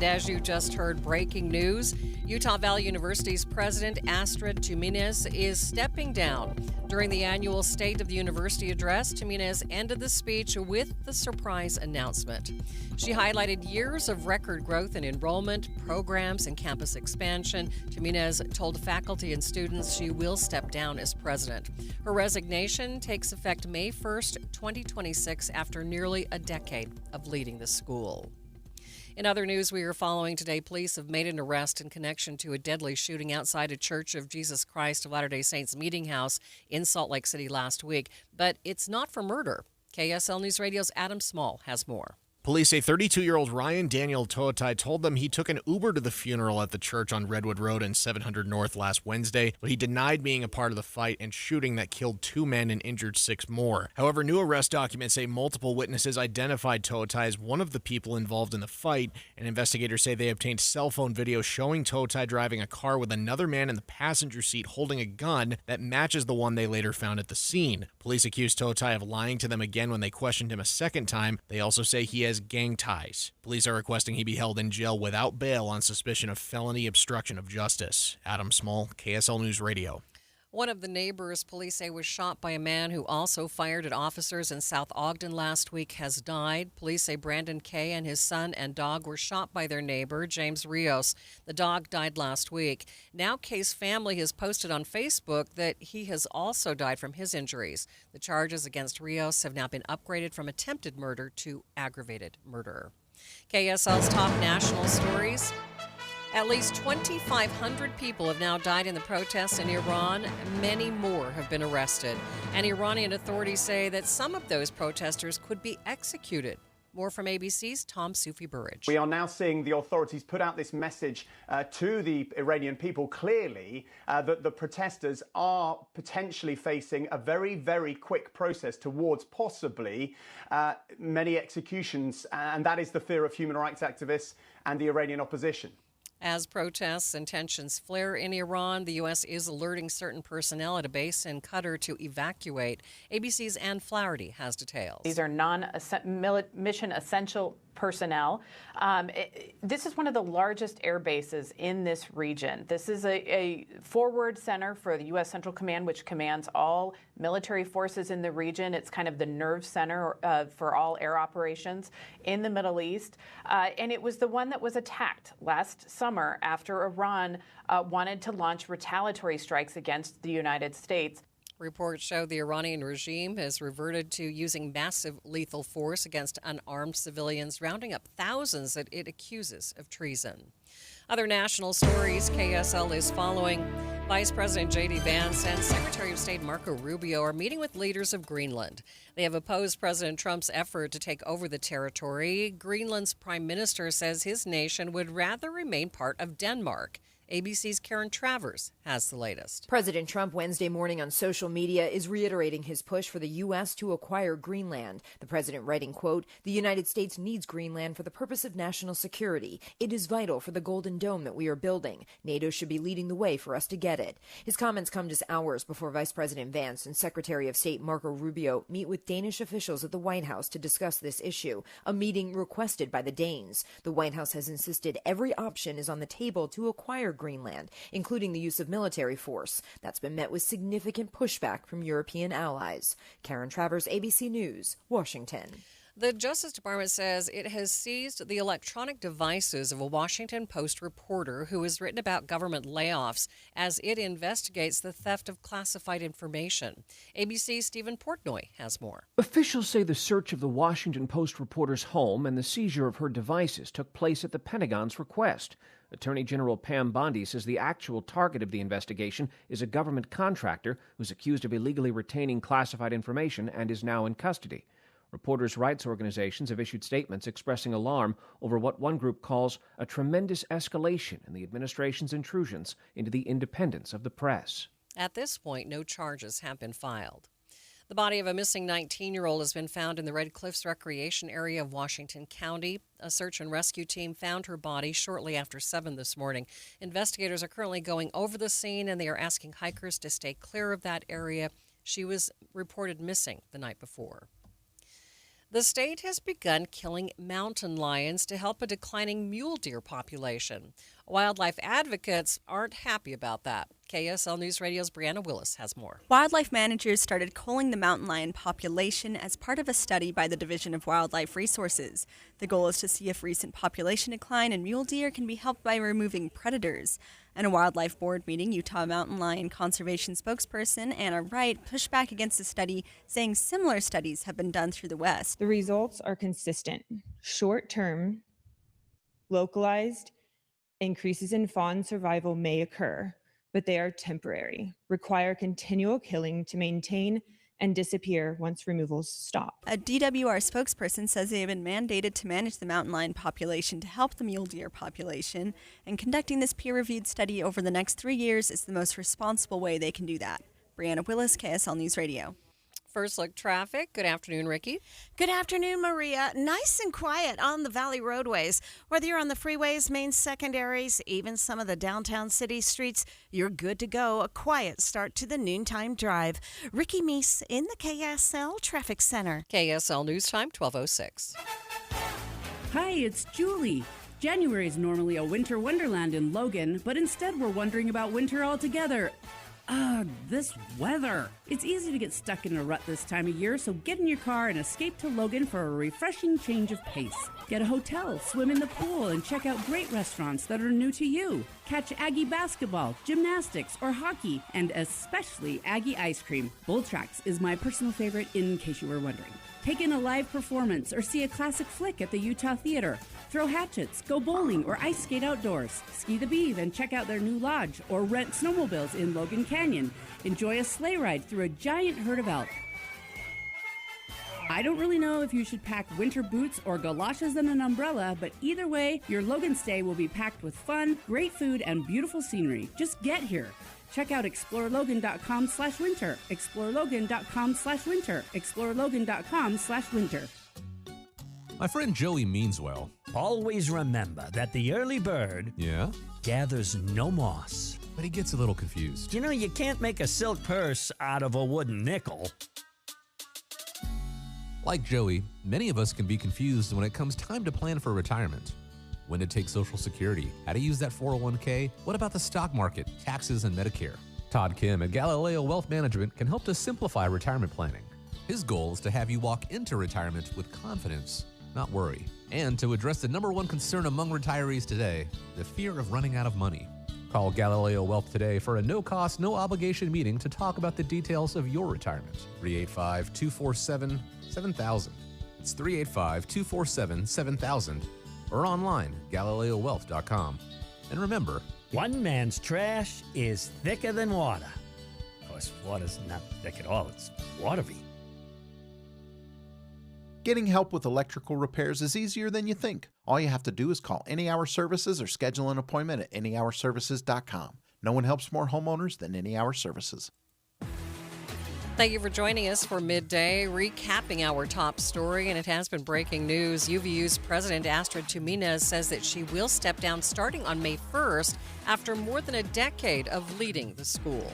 as you just heard, breaking news. Utah Valley University's president, Astrid Jimenez, is stepping down. During the annual State of the University address, Jimenez ended the speech with the surprise announcement. She highlighted years of record growth in enrollment, programs, and campus expansion. Jimenez told faculty and students she will step down as president. Her resignation takes effect May 1st, 2026, after nearly a decade of leading the school. In other news we are following today, police have made an arrest in connection to a deadly shooting outside a Church of Jesus Christ of Latter-day Saints meeting house in Salt Lake City last week. But it's not for murder. KSL News Radio's Adam Small has more. Police say 32-year-old Ryan Daniel Toatai told them he took an Uber to the funeral at the church on Redwood Road and 700 North last Wednesday, but he denied being a part of the fight and shooting that killed 2 men and injured 6 more. However, new arrest documents say multiple witnesses identified Toatai as one of the people involved in the fight, and investigators say they obtained cell phone video showing Toatai driving a car with another man in the passenger seat holding a gun that matches the one they later found at the scene. Police accused Toatai of lying to them again when they questioned him a second time. They also say he has gang ties. Police are requesting he be held in jail without bail on suspicion of felony obstruction of justice. Adam Small, KSL News Radio. One of the neighbors police say was shot by a man who also fired at officers in South Ogden last week has died. Police say Brandon Kay and his son and dog were shot by their neighbor, James Rios. The dog died last week. Now Kay's family has posted on Facebook that he has also died from his injuries. The charges against Rios have now been upgraded from attempted murder to aggravated murder. KSL's top national stories. At least 2,500 people have now died in the protests in Iran. Many more have been arrested. And Iranian authorities say that some of those protesters could be executed. More from ABC's Tom Sufi-Burridge. We are now seeing the authorities put out this message to the Iranian people clearly that the protesters are potentially facing a very, very quick process towards possibly many executions. And that is the fear of human rights activists and the Iranian opposition. As protests and tensions flare in Iran, the U.S. is alerting certain personnel at a base in Qatar to evacuate. ABC's Ann Flaherty has details. These are non-mission essential personnel. This is one of the largest air bases in this region. This is a forward center for the U.S. Central Command, which commands all military forces in the region. It's kind of the nerve center for all air operations in the Middle East. And it was the one that was attacked last summer after Iran wanted to launch retaliatory strikes against the United States. Reports show the Iranian regime has reverted to using massive lethal force against unarmed civilians, rounding up thousands that it accuses of treason. Other national stories KSL is following. Vice President J.D. Vance and Secretary of State Marco Rubio are meeting with leaders of Greenland. They have opposed President Trump's effort to take over the territory. Greenland's prime minister says his nation would rather remain part of Denmark. ABC's Karen Travers has the latest. President Trump Wednesday morning on social media is reiterating his push for the U.S. to acquire Greenland. The president writing, quote, "The United States needs Greenland for the purpose of national security. It is vital for the Golden Dome that we are building. NATO should be leading the way for us to get it." His comments come just hours before Vice President Vance and Secretary of State Marco Rubio meet with Danish officials at the White House to discuss this issue, a meeting requested by the Danes. The White House has insisted every option is on the table to acquire Greenland, including the use of military force. That's been met with significant pushback from European allies. Karen Travers, ABC News, Washington. The Justice Department says it has seized the electronic devices of a Washington Post reporter who has written about government layoffs as it investigates the theft of classified information. ABC's Stephen Portnoy has more. Officials say the search of the Washington Post reporter's home and the seizure of her devices took place at the Pentagon's request. Attorney General Pam Bondi says the actual target of the investigation is a government contractor who's accused of illegally retaining classified information and is now in custody. Reporters' rights organizations have issued statements expressing alarm over what one group calls a tremendous escalation in the administration's intrusions into the independence of the press. At this point, no charges have been filed. The body of a missing 19-year-old has been found in the Red Cliffs recreation area of Washington County. A search and rescue team found her body shortly after 7 this morning. Investigators are currently going over the scene, and they are asking hikers to stay clear of that area. She was reported missing the night before. The state has begun killing mountain lions to help a declining mule deer population. Wildlife advocates aren't happy about that. KSL News Radio's Brianna Willis has more. Wildlife managers started culling the mountain lion population as part of a study by the Division of Wildlife Resources. The goal is to see if recent population decline in mule deer can be helped by removing predators. In a wildlife board meeting, Utah mountain lion conservation spokesperson Anna Wright pushed back against the study, saying similar studies have been done through the West. The results are consistent. Short-term, localized increases in fawn survival may occur, but they are temporary, require continual killing to maintain and disappear once removals stop. A DWR spokesperson says they have been mandated to manage the mountain lion population to help the mule deer population, and conducting this peer-reviewed study over the next 3 years is the most responsible way they can do that. Brianna Willis, KSL News Radio. First look traffic. Good afternoon, Ricky. Good afternoon, Maria. Nice and quiet on the valley roadways. Whether you're on the freeways, main secondaries, even some of the downtown city streets, you're good to go. A quiet start to the noontime drive. Ricky Meese in the KSL Traffic Center. KSL News Time, 12:06. Hi, it's Julie. January is normally a winter wonderland in Logan, but instead we're wondering about winter altogether. This weather. It's easy to get stuck in a rut this time of year, so get in your car and escape to Logan for a refreshing change of pace. Get a hotel, swim in the pool, and check out great restaurants that are new to you. Catch Aggie basketball, gymnastics, or hockey, and especially Aggie ice cream. Bull Tracks is my personal favorite, in case you were wondering. Take in a live performance or see a classic flick at the Utah Theater. Throw hatchets, go bowling, or ice skate outdoors. Ski the Beeve and check out their new lodge, or rent snowmobiles in Logan Canyon. Enjoy a sleigh ride through a giant herd of elk. I don't really know if you should pack winter boots or galoshes and an umbrella, but either way, your Logan stay will be packed with fun, great food, and beautiful scenery. Just get here. Check out explorelogan.com/winter, explorelogan.com/winter, explorelogan.com/winter. My friend Joey means well. Always remember that the early bird gathers no moss. But he gets a little confused. You know, you can't make a silk purse out of a wooden nickel. Like Joey, many of us can be confused when it comes time to plan for retirement. When to take Social Security, how to use that 401k, what about the stock market, taxes, and Medicare? Todd Kim at Galileo Wealth Management can help to simplify retirement planning. His goal is to have you walk into retirement with confidence, not worry, and to address the number one concern among retirees today, the fear of running out of money. Call Galileo Wealth today for a no-cost, no-obligation meeting to talk about the details of your retirement. 385-247-7000. It's 385-247-7000. Or online, GalileoWealth.com. And remember, one man's trash is thicker than water. Of course, water's not thick at all, it's watery. Getting help with electrical repairs is easier than you think. All you have to do is call Any Hour Services or schedule an appointment at anyhourservices.com. No one helps more homeowners than Any Hour Services. Thank you for joining us for Midday, recapping our top story, and it has been breaking news. UVU's President Astrid Tuminez says that she will step down starting on May 1st after more than a decade of leading the school.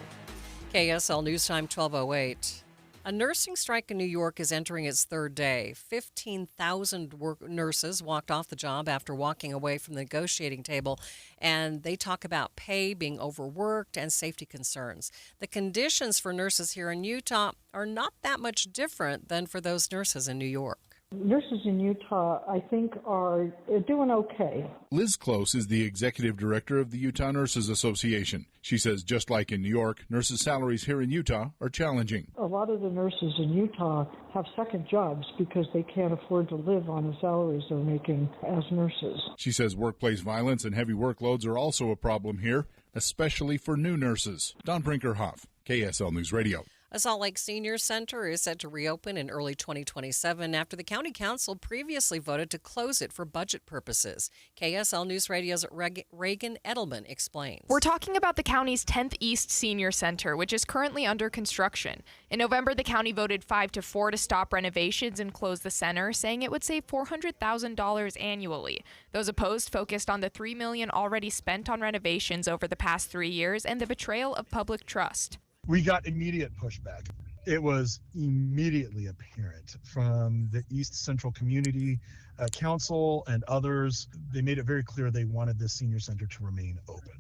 KSL News Time, 12:08. A nursing strike in New York is entering its third day. 15,000 nurses walked off the job after walking away from the negotiating table, and they talk about pay, being overworked, and safety concerns. The conditions for nurses here in Utah are not that much different than for those nurses in New York. Nurses in Utah, I think, are doing okay. Liz Close is the executive director of the Utah Nurses Association. She says just like in New York, nurses' salaries here in Utah are challenging. A lot of the nurses in Utah have second jobs because they can't afford to live on the salaries they're making as nurses. She says workplace violence and heavy workloads are also a problem here, especially for new nurses. Don Brinkerhoff, KSL News Radio. A Salt Lake Senior Center is set to reopen in early 2027 after the County Council previously voted to close it for budget purposes. KSL News Radio's Reagan Edelman explains. We're talking about the county's 10th East Senior Center, which is currently under construction. In November, the county voted 5-4 to stop renovations and close the center, saying it would save $400,000 annually. Those opposed focused on the $3 million already spent on renovations over the past 3 years and the betrayal of public trust. We got immediate pushback. It was immediately apparent from the East Central Community Council and others. They made it very clear they wanted this senior center to remain open.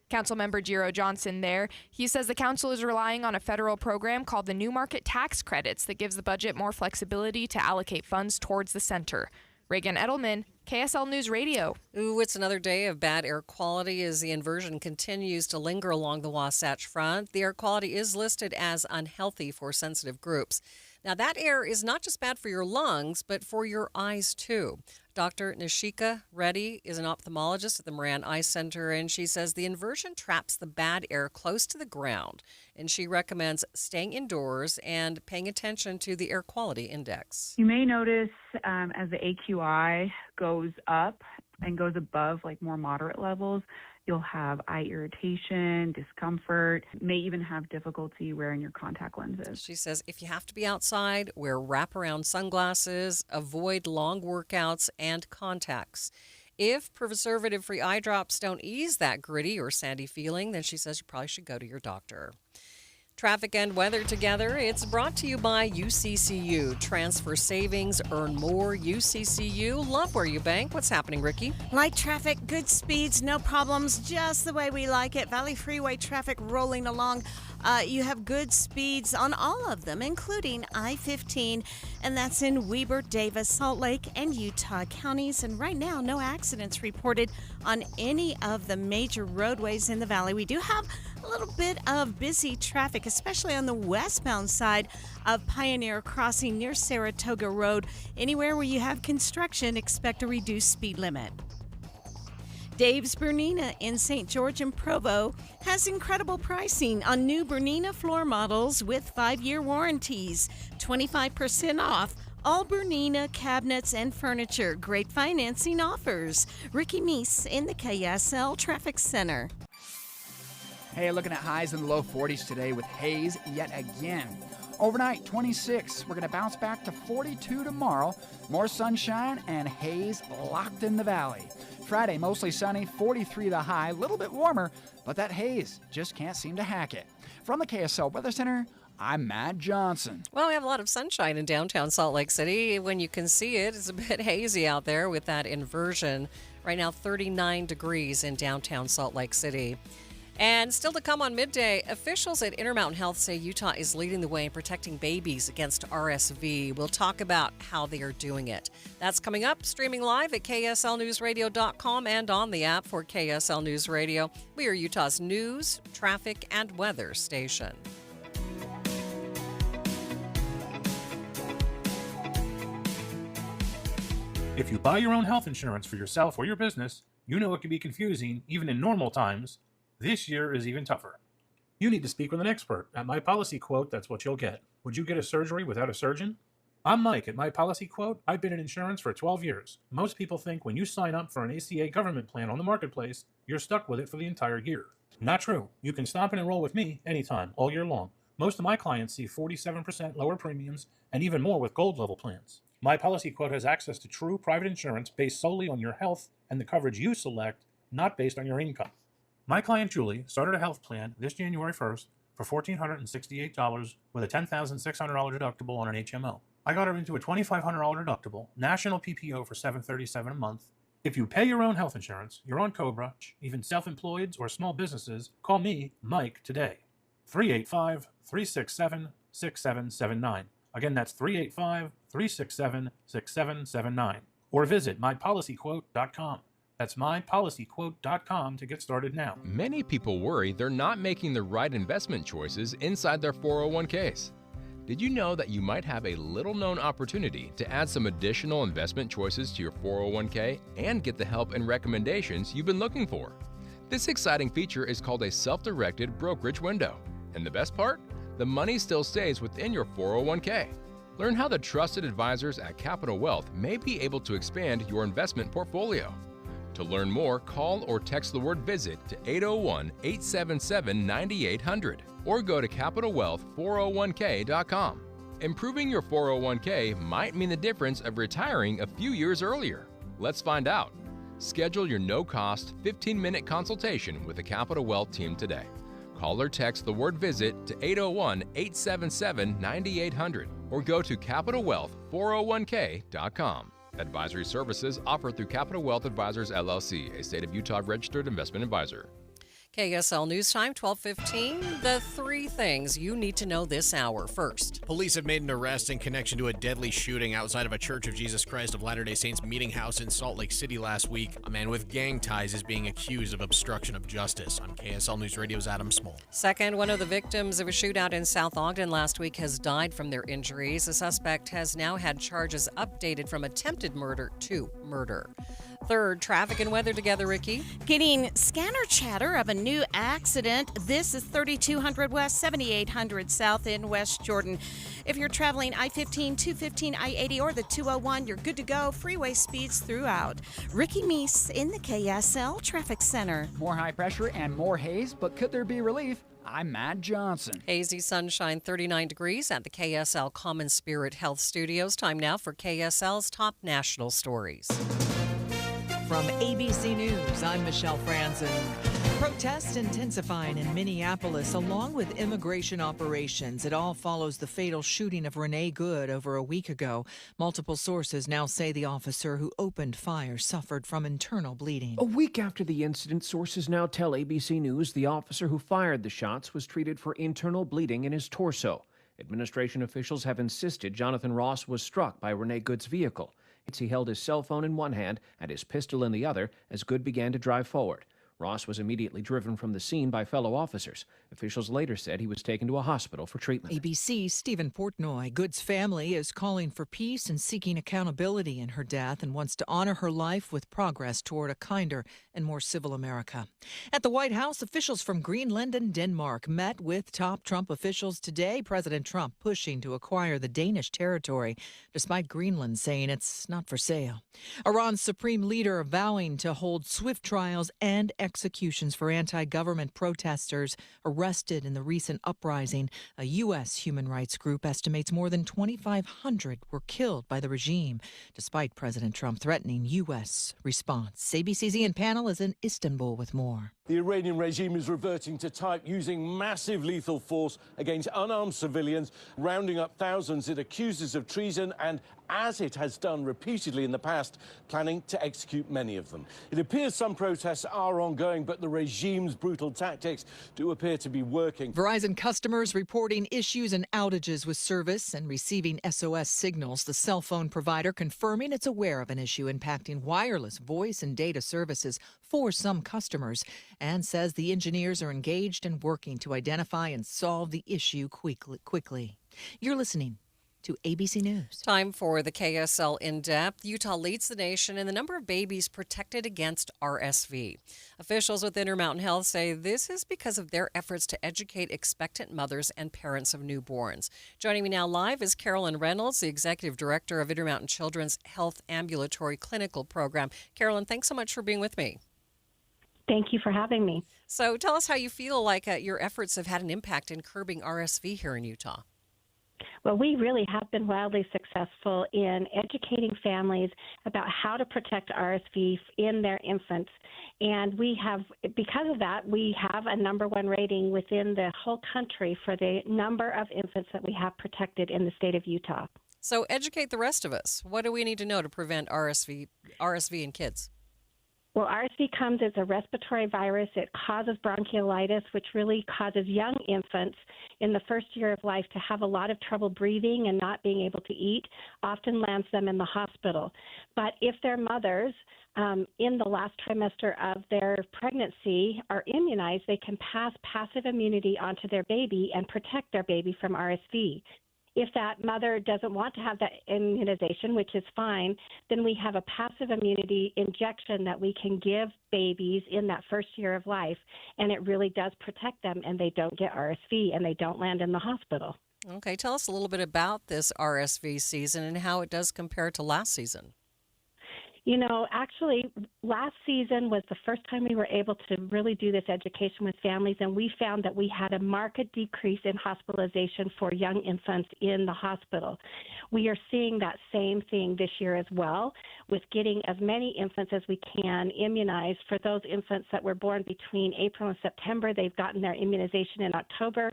Councilmember Jiro Johnson there. He says the council is relying on a federal program called the New Market Tax Credits that gives the budget more flexibility to allocate funds towards the center. Reagan Edelman, KSL News Radio. Ooh, it's another day of bad air quality as the inversion continues to linger along the Wasatch Front. The air quality is listed as unhealthy for sensitive groups. Now, that air is not just bad for your lungs, but for your eyes, too. Dr. Nishika Reddy is an ophthalmologist at the Moran Eye Center, and she says the inversion traps the bad air close to the ground, and she recommends staying indoors and paying attention to the air quality index. You may notice as the AQI goes up and goes above like more moderate levels, you'll have eye irritation, discomfort, may even have difficulty wearing your contact lenses. She says if you have to be outside, wear wraparound sunglasses, avoid long workouts and contacts. If preservative-free eye drops don't ease that gritty or sandy feeling, then she says you probably should go to your doctor. Traffic and weather together. It's brought to you by UCCU. Transfer savings, earn more. UCCU. Love where you bank. What's happening, Ricky? Light traffic, good speeds, no problems, just the way we like it. Valley Freeway traffic rolling along. You have good speeds on all of them, including I-15, and that's in Weber, Davis, Salt Lake, and Utah counties. And right now, no accidents reported on any of the major roadways in the valley. We do have a little bit of busy traffic, especially on the westbound side of Pioneer Crossing near Saratoga Road. Anywhere where you have construction, expect a reduced speed limit. Dave's Bernina in St. George and Provo has incredible pricing on new Bernina floor models with 5-year warranties, 25% off all Bernina cabinets and furniture. Great financing offers. Ricky Meese in the KSL Traffic Center. Hey, looking at highs in the low 40s today with haze yet again. Overnight, 26. We're going to bounce back to 42 tomorrow. More sunshine and haze locked in the valley. Friday, mostly sunny, 43 the high, a little bit warmer, but that haze just can't seem to hack it. From the KSL Weather Center, I'm Matt Johnson. Well, we have a lot of sunshine in downtown Salt Lake City. When you can see it, it's a bit hazy out there with that inversion. Right now, 39 degrees in downtown Salt Lake City. And still to come on Midday, officials at Intermountain Health say Utah is leading the way in protecting babies against RSV. We'll talk about how they are doing it. That's coming up, streaming live at kslnewsradio.com and on the app for KSL News Radio. We are Utah's news, traffic, and weather station. If you buy your own health insurance for yourself or your business, you know it can be confusing even in normal times. This year is even tougher. You need to speak with an expert. At My Policy Quote, that's what you'll get. Would you get a surgery without a surgeon? I'm Mike at My Policy Quote. I've been in insurance for 12 years. Most people think when you sign up for an ACA government plan on the marketplace, you're stuck with it for the entire year. Not true. You can stop and enroll with me anytime, all year long. Most of my clients see 47% lower premiums and even more with gold level plans. My Policy Quote has access to true private insurance based solely on your health and the coverage you select, not based on your income. My client Julie started a health plan this January 1st for $1,468 with a $10,600 deductible on an HMO. I got her into a $2,500 deductible, national PPO for $737 a month. If you pay your own health insurance, you're on COBRA, even self-employeds or small businesses, call me, Mike, today. 385-367-6779. Again, that's 385-367-6779. Or visit mypolicyquote.com. That's mypolicyquote.com to get started now. Many people worry they're not making the right investment choices inside their 401ks. Did you know that you might have a little-known opportunity to add some additional investment choices to your 401k and get the help and recommendations you've been looking for? This exciting feature is called a self-directed brokerage window. And the best part? The money still stays within your 401k. Learn how the trusted advisors at Capital Wealth may be able to expand your investment portfolio. To learn more, call or text the word VISIT to 801-877-9800 or go to CapitalWealth401k.com. Improving your 401k might mean the difference of retiring a few years earlier. Let's find out. Schedule your no-cost 15-minute consultation with the Capital Wealth team today. Call or text the word VISIT to 801-877-9800 or go to CapitalWealth401k.com. Advisory services offered through Capital Wealth Advisors, LLC, a state of Utah registered investment advisor. KSL News Time, 12:15. The three things you need to know this hour. First, police have made an arrest in connection to a deadly shooting outside of a Church of Jesus Christ of Latter-day Saints meeting house in Salt Lake City last week. A man with gang ties is being accused of obstruction of justice. I'm KSL News Radio's Adam Small. Second, one of the victims of a shootout in South Ogden last week has died from their injuries. The suspect has now had charges updated from attempted murder to murder. Third, traffic and weather together, Ricky. Getting scanner chatter of a new accident. This is 3200 West, 7800 South in West Jordan. If you're traveling I-15, 215, I-80, or the 201, you're good to go. Freeway speeds throughout. Ricky Meese in the KSL Traffic Center. More high pressure and more haze, but could there be relief? I'm Matt Johnson. Hazy sunshine, 39 degrees at the KSL Common Spirit Health Studios. Time now for KSL's top national stories. From ABC News, I'm Michelle Franzen. Protests intensifying in Minneapolis along with immigration operations. It all follows the fatal shooting of Renee Good over a week ago. Multiple sources now say the officer who opened fire suffered from internal bleeding. A week after the incident, sources now tell ABC News the officer who fired the shots was treated for internal bleeding in his torso. Administration officials have insisted Jonathan Ross was struck by Renee Good's vehicle. He held his cell phone in one hand and his pistol in the other as Good began to drive forward. Ross was immediately driven from the scene by fellow officers. Officials later said he was taken to a hospital for treatment. ABC's Stephen Portnoy. Good's family is calling for peace and seeking accountability in her death and wants to honor her life with progress toward a kinder and more civil America. At the White House, officials from Greenland and Denmark met with top Trump officials today. President Trump pushing to acquire the Danish territory, despite Greenland saying it's not for sale. Iran's supreme leader vowing to hold swift trials and executions for anti-government protesters arrested in the recent uprising. A U.S. human rights group estimates more than 2,500 were killed by the regime, despite President Trump threatening U.S. response. ABC's Ian Pannell is in Istanbul with more. The Iranian regime is reverting to type, using massive lethal force against unarmed civilians, rounding up thousands it accuses of treason and, as it has done repeatedly in the past, planning to execute many of them. It appears some protests are ongoing, but the regime's brutal tactics do appear to be working. Verizon customers reporting issues and outages with service and receiving SOS signals. The cell phone provider confirming it's aware of an issue impacting wireless voice and data services for some customers, and says the engineers are engaged and working to identify and solve the issue quickly. You're listening to ABC News. Time for the KSL In-Depth. Utah leads the nation in the number of babies protected against RSV. Officials with Intermountain Health say this is because of their efforts to educate expectant mothers and parents of newborns. Joining me now live is Carolyn Reynolds, the Executive Director of Intermountain Children's Health Ambulatory Clinical Program. Carolyn, thanks so much for being with me. Thank you for having me. So tell us how you feel like your efforts have had an impact in curbing RSV here in Utah. Well, we really have been wildly successful in educating families about how to protect RSV in their infants. And we have, because of that, we have a #1 rating within the whole country for the number of infants that we have protected in the state of Utah. So educate the rest of us. What do we need to know to prevent RSV in kids? Well, RSV comes as a respiratory virus. It causes bronchiolitis, which really causes young infants in the first year of life to have a lot of trouble breathing and not being able to eat, often lands them in the hospital. But if their mothers in the last trimester of their pregnancy are immunized, they can pass passive immunity onto their baby and protect their baby from RSV. If that mother doesn't want to have that immunization, which is fine, then we have a passive immunity injection that we can give babies in that first year of life, and it really does protect them, and they don't get RSV, and they don't land in the hospital. Okay, tell us a little bit about this RSV season and how it does compare to last season. You know, actually, last season was the first time we were able to really do this education with families, and we found that we had a marked decrease in hospitalization for young infants in the hospital. We are seeing that same thing this year as well, with getting as many infants as we can immunized. For those infants that were born between April and September, they've gotten their immunization in October.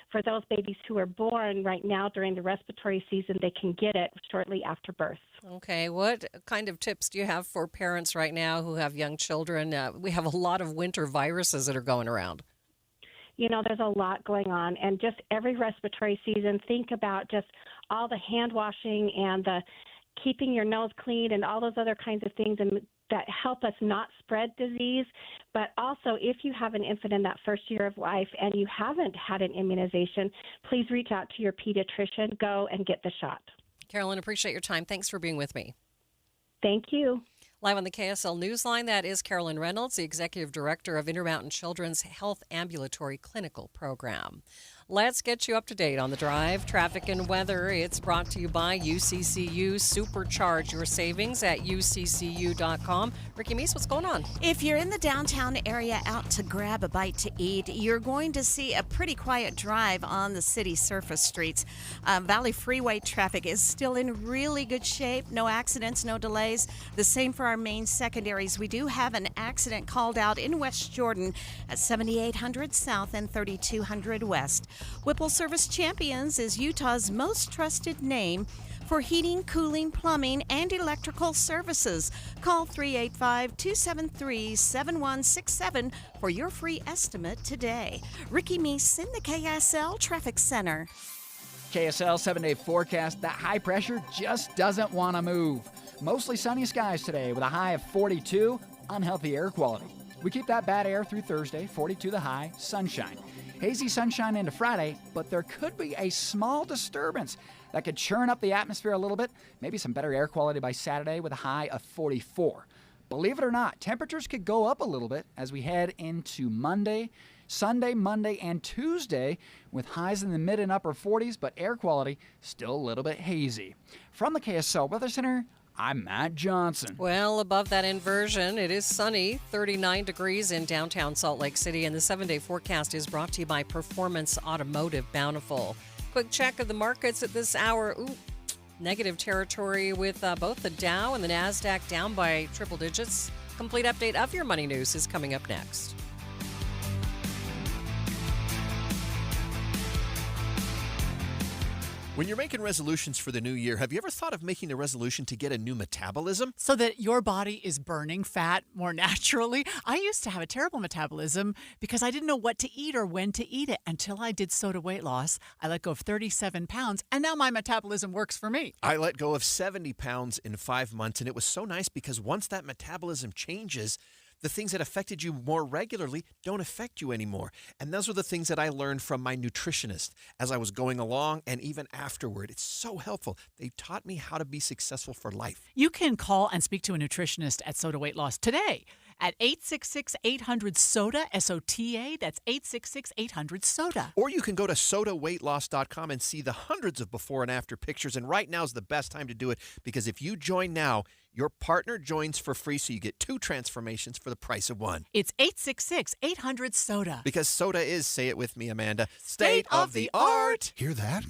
For those babies who are born right now during the respiratory season, they can get it shortly after birth. Okay, what kind of tips do you have for parents right now who have young children? We have a lot of winter viruses that are going around. You know, there's a lot going on, and just every respiratory season, think about just all the hand washing and the keeping your nose clean and all those other kinds of things and that help us not spread disease. But also, if you have an infant in that first year of life and you haven't had an immunization, please reach out to your pediatrician. Go and get the shot. Carolyn, appreciate your time. Thanks for being with me. Thank you. Live on the KSL Newsline, that is Carolyn Reynolds, the Executive Director of Intermountain Children's Health Ambulatory Clinical Program. Let's get you up to date on the drive, traffic, and weather. It's brought to you by UCCU. Supercharge your savings at uccu.com. Ricky Meese, what's going on? If you're in the downtown area out to grab a bite to eat, you're going to see a pretty quiet drive on the city surface streets. Valley Freeway traffic is still in really good shape. No accidents, no delays. The same for our main secondaries. We do have an accident called out in West Jordan at 7800 South and 3200 West. Whipple Service Champions is Utah's most trusted name for heating, cooling, plumbing, and electrical services. Call 385-273-7167 for your free estimate today. Ricky Meese in the KSL Traffic Center. KSL 7-day forecast, that high pressure just doesn't want to move. Mostly sunny skies today with a high of 42, unhealthy air quality. We keep that bad air through Thursday, 42 the high, sunshine. Hazy sunshine into Friday, but there could be a small disturbance that could churn up the atmosphere a little bit. Maybe some better air quality by Saturday with a high of 44. Believe it or not, temperatures could go up a little bit as we head into Sunday, Monday, and Tuesday with highs in the mid and upper 40s, but air quality still a little bit hazy. From the KSL Weather Center, I'm Matt Johnson. Well, above that inversion, it is sunny, 39 degrees in downtown Salt Lake City, and the 7-day forecast is brought to you by Performance Automotive Bountiful. Quick check of the markets at this hour. Negative territory with both the Dow and the NASDAQ down by triple digits. Complete update of your money news is coming up next. When you're making resolutions for the new year, have you ever thought of making the resolution to get a new metabolism? So that your body is burning fat more naturally? I used to have a terrible metabolism because I didn't know what to eat or when to eat it until I did SOTA weight loss. I let go of 37 pounds, and now my metabolism works for me. I let go of 70 pounds in 5 months, and it was so nice because once that metabolism changes, the things that affected you more regularly don't affect you anymore. And those are the things that I learned from my nutritionist as I was going along and even afterward. It's so helpful. They taught me how to be successful for life. You can call and speak to a nutritionist at SOTA Weight Loss today at 866-800-SOTA, S-O-T-A. That's 866-800-SOTA. Or you can go to sodaweightloss.com and see the hundreds of before and after pictures. And right now is the best time to do it because if you join now, your partner joins for free, so you get 2 transformations for the price of 1. It's 866-800-SOTA. Because soda is, say it with me, Amanda, state of the art. Hear that?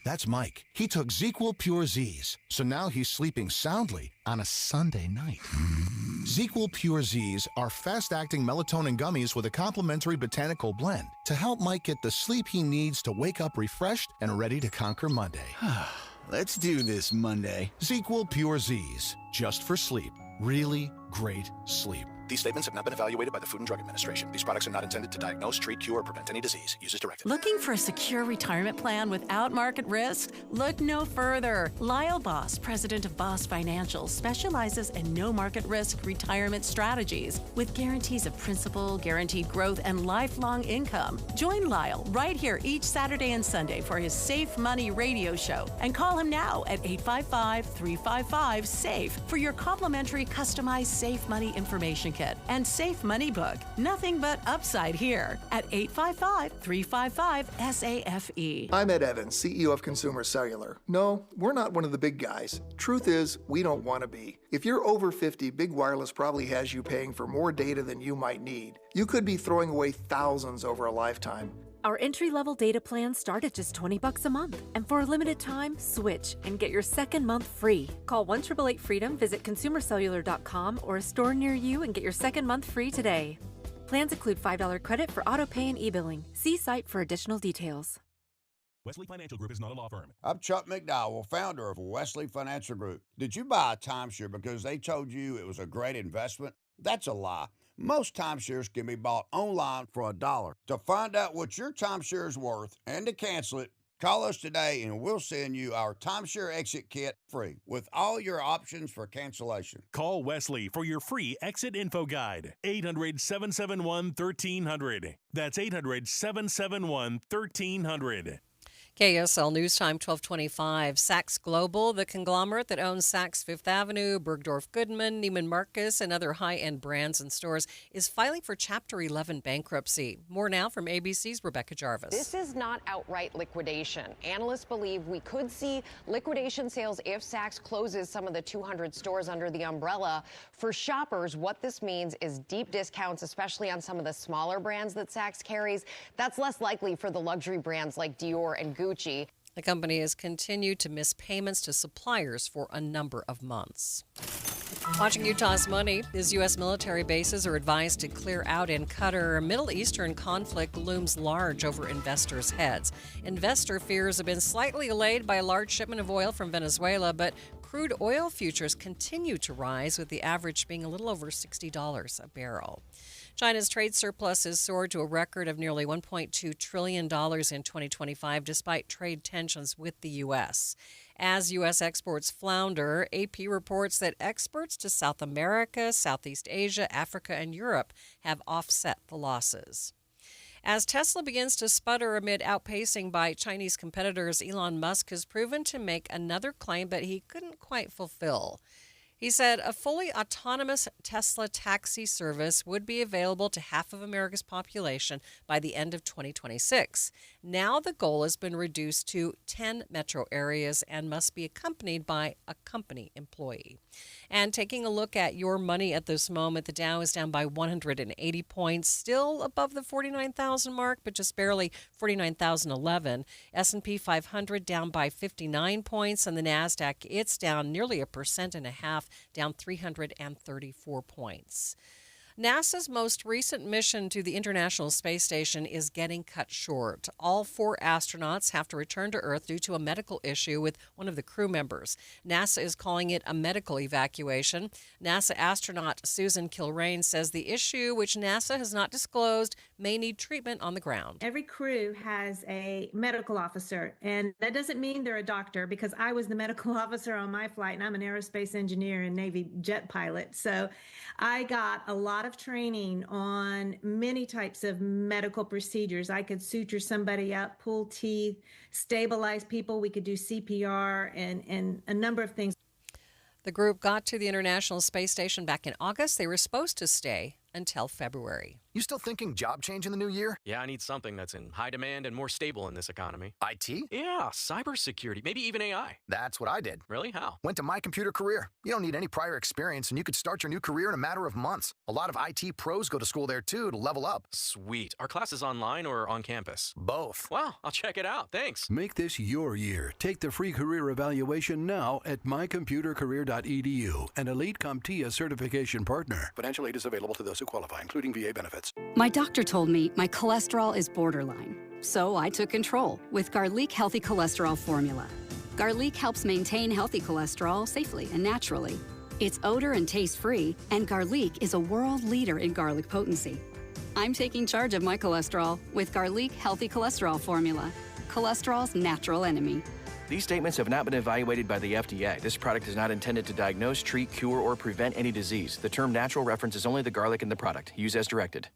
That's Mike. He took ZQL Pure Z's, so now he's sleeping soundly on a Sunday night. ZQL Pure Z's are fast-acting melatonin gummies with a complementary botanical blend to help Mike get the sleep he needs to wake up refreshed and ready to conquer Monday. Let's do this Monday. ZQL Pure Z's, just for sleep. Really great sleep. These statements have not been evaluated by the Food and Drug Administration. These products are not intended to diagnose, treat, cure, or prevent any disease. Use as directed. Looking for a secure retirement plan without market risk? Look no further. Lyle Boss, president of Boss Financial, specializes in no market risk retirement strategies with guarantees of principal, guaranteed growth, and lifelong income. Join Lyle right here each Saturday and Sunday for his Safe Money radio show and call him now at 855-355-SAFE for your complimentary customized Safe Money information Kit and Safe Money Book. Nothing but upside here at 855-355-SAFE. I'm Ed Evans, CEO of Consumer Cellular. No, we're not one of the big guys. Truth is, we don't want to be. If you're over 50, Big Wireless probably has you paying for more data than you might need. You could be throwing away thousands over a lifetime. Our entry-level data plans start at just $20 a month. And for a limited time, switch and get your second month free. Call 1-888-FREEDOM, visit consumercellular.com or a store near you and get your second month free today. Plans include $5 credit for auto pay and e-billing. See site for additional details. Wesley Financial Group is not a law firm. I'm Chuck McDowell, founder of Wesley Financial Group. Did you buy a timeshare because they told you it was a great investment? That's a lie. Most timeshares can be bought online for $1. To find out what your timeshare is worth and to cancel it, call us today and we'll send you our timeshare exit kit free with all your options for cancellation. Call Wesley for your free exit info guide. 800-771-1300. That's 800-771-1300. KSL News Time 1225. Saks Global, the conglomerate that owns Saks Fifth Avenue, Bergdorf Goodman, Neiman Marcus, and other high-end brands and stores, is filing for Chapter 11 bankruptcy. More now from ABC's Rebecca Jarvis. This is not outright liquidation. Analysts believe we could see liquidation sales if Saks closes some of the 200 stores under the umbrella. For shoppers, what this means is deep discounts, especially on some of the smaller brands that Saks carries. That's less likely for the luxury brands like Dior and Gucci. The company has continued to miss payments to suppliers for a number of months. Watching Utah's money, as U.S. military bases are advised to clear out in Qatar. Middle Eastern conflict looms large over investors' heads. Investor fears have been slightly allayed by a large shipment of oil from Venezuela, but crude oil futures continue to rise, with the average being a little over $60 a barrel. China's trade surplus has soared to a record of nearly $1.2 trillion in 2025, despite trade tensions with the U.S. As U.S. exports flounder, AP reports that exports to South America, Southeast Asia, Africa, and Europe have offset the losses. As Tesla begins to sputter amid outpacing by Chinese competitors, Elon Musk has proven to make another claim that he couldn't quite fulfill. He said a fully autonomous Tesla taxi service would be available to half of America's population by the end of 2026. Now the goal has been reduced to 10 metro areas and must be accompanied by a company employee. And taking a look at your money at this moment, the Dow is down by 180 points, still above the 49,000 mark, but just barely 49,011. S&P 500 down by 59 points, and the Nasdaq, it's down nearly 1.5%, down 334 points. NASA's most recent mission to the International Space Station is getting cut short. All 4 astronauts have to return to Earth due to a medical issue with one of the crew members. NASA is calling it a medical evacuation. NASA astronaut Susan Kilrain says the issue, which NASA has not disclosed, may need treatment on the ground. Every crew has a medical officer, and that doesn't mean they're a doctor, because I was the medical officer on my flight, and I'm an aerospace engineer and Navy jet pilot. So I got a lot of training on many types of medical procedures. I could suture somebody up, pull teeth, stabilize people. We could do CPR and a number of things. The group got to the International Space Station back in August. They were supposed to stay until February. You still thinking job change in the new year? Yeah, I need something that's in high demand and more stable in this economy. IT? Yeah, cybersecurity, maybe even AI. That's what I did. Really? How? Went to My Computer Career. You don't need any prior experience, and you could start your new career in a matter of months. A lot of IT pros go to school there, too, to level up. Sweet. Are classes online or on campus? Both. Wow, I'll check it out. Thanks. Make this your year. Take the free career evaluation now at mycomputercareer.edu, an elite CompTIA certification partner. Financial aid is available to those who qualify, including VA benefits. My doctor told me my cholesterol is borderline, so I took control with Garlic Healthy Cholesterol Formula. Garlic helps maintain healthy cholesterol safely and naturally. It's odor and taste-free, and Garlic is a world leader in garlic potency. I'm taking charge of my cholesterol with Garlic Healthy Cholesterol Formula, cholesterol's natural enemy. These statements have not been evaluated by the FDA. This product is not intended to diagnose, treat, cure, or prevent any disease. The term natural references only the garlic in the product. Use as directed.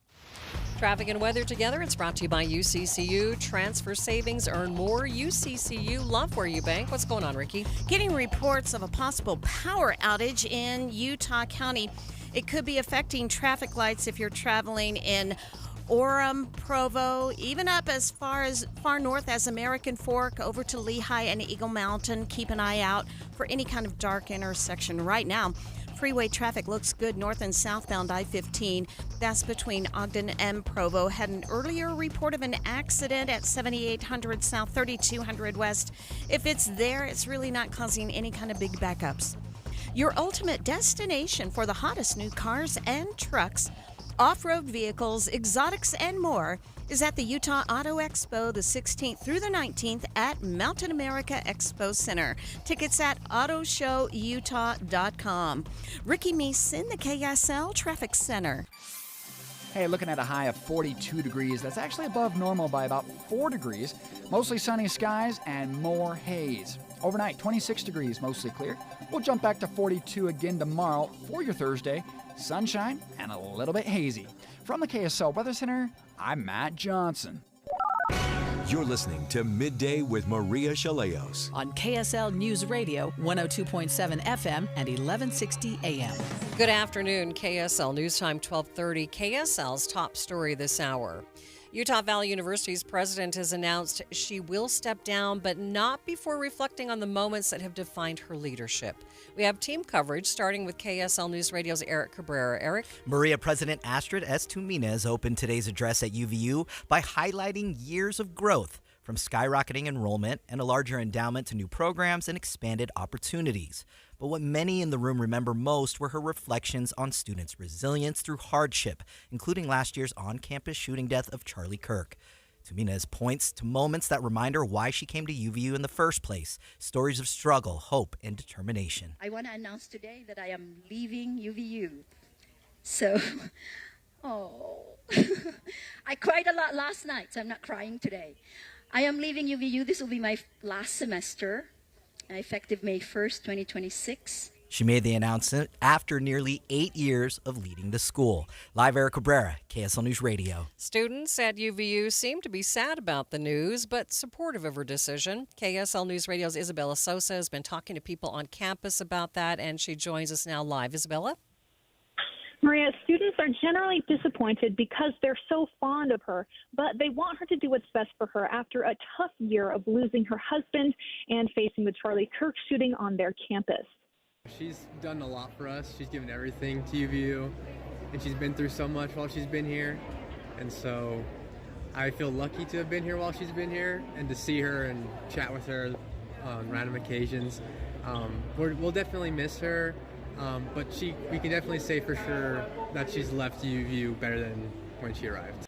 Traffic and weather together. It's brought to you by UCCU. Transfer savings, earn more. UCCU, love where you bank. What's going on, Ricky? Getting reports of a possible power outage in Utah County. It could be affecting traffic lights if you're traveling in Orem, Provo, even up as far north as American Fork, over to Lehigh and Eagle Mountain. Keep an eye out for any kind of dark intersection. Right now, freeway traffic looks good north and southbound I-15. That's between Ogden and Provo. Had an earlier report of an accident at 7800 South, 3200 West. If it's there, it's really not causing any kind of big backups. Your ultimate destination for the hottest new cars and trucks, off-road vehicles, exotics, and more is at the Utah Auto Expo the 16th through the 19th at Mountain America Expo Center. Tickets at autoshowutah.com. Ricky Meese in the KSL Traffic Center. Hey, looking at a high of 42 degrees. That's actually above normal by about 4 degrees. Mostly sunny skies and more haze. Overnight, 26 degrees, mostly clear. We'll jump back to 42 again tomorrow for your Thursday. Sunshine and a little bit hazy. From the KSL Weather Center, I'm Matt Johnson. You're listening to Midday with Maria Shilaos on KSL News Radio, 102.7 FM and 1160 AM. Good afternoon, KSL News Time 1230. KSL's top story this hour. Utah Valley University's president has announced she will step down, but not before reflecting on the moments that have defined her leadership. We have team coverage, starting with KSL News Radio's Eric Cabrera. Eric? Maria President Astrid S. Tuminez opened today's address at UVU by highlighting years of growth, from skyrocketing enrollment and a larger endowment to new programs and expanded opportunities. But what many in the room remember most were her reflections on students' resilience through hardship, including last year's on-campus shooting death of Charlie Kirk. Tuminez points to moments that remind her why she came to UVU in the first place, stories of struggle, hope, and determination. I want to announce today that I am leaving UVU. So, I cried a lot last night, so I'm not crying today. I am leaving UVU. This will be my last semester, effective May 1st, 2026. She made the announcement after nearly 8 years of leading the school. Live, Eric Cabrera, KSL News Radio. Students at UVU seem to be sad about the news, but supportive of her decision. KSL News Radio's Isabella Sosa has been talking to people on campus about that, and she joins us now live. Isabella? Maria, students are generally disappointed because they're so fond of her, but they want her to do what's best for her after a tough year of losing her husband and facing the Charlie Kirk shooting on their campus. She's done a lot for us. She's given everything to UVU, and she's been through so much while she's been here. And so I feel lucky to have been here while she's been here and to see her and chat with her on random occasions. We'll definitely miss her. But we can definitely say for sure that she's left UVU better than when she arrived.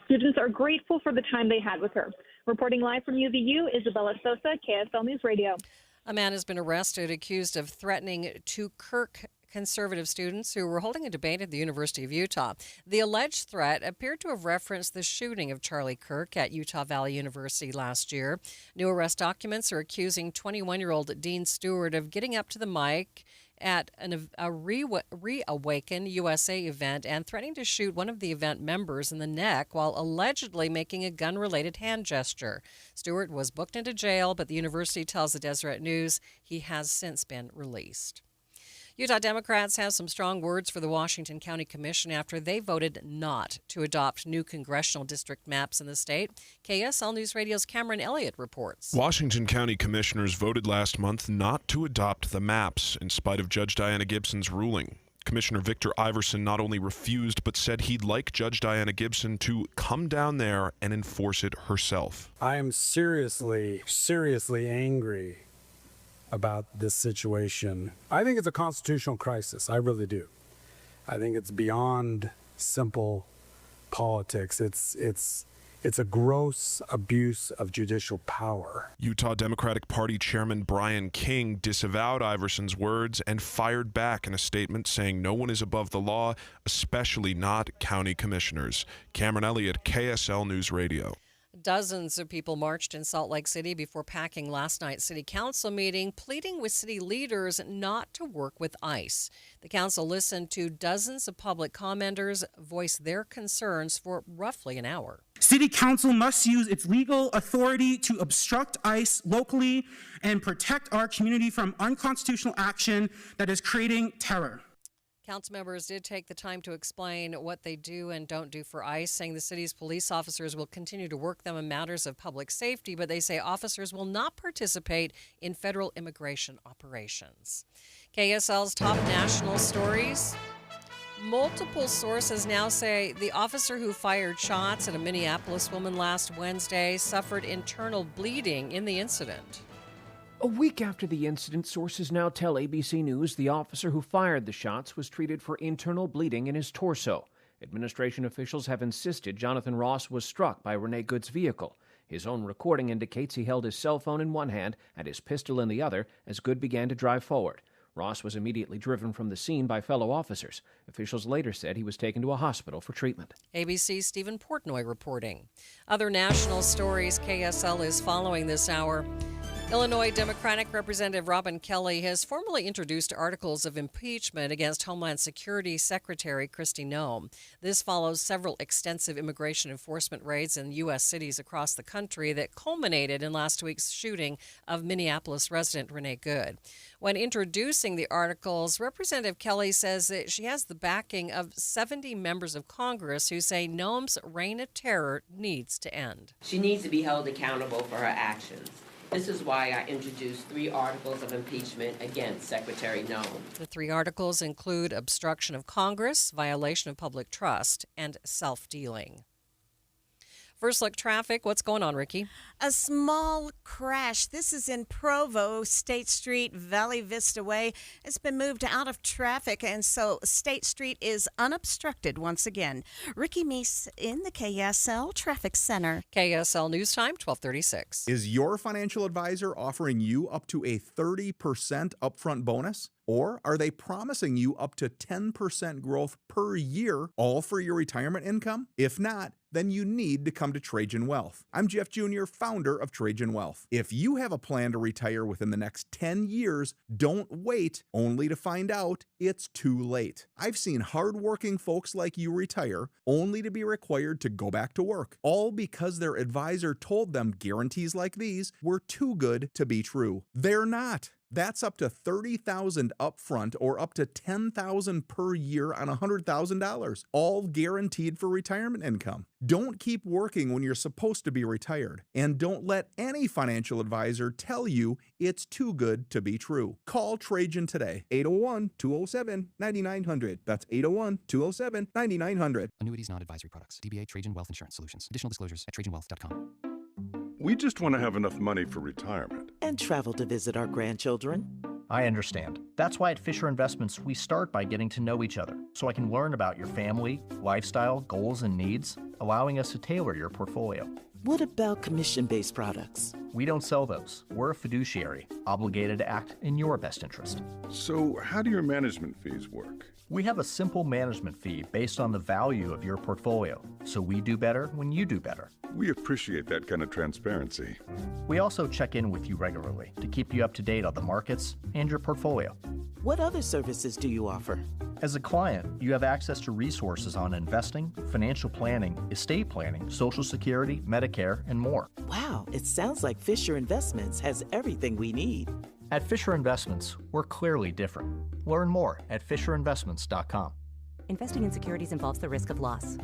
Students are grateful for the time they had with her. Reporting live from UVU, Isabella Sosa, KSL News Radio. A man has been arrested accused of threatening two Kirk conservative students who were holding a debate at the University of Utah. The alleged threat appeared to have referenced the shooting of Charlie Kirk at Utah Valley University last year. New arrest documents are accusing 21-year-old Dean Stewart of getting up to the mic at a Reawaken USA event and threatening to shoot one of the event members in the neck while allegedly making a gun-related hand gesture. Stewart was booked into jail, but the university tells the Deseret News he has since been released. Utah Democrats have some strong words for the Washington County Commission after they voted not to adopt new congressional district maps in the state. KSL News Radio's Cameron Elliott reports. Washington County commissioners voted last month not to adopt the maps in spite of Judge Diana Gibson's ruling. Commissioner Victor Iverson not only refused, but said he'd like Judge Diana Gibson to come down there and enforce it herself. I am seriously angry about this situation. I think it's a constitutional crisis. I really do. I think it's beyond simple politics. It's a gross abuse of judicial power. Utah Democratic Party Chairman Brian King disavowed Iverson's words and fired back in a statement saying no one is above the law, especially not county commissioners. Cameron Elliott, KSL News Radio. Dozens of people marched in Salt Lake City before packing last night's city council meeting, pleading with city leaders not to work with ICE. The council listened to dozens of public commenters voice their concerns for roughly an hour. City council must use its legal authority to obstruct ICE locally and protect our community from unconstitutional action that is creating terror. Council members did take the time to explain what they do and don't do for ICE, saying the city's police officers will continue to work them in matters of public safety, but they say officers will not participate in federal immigration operations. KSL's top national stories. Multiple sources now say the officer who fired shots at a Minneapolis woman last Wednesday suffered internal bleeding in the incident. A week after the incident, sources now tell ABC News the officer who fired the shots was treated for internal bleeding in his torso. Administration officials have insisted Jonathan Ross was struck by Renee Good's vehicle. His own recording indicates he held his cell phone in one hand and his pistol in the other as Good began to drive forward. Ross was immediately driven from the scene by fellow officers. Officials later said he was taken to a hospital for treatment. ABC's Stephen Portnoy reporting. Other national stories KSL is following this hour. Illinois Democratic Representative Robin Kelly has formally introduced articles of impeachment against Homeland Security Secretary Kristi Noem. This follows several extensive immigration enforcement raids in U.S. cities across the country that culminated in last week's shooting of Minneapolis resident Renee Good. When introducing the articles, Representative Kelly says that she has the backing of 70 members of Congress who say Noem's reign of terror needs to end. She needs to be held accountable for her actions. This is why I introduced 3 articles of impeachment against Secretary Noem. The 3 articles include obstruction of Congress, violation of public trust, and self-dealing. First look traffic. What's going on, Ricky? A small crash. This is in Provo, State Street, Valley Vista Way. It's been moved out of traffic, and so State Street is unobstructed once again. Ricky Meese in the KSL Traffic Center. KSL News Time, 12:36. Is your financial advisor offering you up to a 30% upfront bonus? Or are they promising you up to 10% growth per year, all for your retirement income? If not, then you need to come to Trajan Wealth. I'm Jeff Jr., founder of Trajan Wealth. If you have a plan to retire within the next 10 years, don't wait only to find out it's too late. I've seen hardworking folks like you retire only to be required to go back to work, all because their advisor told them guarantees like these were too good to be true. They're not. That's up to $30,000 upfront or up to $10,000 per year on $100,000, all guaranteed for retirement income. Don't keep working when you're supposed to be retired, and don't let any financial advisor tell you it's too good to be true. Call Trajan today, 801-207-9900. That's 801-207-9900. Annuities, not advisory products. DBA Trajan Wealth Insurance Solutions. Additional disclosures at trajanwealth.com. We just want to have enough money for retirement. And travel to visit our grandchildren. I understand. That's why at Fisher Investments, we start by getting to know each other, so I can learn about your family, lifestyle, goals, and needs, allowing us to tailor your portfolio. What about commission-based products? We don't sell those. We're a fiduciary, obligated to act in your best interest. So how do your management fees work? We have a simple management fee based on the value of your portfolio, so we do better when you do better. We appreciate that kind of transparency. We also check in with you regularly to keep you up to date on the markets and your portfolio. What other services do you offer? As a client, you have access to resources on investing, financial planning, estate planning, Social Security, Medicare, and more. Wow, it sounds like Fisher Investments has everything we need. At Fisher Investments, we're clearly different. Learn more at FisherInvestments.com. Investing in securities involves the risk of loss.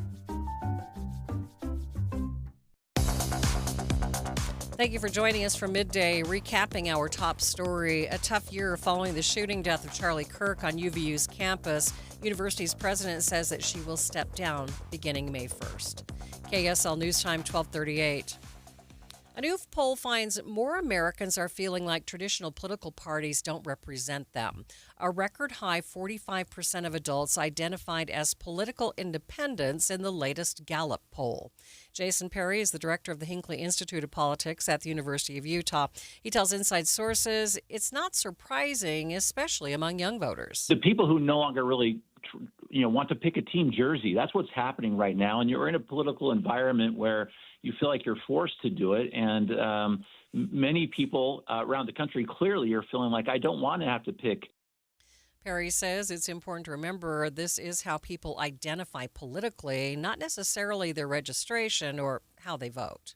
Thank you for joining us for Midday, recapping our top story. A tough year following the shooting death of Charlie Kirk on UVU's campus. University's president says that she will step down beginning May 1st. KSL News Time, 12:38. A new poll finds more Americans are feeling like traditional political parties don't represent them. A record high 45% of adults identified as political independents in the latest Gallup poll. Jason Perry is the director of the Hinckley Institute of Politics at the University of Utah. He tells Inside Sources it's not surprising, especially among young voters. The people who no longer really want to pick a team jersey, that's what's happening right now. And you're in a political environment where you feel like you're forced to do it. And many people around the country clearly are feeling like, I don't want to have to pick. Perry says it's important to remember this is how people identify politically, not necessarily their registration or how they vote.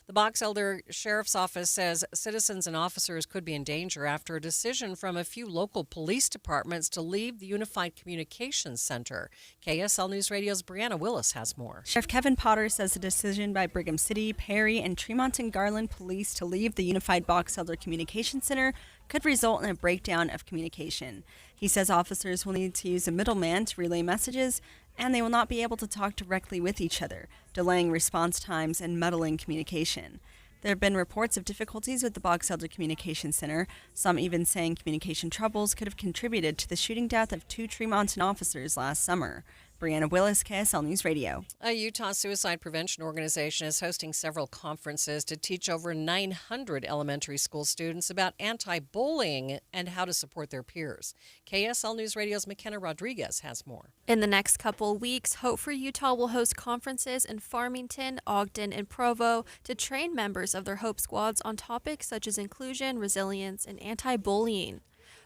The Box Elder Sheriff's Office says citizens and officers could be in danger after a decision from a few local police departments to leave the Unified Communications Center. KSL News Radio's Brianna Willis has more. Sheriff Kevin Potter says the decision by Brigham City, Perry, and Tremont and Garland police to leave the Unified Box Elder Communications Center could result in a breakdown of communication. He says officers will need to use a middleman to relay messages, and they will not be able to talk directly with each other, delaying response times and muddling communication. There have been reports of difficulties with the Box Elder Communication Center, some even saying communication troubles could have contributed to the shooting death of 2 Tremonton officers last summer. Brianna Willis, KSL News Radio. A Utah suicide prevention organization is hosting several conferences to teach over 900 elementary school students about anti-bullying and how to support their peers. KSL News Radio's McKenna Rodriguez has more. In the next couple weeks, Hope for Utah will host conferences in Farmington, Ogden, and Provo to train members of their Hope Squads on topics such as inclusion, resilience, and anti-bullying.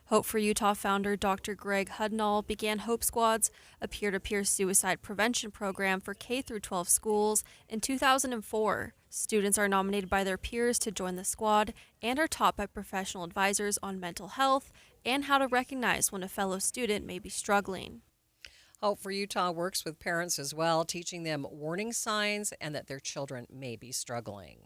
Hope for Utah founder Dr. Greg Hudnall began Hope Squads, a peer-to-peer suicide prevention program for K-12 schools, in 2004. Students are nominated by their peers to join the squad and are taught by professional advisors on mental health and how to recognize when a fellow student may be struggling. Hope for Utah works with parents as well, teaching them warning signs and that their children may be struggling.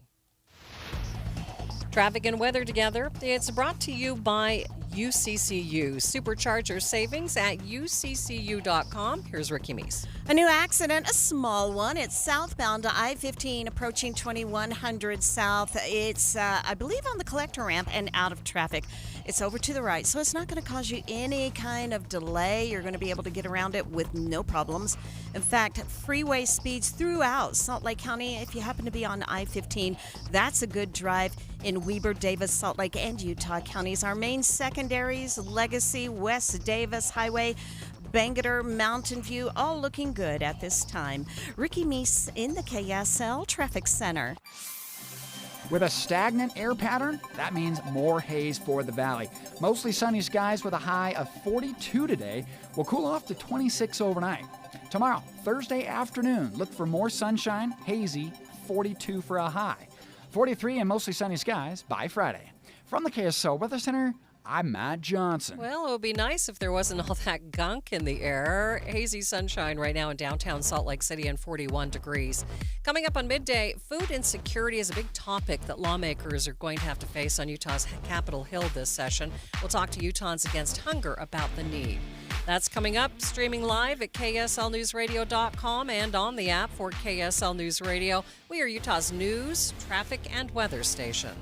Traffic and weather together. It's brought to you by UCCU. Supercharge your savings at uccu.com. Here's Ricky Meese. A new accident, a small one. It's southbound to I-15 approaching 2100 South. It's, I believe, on the collector ramp and out of traffic. It's over to the right, so it's not going to cause you any kind of delay. You're going to be able to get around it with no problems. In fact, freeway speeds throughout Salt Lake County. If you happen to be on I-15, that's a good drive in Weber, Davis, Salt Lake, and Utah counties. Our main secondaries, Legacy, West Davis Highway, Bangerter, Mountain View, all looking good at this time. Ricky Meese in the KSL Traffic Center. With a stagnant air pattern, that means more haze for the valley. Mostly sunny skies with a high of 42 today. Will cool off to 26 overnight. Tomorrow, Thursday afternoon, look for more sunshine, hazy, 42 for a high. 43 and mostly sunny skies by Friday. From the KSL Weather Center, I'm Matt Johnson. Well, it would be nice if there wasn't all that gunk in the air. Hazy sunshine right now in downtown Salt Lake City and 41 degrees. Coming up on Midday, food insecurity is a big topic that lawmakers are going to have to face on Utah's Capitol Hill this session. We'll talk to Utahns Against Hunger about the need. That's coming up, streaming live at KSLNewsRadio.com and on the app for KSL News Radio. We are Utah's news, traffic, and weather station.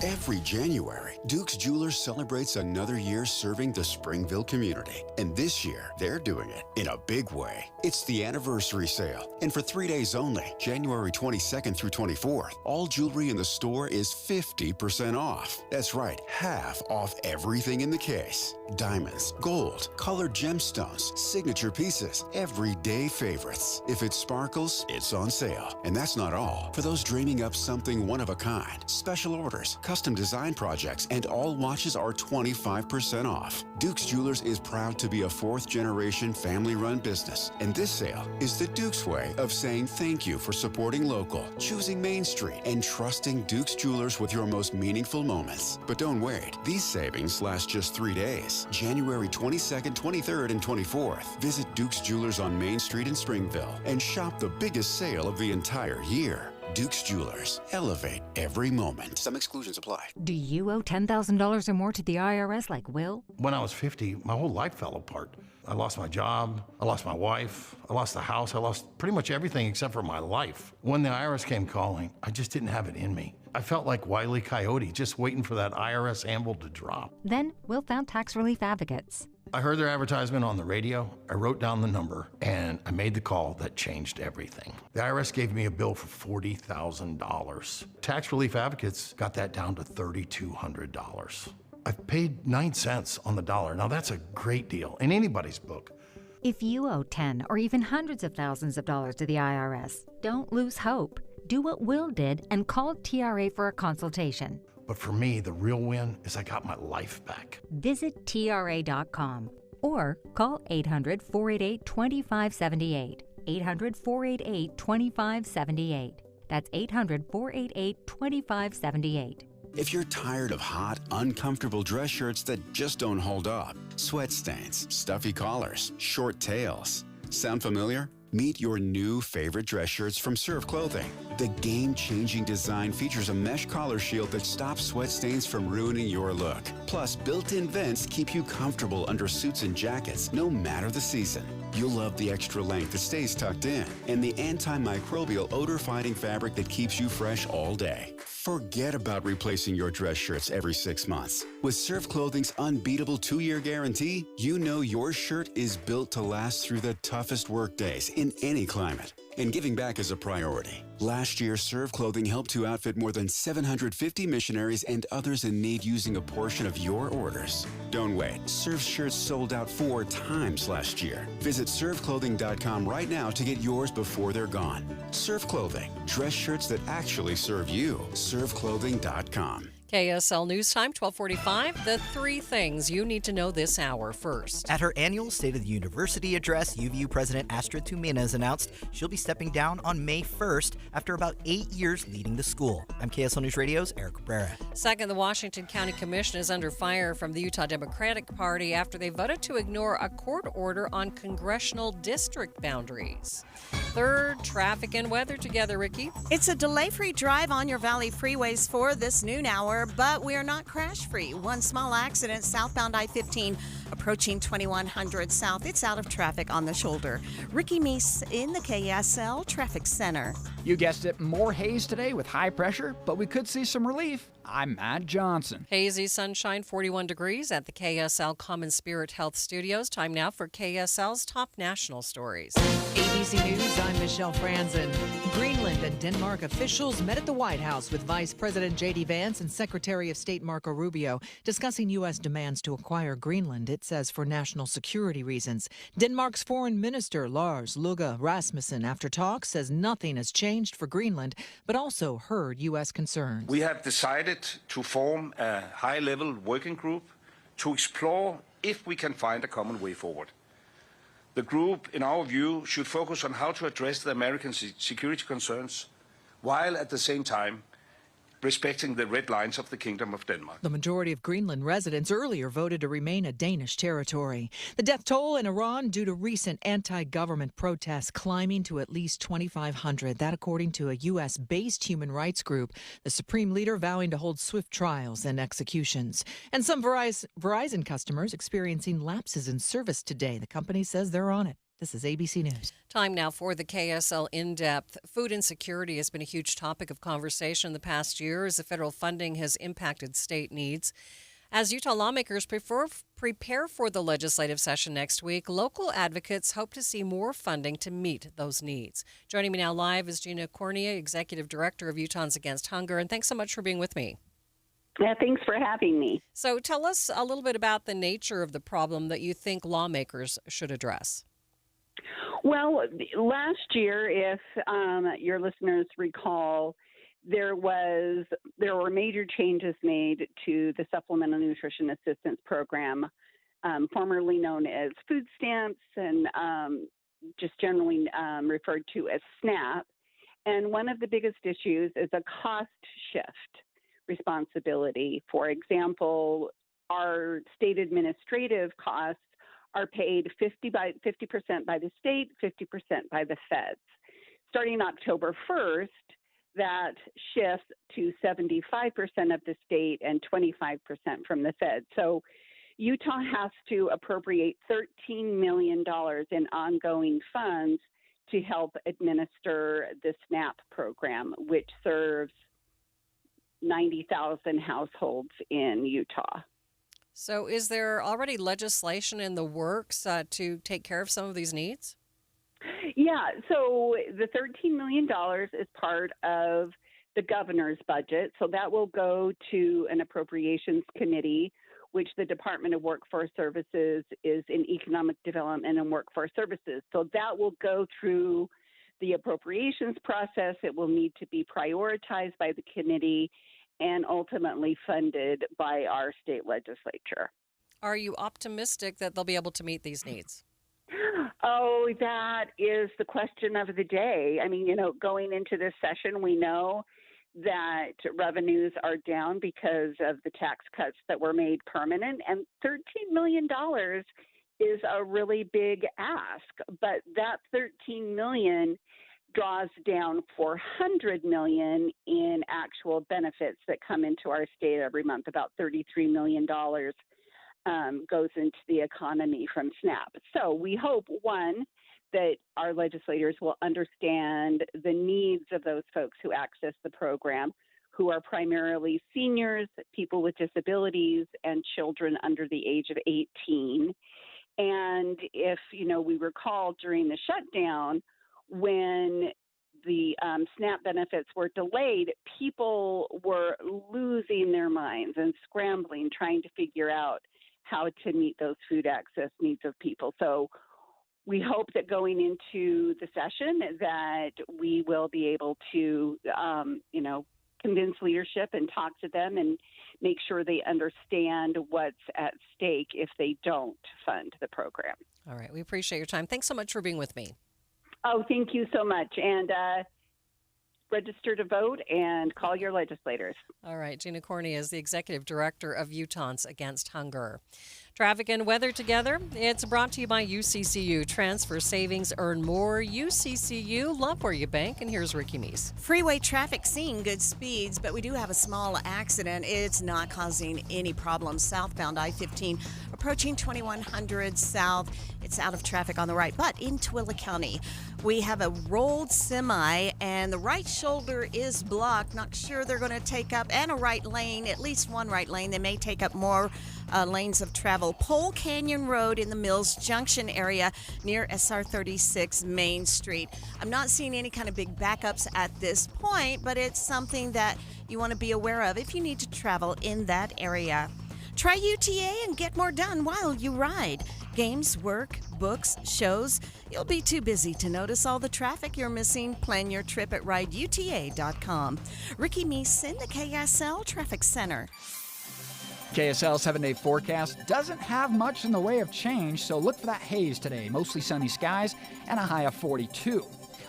Every January, Duke's Jewelers celebrates another year serving the Springville community. And this year, they're doing it in a big way. It's the anniversary sale. And for 3 days only, January 22nd through 24th, all jewelry in the store is 50% off. That's right, half off everything in the case. Diamonds, gold, colored gemstones, signature pieces, everyday favorites. If it sparkles, it's on sale. And that's not all. For those dreaming up something one of a kind, special orders, custom design projects, and all watches are 25% off. Duke's Jewelers is proud to be a fourth-generation family-run business, and this sale is the Duke's way of saying thank you for supporting local, choosing Main Street, and trusting Duke's Jewelers with your most meaningful moments. But don't wait. These savings last just 3 days, January 22nd, 23rd, and 24th. Visit Duke's Jewelers on Main Street in Springville and shop the biggest sale of the entire year. Duke's Jewelers. Elevate every moment. Some exclusions apply. Do you owe $10,000 or more to the IRS like Will? When I was 50, my whole life fell apart. I lost my job, I lost my wife, I lost the house, I lost pretty much everything except for my life. When the IRS came calling, I just didn't have it in me. I felt like Wile E. Coyote, just waiting for that IRS anvil to drop. Then Will found Tax Relief Advocates. I heard their advertisement on the radio, I wrote down the number, and I made the call that changed everything. The IRS gave me a bill for $40,000. Tax Relief Advocates got that down to $3,200. I've paid 9 cents on the dollar. Now that's a great deal in anybody's book. If you owe 10 or even hundreds of thousands of dollars to the IRS, don't lose hope. Do what Will did and call TRA for a consultation. But for me, the real win is I got my life back. Visit TRA.com. or call 800-488-2578. 800-488-2578. That's 800-488-2578. If you're tired of hot, uncomfortable dress shirts that just don't hold up, sweat stains, stuffy collars, short tails, sound familiar? Meet your new favorite dress shirts from Serve Clothing. The game-changing design features a mesh collar shield that stops sweat stains from ruining your look. Plus, built-in vents keep you comfortable under suits and jackets, no matter the season. You'll love the extra length that stays tucked in and the antimicrobial odor-fighting fabric that keeps you fresh all day. Forget about replacing your dress shirts every 6 months. With Serve Clothing's unbeatable 2-year guarantee, you know your shirt is built to last through the toughest work days in any climate. And giving back is a priority. Last year, Serve Clothing helped to outfit more than 750 missionaries and others in need using a portion of your orders. Don't wait. Serve shirts sold out 4 times last year. Visit serveclothing.com right now to get yours before they're gone. Serve Clothing. Dress shirts that actually serve you. serveclothing.com. KSL News Time, 1245. The 3 things you need to know this hour. First, at her annual State of the University address, UVU President Astrid Tuminez announced she'll be stepping down on May 1st after about 8 years leading the school. I'm KSL News Radio's Eric Cabrera. Second, the Washington County Commission is under fire from the Utah Democratic Party after they voted to ignore a court order on congressional district boundaries. Third, traffic and weather together, Ricky. It's a delay-free drive on your Valley freeways for this noon hour, but we are not crash-free. One small accident southbound I-15 approaching 2100 South. It's out of traffic on the shoulder. Ricky Meese in the KSL Traffic Center. You guessed it, more haze today with high pressure, but we could see some relief. I'm Matt Johnson. Hazy sunshine, 41 degrees at the KSL Common Spirit Health Studios. Time now for KSL's top national stories. ABC News, I'm Michelle Franzen. Greenland and Denmark officials met at the White House with Vice President J.D. Vance and Secretary of State Marco Rubio discussing U.S. demands to acquire Greenland, it says, for national security reasons. Denmark's Foreign Minister Lars Løkke Rasmussen, after talks, says nothing has changed for Greenland, but also heard U.S. concerns. We have decided to form a high-level working group to explore if we can find a common way forward. The group, in our view, should focus on how to address the American security concerns, while at the same time respecting the red lines of the Kingdom of Denmark. The majority of Greenland residents earlier voted to remain a Danish territory. The death toll in Iran due to recent anti-government protests climbing to at least 2,500. That according to a U.S.-based human rights group. The supreme leader vowing to hold swift trials and executions. And some Verizon customers experiencing lapses in service today. The company says they're on it. This is ABC News. Time now for the KSL In-Depth. Food insecurity has been a huge topic of conversation in the past year as the federal funding has impacted state needs. As Utah lawmakers prepare for the legislative session next week, local advocates hope to see more funding to meet those needs. Joining me now live is Gina Cornea, Executive Director of Utahns Against Hunger, and thanks so much for being with me. Yeah, thanks for having me. So tell us a little bit about the nature of the problem that you think lawmakers should address. Well, last year, if your listeners recall, there were major changes made to the Supplemental Nutrition Assistance Program, formerly known as food stamps and just generally referred to as SNAP. And one of the biggest issues is a cost shift responsibility. For example, our state administrative costs are paid 50% by the state, 50% by the feds. Starting October 1st, that shifts to 75% of the state and 25% from the feds. So Utah has to appropriate $13 million in ongoing funds to help administer the SNAP program, which serves 90,000 households in Utah. So is there already legislation in the works to take care of some of these needs? Yeah, so the $13 million is part of the governor's budget. So that will go to an appropriations committee, which the Department of Workforce Services is in Economic Development and Workforce Services. So that will go through the appropriations process. It will need to be prioritized by the committee and ultimately funded by our state legislature. Are you optimistic that they'll be able to meet these needs? Oh, that is the question of the day. I mean, going into this session, we know that revenues are down because of the tax cuts that were made permanent, and $13 million is a really big ask. But that $13 million draws down $400 million in actual benefits that come into our state every month. About $33 million goes into the economy from SNAP. So we hope, one, that our legislators will understand the needs of those folks who access the program, who are primarily seniors, people with disabilities, and children under the age of 18. And if, we recall during the shutdown, when the SNAP benefits were delayed, people were losing their minds and scrambling, trying to figure out how to meet those food access needs of people. So we hope that going into the session that we will be able to, convince leadership and talk to them and make sure they understand what's at stake if they don't fund the program. All right. We appreciate your time. Thanks so much for being with me. Oh, thank you so much. And register to vote and call your legislators. All right. Gina Corney is the executive director of Utahns Against Hunger. Traffic and weather together. It's brought to you by UCCU. Transfer savings, earn more. UCCU, love where you bank. And here's Ricky Meese. Freeway traffic seeing good speeds, but we do have a small accident. It's not causing any problems. Southbound I-15 approaching 2100 south. It's out of traffic on the right, but in Tooele County, we have a rolled semi and the right shoulder is blocked. Not sure they're going to take up, and a right lane, at least one right lane. They may take up more lanes of travel. Pole Canyon Road in the Mills Junction area near SR 36 Main Street. I'm not seeing any kind of big backups at this point, but it's something that you want to be aware of if you need to travel in that area. Try UTA and get more done while you ride. Games, work, books, shows. You'll be too busy to notice all the traffic you're missing. Plan your trip at rideuta.com. Ricky Meese in the KSL Traffic Center. KSL 7-day forecast doesn't have much in the way of change, so look for that haze today. Mostly sunny skies and a high of 42.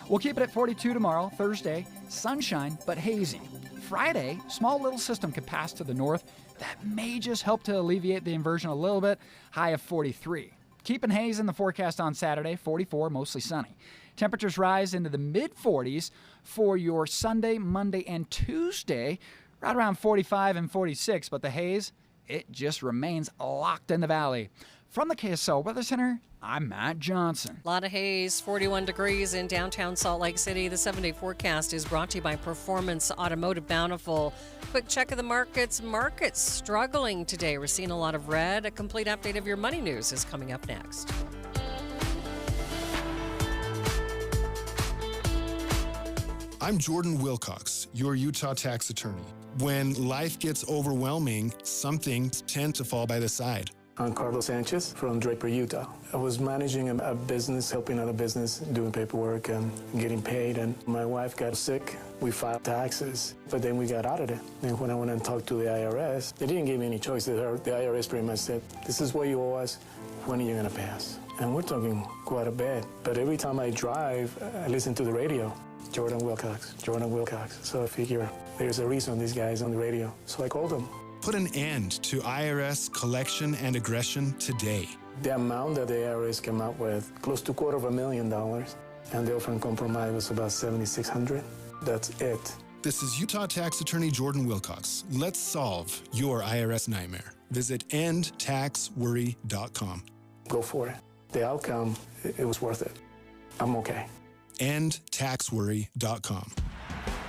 We'll keep it at 42 tomorrow, Thursday. Sunshine, but hazy. Friday, small little system could pass to the north. That may just help to alleviate the inversion a little bit. High of 43. Keeping haze in the forecast on Saturday, 44, mostly sunny. Temperatures rise into the mid-40s for your Sunday, Monday, and Tuesday. Right around 45 and 46, but the haze, it just remains locked in the valley. From the KSL Weather Center, I'm Matt Johnson. A lot of haze, 41 degrees in downtown Salt Lake City. The 7-day forecast is brought to you by Performance Automotive Bountiful. Quick check of the markets. Markets struggling today. We're seeing a lot of red. A complete update of your money news is coming up next. I'm Jordan Wilcox, your Utah tax attorney. When life gets overwhelming, some things tend to fall by the side. I'm Carlos Sanchez from Draper, Utah. I was managing a business, helping out a business, doing paperwork and getting paid, and my wife got sick. We filed taxes, but then we got out of it. And when I went and talked to the IRS, they didn't give me any choice. The IRS pretty much said, this is what you owe us, when are you gonna pay us? And we're talking quite a bit. But every time I drive, I listen to the radio. Jordan Wilcox, Jordan Wilcox. So I figure there's a reason this guy's on the radio. So I called him. Put an end to IRS collection and aggression today. The amount that the IRS came up with, close to $250,000, and the offer in compromise was about $7,600. That's it. This is Utah tax attorney Jordan Wilcox. Let's solve your IRS nightmare. Visit endtaxworry.com. Go for it. The outcome, it was worth it. I'm okay. endtaxworry.com.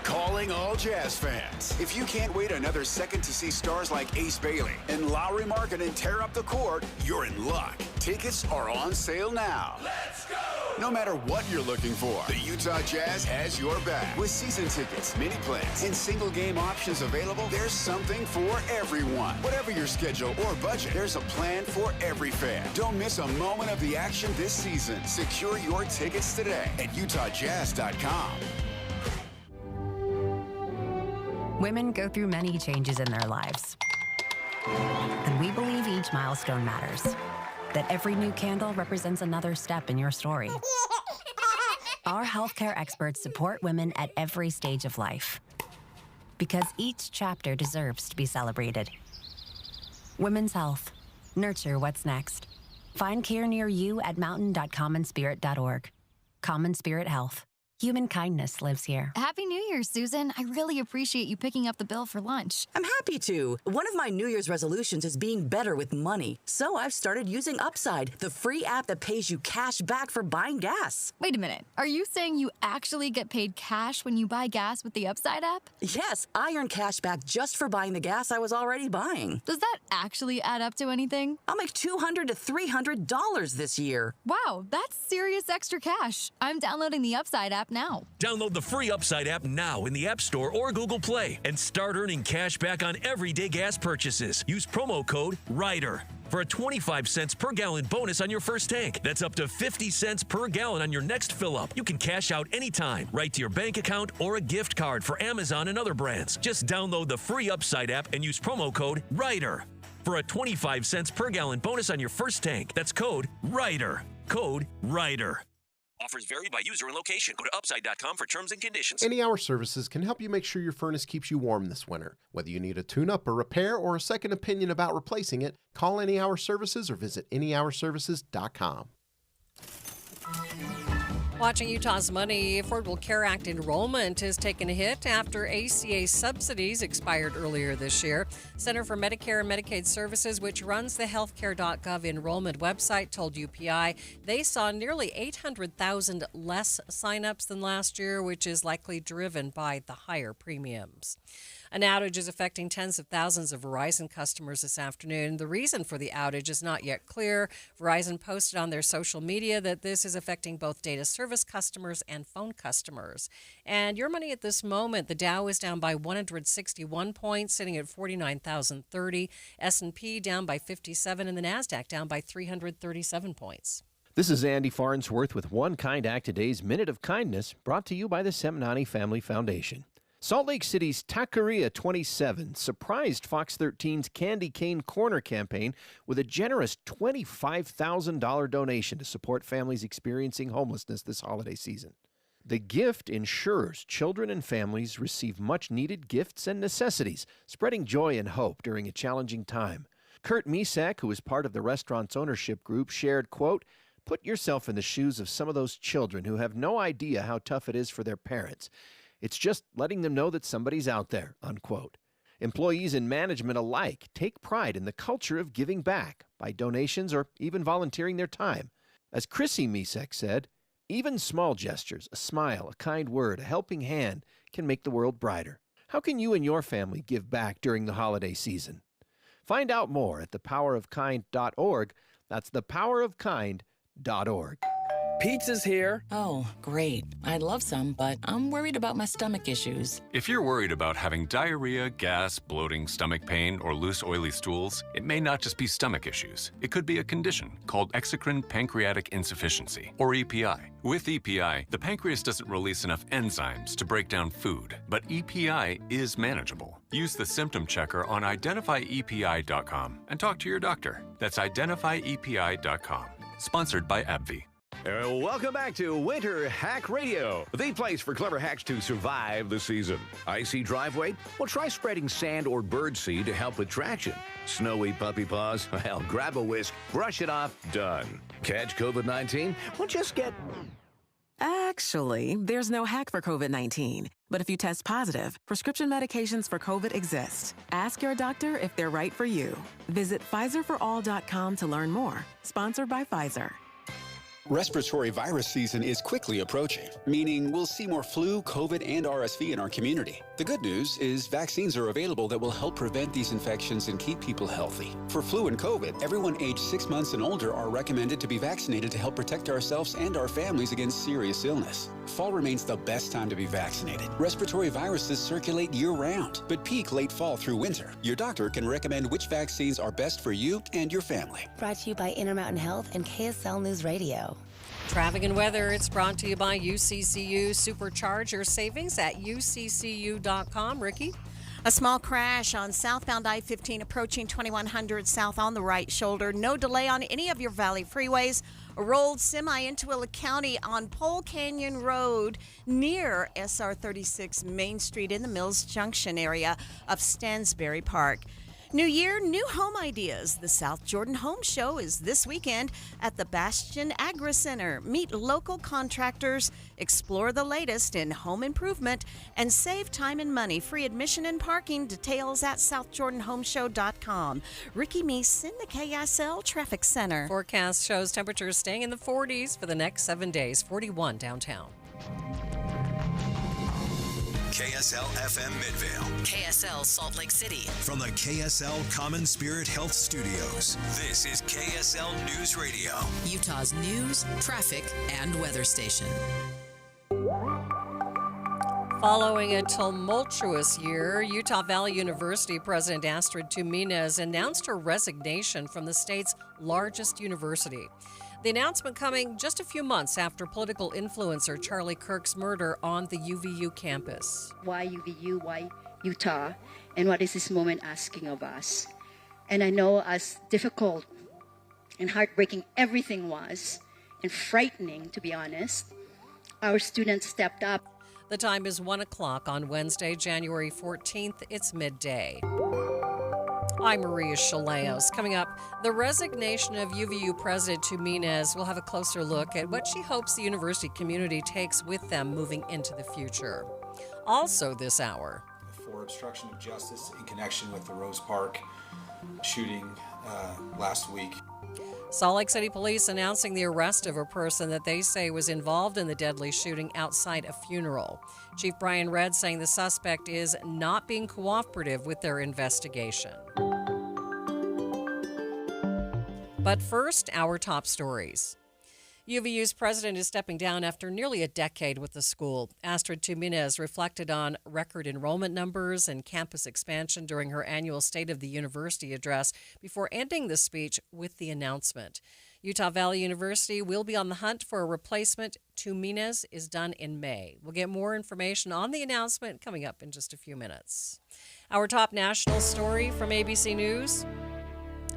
Calling all Jazz fans. If you can't wait another second to see stars like Ace Bailey and Lowry Markkanen tear up the court, you're in luck. Tickets are on sale now. Let's go! No matter what you're looking for, the Utah Jazz has your back. With season tickets, mini plans, and single game options available, there's something for everyone. Whatever your schedule or budget, there's a plan for every fan. Don't miss a moment of the action this season. Secure your tickets today at utahjazz.com. Women go through many changes in their lives. And we believe each milestone matters. That every new candle represents another step in your story. Our healthcare experts support women at every stage of life. Because each chapter deserves to be celebrated. Women's Health. Nurture what's next. Find care near you at mountain.commonspirit.org. Common Spirit Health. Human kindness lives here. Happy New Year, Susan. I really appreciate you picking up the bill for lunch. I'm happy to. One of my New Year's resolutions is being better with money. So I've started using Upside, the free app that pays you cash back for buying gas. Wait a minute. Are you saying you actually get paid cash when you buy gas with the Upside app? Yes, I earn cash back just for buying the gas I was already buying. Does that actually add up to anything? I'll make $200 to $300 this year. Wow, that's serious extra cash. I'm downloading the Upside app now. Download the free Upside app now in the App Store or Google Play and start earning cash back on everyday gas purchases. Use promo code RIDER for a 25 cents per gallon bonus on your first tank. That's up to 50 cents per gallon on your next fill up. You can cash out anytime, right to your bank account or a gift card for Amazon and other brands. Just download the free Upside app and use promo code RIDER for a 25 cents per gallon bonus on your first tank. That's code RIDER. Code RIDER. Offers vary by user and location. Go to upside.com for terms and conditions. Any Hour Services can help you make sure your furnace keeps you warm this winter. Whether you need a tune-up, a repair, or a second opinion about replacing it, call Any Hour Services or visit anyhourservices.com. Watching Utah's money, Affordable Care Act enrollment has taken a hit after ACA subsidies expired earlier this year. Center for Medicare and Medicaid Services, which runs the healthcare.gov enrollment website, told UPI they saw nearly 800,000 less signups than last year, which is likely driven by the higher premiums. An outage is affecting tens of thousands of Verizon customers this afternoon. The reason for the outage is not yet clear. Verizon posted on their social media that this is affecting both data service customers and phone customers. And your money at this moment, the Dow is down by 161 points, sitting at 49,030. S&P down by 57, and the NASDAQ down by 337 points. This is Andy Farnsworth with One Kind Act Today's Minute of Kindness, brought to you by the Semnani Family Foundation. Salt Lake City's Taqueria 27 surprised Fox 13's Candy Cane Corner campaign with a generous $25,000 donation to support families experiencing homelessness this holiday season. The gift ensures children and families receive much-needed gifts and necessities, spreading joy and hope during a challenging time. Kurt Misak, who is part of the restaurant's ownership group, shared, quote, "Put yourself in the shoes of some of those children who have no idea how tough it is for their parents. It's just letting them know that somebody's out there," unquote. Employees and management alike take pride in the culture of giving back by donations or even volunteering their time. As Chrissy Misek said, even small gestures, a smile, a kind word, a helping hand can make the world brighter. How can you and your family give back during the holiday season? Find out more at thepowerofkind.org. That's thepowerofkind.org. Pizza's here. Oh, great. I'd love some, but I'm worried about my stomach issues. If you're worried about having diarrhea, gas, bloating, stomach pain, or loose, oily stools, it may not just be stomach issues. It could be a condition called exocrine pancreatic insufficiency, or EPI. With EPI, the pancreas doesn't release enough enzymes to break down food, but EPI is manageable. Use the symptom checker on identifyepi.com and talk to your doctor. That's identifyepi.com. Sponsored by AbbVie. Welcome back to Winter Hack Radio, the place for clever hacks to survive the season. Icy driveway? Well, try spreading sand or birdseed to help with traction. Snowy puppy paws? Well, grab a whisk, brush it off, done. Catch COVID-19? Well, just get... Actually, there's no hack for COVID-19. But if you test positive, prescription medications for COVID exist. Ask your doctor if they're right for you. Visit PfizerForAll.com to learn more. Sponsored by Pfizer. Respiratory virus season is quickly approaching, meaning we'll see more flu, COVID, and RSV in our community. The good news is vaccines are available that will help prevent these infections and keep people healthy. For flu and COVID, everyone aged 6 months and older are recommended to be vaccinated to help protect ourselves and our families against serious illness. Fall remains the best time to be vaccinated. Respiratory viruses circulate year-round, but peak late fall through winter. Your doctor can recommend which vaccines are best for you and your family. Brought to you by Intermountain Health and KSL News Radio. Traffic and weather, it's brought to you by UCCU. Supercharge your savings at uccu.com. Ricky? A small crash on southbound I-15 approaching 2100 south on the right shoulder. No delay on any of your Valley freeways. A rolled semi into Willa County on Pole Canyon Road near SR 36 Main Street in the Mills Junction area of Stansbury Park. New year, new home ideas. The South Jordan Home Show is this weekend at the Bastion Agri Center. Meet local contractors, explore the latest in home improvement, and save time and money. Free admission and parking. Details at southjordanhomeshow.com. Ricky Meese in the KSL Traffic Center. Forecast shows temperatures staying in the 40s for the next 7 days, 41 downtown. KSL FM Midvale. KSL Salt Lake City. From the KSL Common Spirit Health Studios, this is KSL News Radio. Utah's news, traffic, and weather station. Following a tumultuous year, Utah Valley University President Astrid Tuminez announced her resignation from the state's largest university. The announcement coming just a few months after political influencer Charlie Kirk's murder on the UVU campus. Why UVU? Why Utah? And what is this moment asking of us? And I know as difficult and heartbreaking everything was, and frightening to be honest, our students stepped up. The time is 1 o'clock on Wednesday, January 14th. It's midday. I'm Maria Shilaos. Coming up, the resignation of UVU President Tuminez. We'll have a closer look at what she hopes the university community takes with them moving into the future. Also this hour, for obstruction of justice in connection with the Rose Park shooting last week. Salt Lake City Police announcing the arrest of a person that they say was involved in the deadly shooting outside a funeral. Chief Brian Redd saying the suspect is not being cooperative with their investigation. But first, our top stories. UVU's president is stepping down after nearly a decade with the school. Astrid Tuminez reflected on record enrollment numbers and campus expansion during her annual State of the University address before ending the speech with the announcement. Utah Valley University will be on the hunt for a replacement. Tuminez is done in May. We'll get more information on the announcement coming up in just a few minutes. Our top national story from ABC News.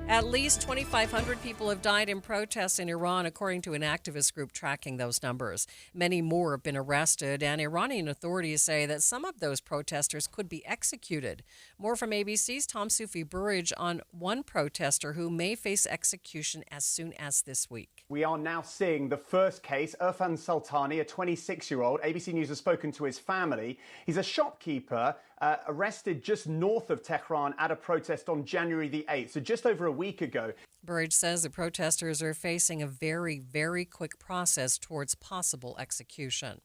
At least 2,500 people have died in protests in Iran, according to an activist group tracking those numbers. Many more have been arrested, and Iranian authorities say that some of those protesters could be executed. More from ABC's Tom Sufi Burridge on one protester who may face execution as soon as this week. We are now seeing the first case. Irfan Sultani, a 26-year-old. ABC News has spoken to his family. He's a shopkeeper arrested just north of Tehran at a protest on January the 8th, so just over a week ago. Burridge says the protesters are facing a very, very quick process towards possible execution.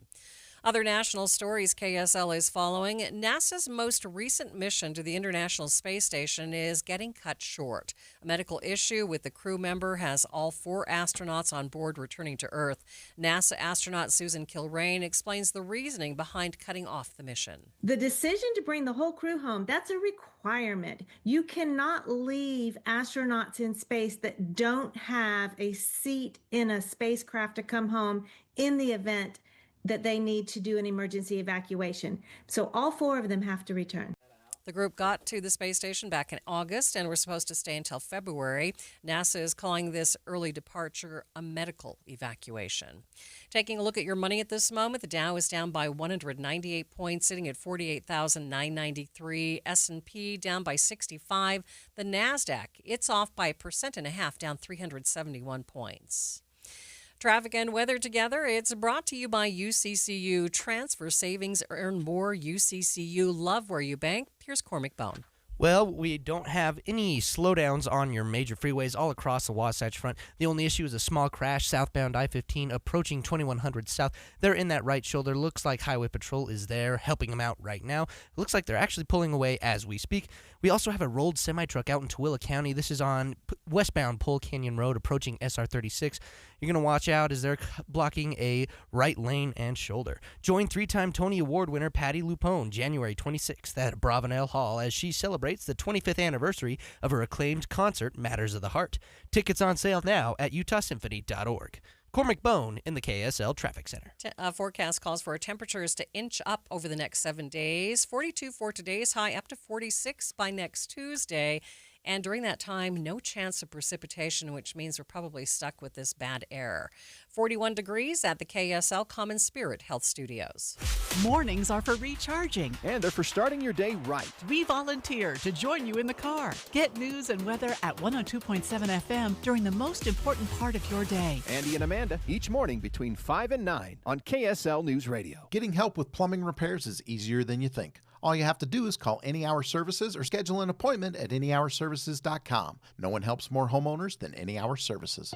Other national stories KSL is following. NASA's most recent mission to the International Space Station is getting cut short. A medical issue with the crew member has all 4 astronauts on board returning to Earth. NASA astronaut Susan Kilrain explains the reasoning behind cutting off the mission. The decision to bring the whole crew home, that's a requirement. You cannot leave astronauts in space that don't have a seat in a spacecraft to come home in the event that they need to do an emergency evacuation. So all 4 of them have to return. The group got to the space station back in August and were supposed to stay until February. NASA is calling this early departure a medical evacuation. Taking a look at your money at this moment, the Dow is down by 198 points, sitting at 48,993. S&P down by 65. The NASDAQ, it's off by 1.5%, down 371 points. Traffic and weather together. It's brought to you by UCCU. Transfer savings, earn more. UCCU. Love where you bank. Here's Cormac Bone. Well, we don't have any slowdowns on your major freeways all across the Wasatch Front. The only issue is a small crash southbound I-15 approaching 2100 South. They're in that right shoulder. Looks like Highway Patrol is there helping them out right now. It looks like they're actually pulling away as we speak. We also have a rolled semi-truck out in Tooele County. This is on westbound Pole Canyon Road approaching SR 36. You're going to watch out as they're blocking a right lane and shoulder. Join 3-time Tony Award winner Patti LuPone January 26th at Bravenel Hall as she celebrates the 25th anniversary of her acclaimed concert, Matters of the Heart. Tickets on sale now at utahsymphony.org. Cormac Bone in the KSL Traffic Center. Forecast calls for temperatures to inch up over the next 7 days. 42 for today's high, up to 46 by next Tuesday. And during that time, no chance of precipitation, which means we're probably stuck with this bad air. 41 degrees at the KSL Common Spirit Health Studios. Mornings are for recharging. And they're for starting your day right. We volunteer to join you in the car. Get news and weather at 102.7 FM during the most important part of your day. Andy and Amanda, each morning between 5 and 9 on KSL News Radio. Getting help with plumbing repairs is easier than you think. All you have to do is call Any Hour Services or schedule an appointment at anyhourservices.com. No one helps more homeowners than Any Hour Services.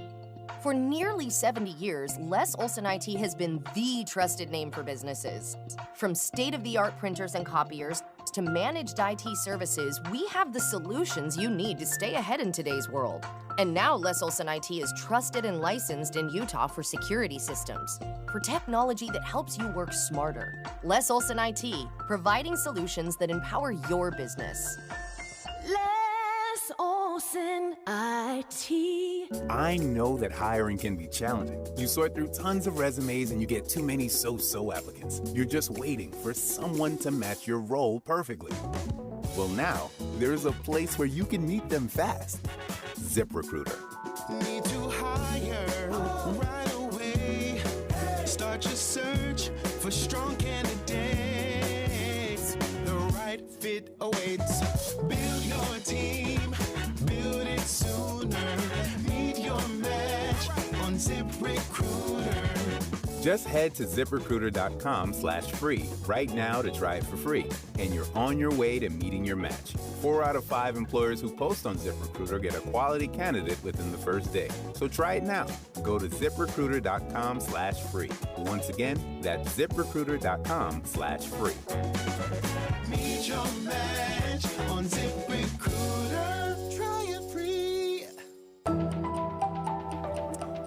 For nearly 70 years, Les Olson IT has been the trusted name for businesses. From state-of-the-art printers and copiers to managed IT services, we have the solutions you need to stay ahead in today's world. And now Les Olson IT is trusted and licensed in Utah for security systems, for technology that helps you work smarter. Les Olson IT, providing solutions that empower your business. Les Olson IT. I know that hiring can be challenging. You sort through tons of resumes and you get too many so-so applicants. You're just waiting for someone to match your role perfectly. Well, now there's a place where you can meet them fast. ZipRecruiter. Need to hire right away. Start your search for strong candidates. The right fit awaits. Build your team. Build it sooner. Meet your match on ZipRecruiter. Just head to ZipRecruiter.com/free right now to try it for free, and you're on your way to meeting your match. 4 out of 5 employers who post on ZipRecruiter get a quality candidate within the first day. So try it now. Go to ZipRecruiter.com/free. Once again, that's ZipRecruiter.com/free. Meet your match on ZipRecruiter. Try it free.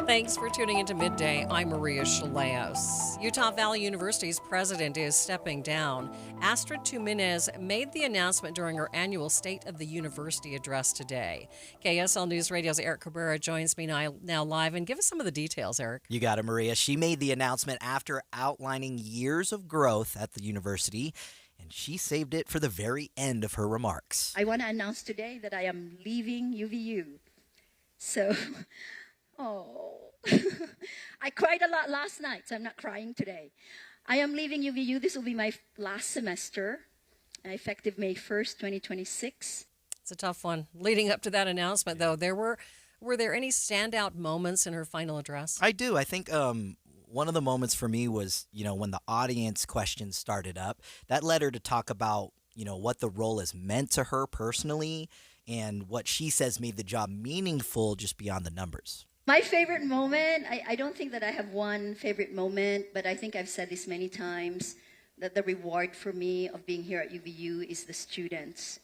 Thanks for tuning into Midday. I'm Maria Shilaos. Utah Valley University's president is stepping down. Astrid Tuminez made the announcement during her annual State of the University address today. KSL News Radio's Eric Cabrera joins me now live, and give us some of the details, Eric. You got it, Maria. She made the announcement after outlining years of growth at the university, and she saved it for the very end of her remarks. I want to announce today that I am leaving UVU. So... I cried a lot last night, so I'm not crying today. I am leaving UVU. This will be my last semester, effective May 1st, 2026. It's a tough one. Leading up to that announcement, though, were there any standout moments in her final address? I do. I think one of the moments for me was, when the audience questions started up. That led her to talk about, what the role has meant to her personally and what she says made the job meaningful just beyond the numbers. My favorite moment, I don't think that I have one favorite moment, but I think I've said this many times, that the reward for me of being here at UVU is the students.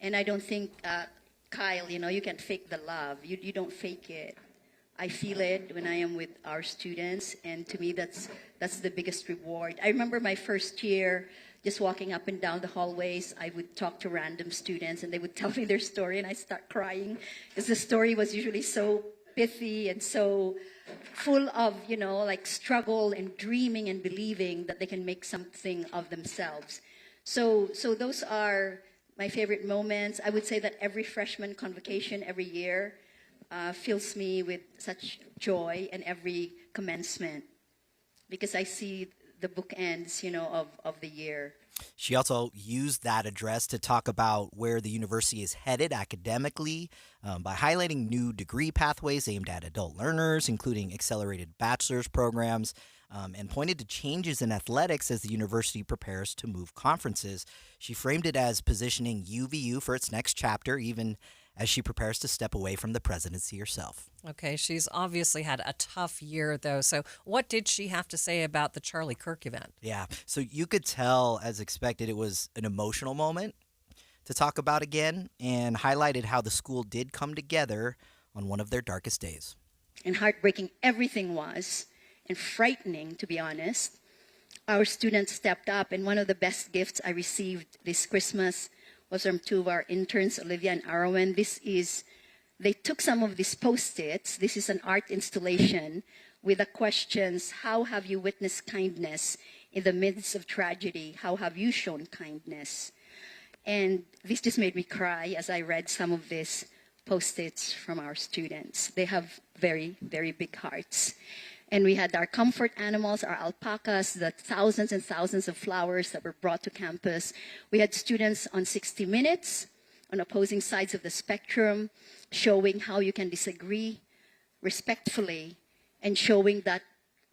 And I don't think, Kyle, you can't fake the love. You don't fake it. I feel it when I am with our students, and to me that's the biggest reward. I remember my first year, just walking up and down the hallways, I would talk to random students, and they would tell me their story, and I start crying, because the story was usually so pithy and so full of, struggle and dreaming and believing that they can make something of themselves. So those are my favorite moments. I would say that every freshman convocation every year fills me with such joy, and every commencement, because I see the bookends, of the year. She also used that address to talk about where the university is headed academically by highlighting new degree pathways aimed at adult learners, including accelerated bachelor's programs, and pointed to changes in athletics as the university prepares to move conferences. She framed it as positioning UVU for its next chapter, even as she prepares to step away from the presidency herself. Okay, she's obviously had a tough year, though. So what did she have to say about the Charlie Kirk event? Yeah, so you could tell, as expected, it was an emotional moment to talk about again, and highlighted how the school did come together on one of their darkest days. And heartbreaking everything was, and frightening, to be honest. Our students stepped up, and one of the best gifts I received this Christmas was from 2 of our interns, Olivia and Arwen. They took some of these Post-its. This is an art installation with the questions, how have you witnessed kindness in the midst of tragedy? How have you shown kindness? And this just made me cry as I read some of these post-its from our students. They have very, very big hearts. And we had our comfort animals, our alpacas, the thousands and thousands of flowers that were brought to campus. We had students on 60 Minutes, on opposing sides of the spectrum, showing how you can disagree respectfully and showing that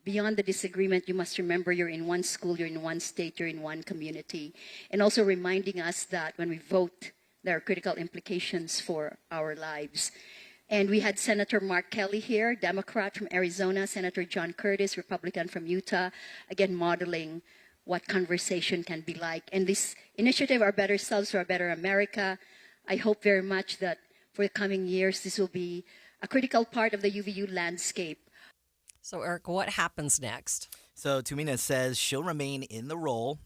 beyond the disagreement, you must remember you're in one school, you're in one state, you're in one community. And also reminding us that when we vote, there are critical implications for our lives. And we had Senator Mark Kelly here, Democrat from Arizona, Senator John Curtis, Republican from Utah, again modeling what conversation can be like. And this initiative, Our Better Selves for a Better America, I hope very much that for the coming years, this will be a critical part of the UVU landscape. So, Eric, what happens next? So Tumina says she'll remain in the role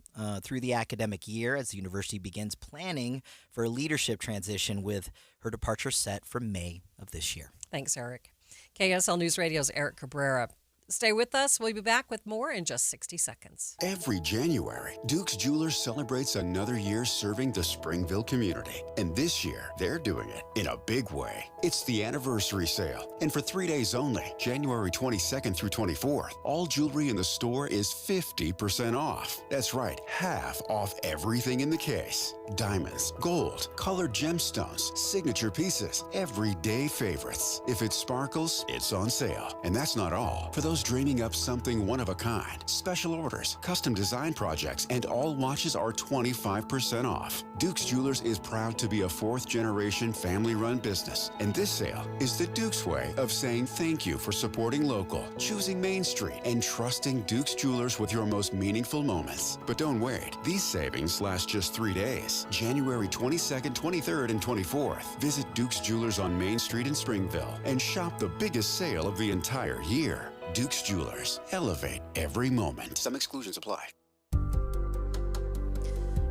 through the academic year as the university begins planning for a leadership transition with her departure set for May of this year. Thanks, Eric. KSL News Radio's Eric Cabrera. Stay with us. We'll be back with more in just 60 seconds. Every January, Duke's Jewelers celebrates another year serving the Springville community. And this year, they're doing it in a big way. It's the anniversary sale. And for 3 days only, January 22nd through 24th, all jewelry in the store is 50% off. That's right, half off everything in the case. Diamonds, gold, colored gemstones, signature pieces, everyday favorites. If it sparkles, it's on sale. And that's not all. For those dreaming up something one of a kind, special orders, custom design projects, and all watches are 25% off. Duke's Jewelers is proud to be a fourth-generation family-run business, and this sale is the Duke's way of saying thank you for supporting local, choosing Main Street, and trusting Duke's Jewelers with your most meaningful moments. But don't wait. These savings last just 3 days, January 22nd, 23rd, and 24th. Visit Duke's Jewelers on Main Street in Springville and shop the biggest sale of the entire year. Duke's Jewelers. Elevate every moment. Some exclusions apply.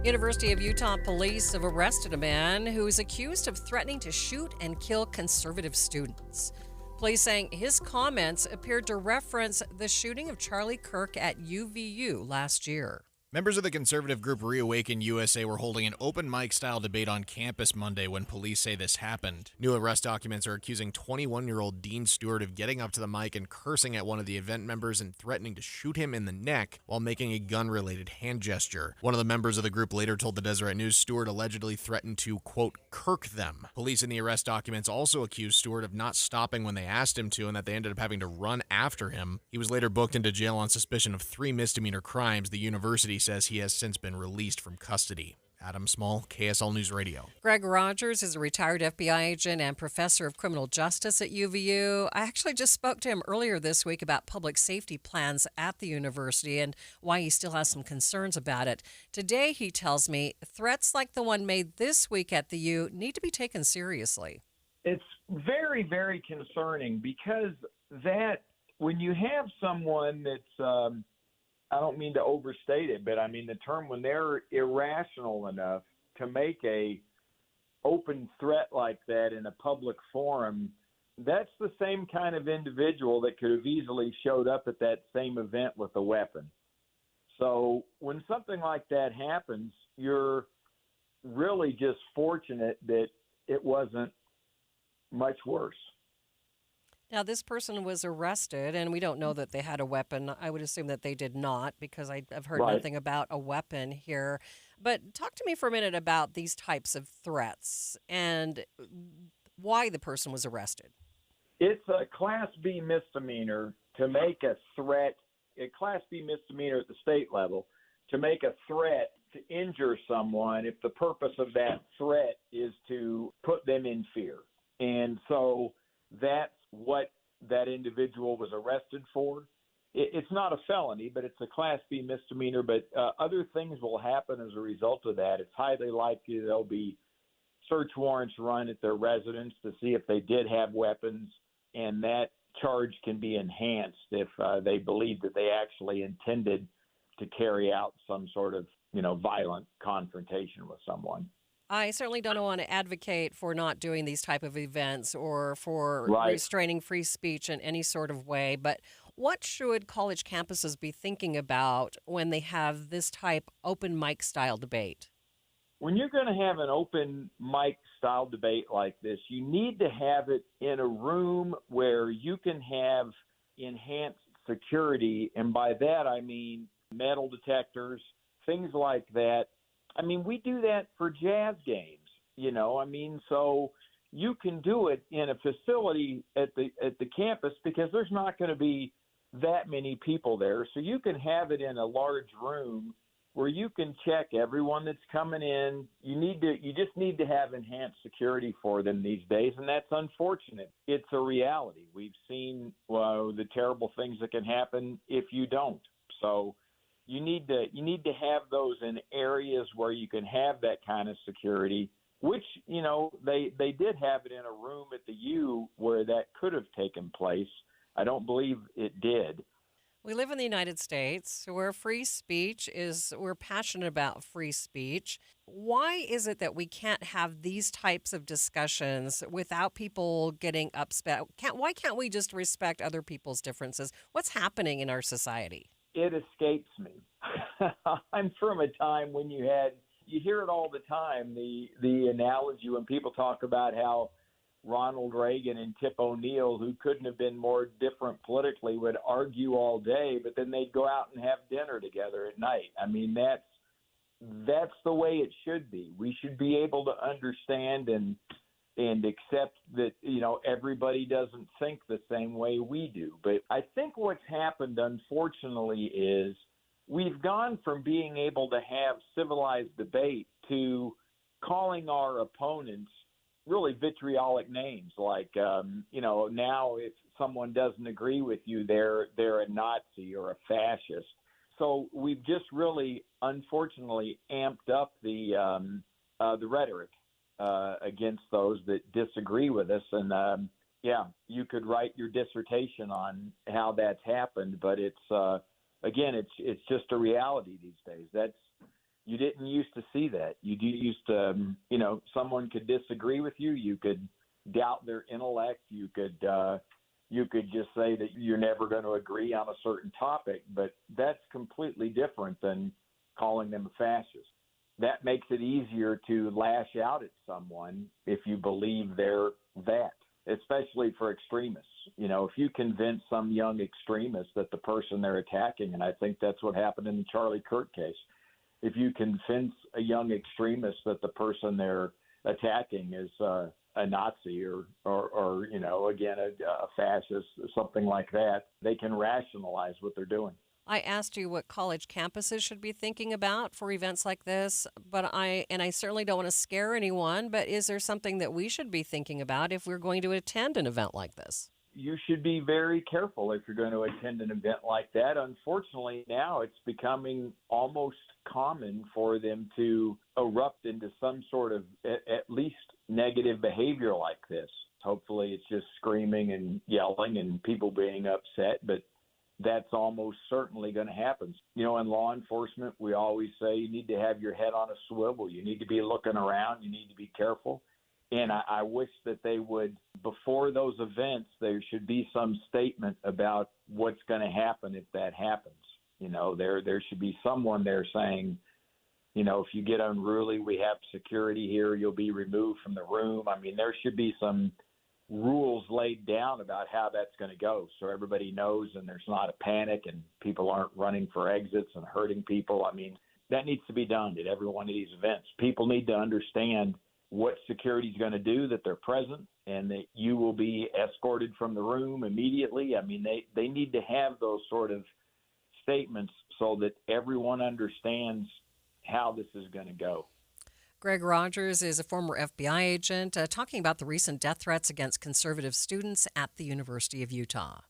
University of Utah police have arrested a man who is accused of threatening to shoot and kill conservative students. Police saying his comments appeared to reference the shooting of Charlie Kirk at UVU last year. Members of the conservative group Reawaken USA were holding an open mic-style debate on campus Monday when police say this happened. New arrest documents are accusing 21-year-old Dean Stewart of getting up to the mic and cursing at one of the event members and threatening to shoot him in the neck while making a gun-related hand gesture. One of the members of the group later told the Deseret News Stewart allegedly threatened to, quote, kirk them. Police in the arrest documents also accused Stewart of not stopping when they asked him to and that they ended up having to run after him. He was later booked into jail on suspicion of 3 misdemeanor crimes. The university says he has since been released from custody. Adam Small, KSL News Radio. Greg Rogers is a retired FBI agent and professor of criminal justice at UVU. I actually just spoke to him earlier this week about public safety plans at the university and why he still has some concerns about it. Today, he tells me threats like the one made this week at the U need to be taken seriously. It's very, very concerning because that when you have someone that's I don't mean to overstate it, but I mean the term when they're irrational enough to make a open threat like that in a public forum, that's the same kind of individual that could have easily showed up at that same event with a weapon. So when something like that happens, you're really just fortunate that it wasn't much worse. Now, this person was arrested, and we don't know that they had a weapon. I would assume that they did not because I've heard nothing about a weapon here. But talk to me for a minute about these types of threats and why the person was arrested. It's a Class B misdemeanor to make a threat, a Class B misdemeanor at the state level, to make a threat to injure someone if the purpose of that threat is to put them in fear. And so that's what that individual was arrested for. It's not a felony, but it's a Class B misdemeanor. But other things will happen as a result of that. It's highly likely there'll be search warrants run at their residence to see if they did have weapons, and that charge can be enhanced if they believe that they actually intended to carry out some sort of, violent confrontation with someone. I certainly don't want to advocate for not doing these type of events or for restraining free speech in any sort of way, but What should college campuses be thinking about when they have this type open mic style debate? When you're going to have an open mic style debate like this, you need to have it in a room where you can have enhanced security. And by that, I mean metal detectors, things like that. I mean, we do that for jazz games, so you can do it in a facility at the campus because there's not going to be that many people there. So you can have it in a large room where you can check everyone that's coming in. You just need to have enhanced security for them these days, and that's unfortunate. It's a reality. We've seen the terrible things that can happen if you don't. So you need to have those in areas where you can have that kind of security, which, they did have it in a room at the U where that could have taken place. I don't believe it did. We live in the United States where we're passionate about free speech. Why is it that we can't have these types of discussions without people getting upset? Why can't we just respect other people's differences? What's happening in our society? It escapes me. I'm from a time when you hear it all the time, the analogy when people talk about how Ronald Reagan and Tip O'Neill, who couldn't have been more different politically, would argue all day, but then they'd go out and have dinner together at night. I mean, that's the way it should be. We should be able to understand and accept that, everybody doesn't think the same way we do. But I think what's happened, unfortunately, is we've gone from being able to have civilized debate to calling our opponents really vitriolic names like, now if someone doesn't agree with you, they're a Nazi or a fascist. So we've just really, unfortunately, amped up the rhetoric against those that disagree with us. And, you could write your dissertation on how that's happened, but it's just a reality these days. You didn't used to see that. You used to, someone could disagree with you. You could doubt their intellect. You could just say that you're never going to agree on a certain topic. But that's completely different than calling them a fascist. That makes it easier to lash out at someone if you believe they're that, especially for extremists. If you convince some young extremist that the person they're attacking, and I think that's what happened in the Charlie Kirk case, if you convince a young extremist that the person they're attacking is a Nazi or a fascist or something like that, they can rationalize what they're doing. I asked you what college campuses should be thinking about for events like this, but I certainly don't want to scare anyone, but is there something that we should be thinking about if we're going to attend an event like this? You should be very careful if you're going to attend an event like that. Unfortunately, now it's becoming almost common for them to erupt into some sort of at least negative behavior like this. Hopefully it's just screaming and yelling and people being upset, but that's almost certainly going to happen. In law enforcement, we always say you need to have your head on a swivel. You need to be looking around. You need to be careful. And I wish that they would, before those events, there should be some statement about what's going to happen if that happens. There should be someone there saying, if you get unruly, we have security here. You'll be removed from the room. I mean, there should be some rules laid down about how that's going to go so everybody knows and there's not a panic and people aren't running for exits and hurting people. I mean, that needs to be done at every one of these events. People need to understand what security is going to do, that they're present, and that you will be escorted from the room immediately. I mean, they need to have those sort of statements so that everyone understands how this is going to go. Greg Rogers is a former FBI agent talking about the recent death threats against conservative students at the University of Utah.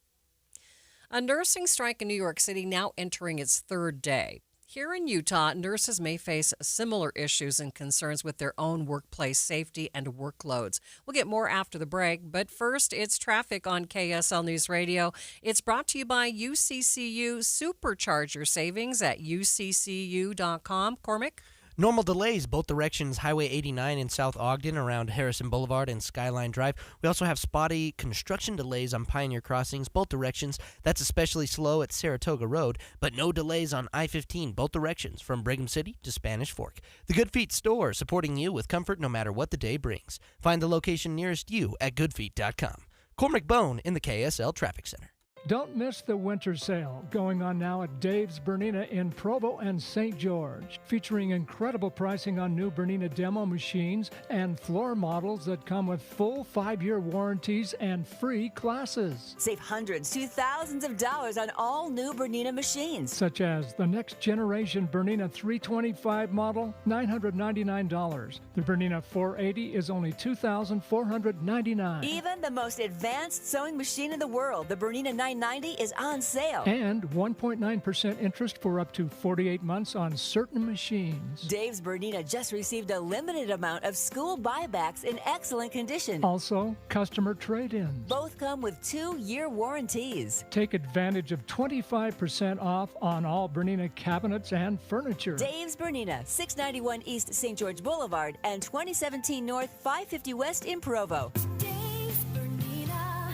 A nursing strike in New York City now entering its third day. Here in Utah, nurses may face similar issues and concerns with their own workplace safety and workloads. We'll get more after the break, but first, it's traffic on KSL News Radio. It's brought to you by UCCU. Supercharge your savings at uccu.com. Cormac? Normal delays both directions, Highway 89 in South Ogden around Harrison Boulevard and Skyline Drive. We also have spotty construction delays on Pioneer Crossings, both directions. That's especially slow at Saratoga Road, but no delays on I-15, both directions, from Brigham City to Spanish Fork. The Good Feet store, supporting you with comfort no matter what the day brings. Find the location nearest you at goodfeet.com. Cormac Bone in the KSL Traffic Center. Don't miss the winter sale going on now at Dave's Bernina in Provo and St. George, featuring incredible pricing on new Bernina demo machines and floor models that come with full 5-year warranties and free classes. Save hundreds to thousands of dollars on all new Bernina machines. Such as the next generation Bernina 325 model, $999. The Bernina 480 is only $2,499. Even the most advanced sewing machine in the world, the Bernina 990 is on sale. And 1.9% interest for up to 48 months on certain machines. Dave's Bernina just received a limited amount of school buybacks in excellent condition. Also, customer trade-ins. Both come with 2-year warranties. Take advantage of 25% off on all Bernina cabinets and furniture. Dave's Bernina, 691 East St. George Boulevard and 2017 North 550 West in Provo.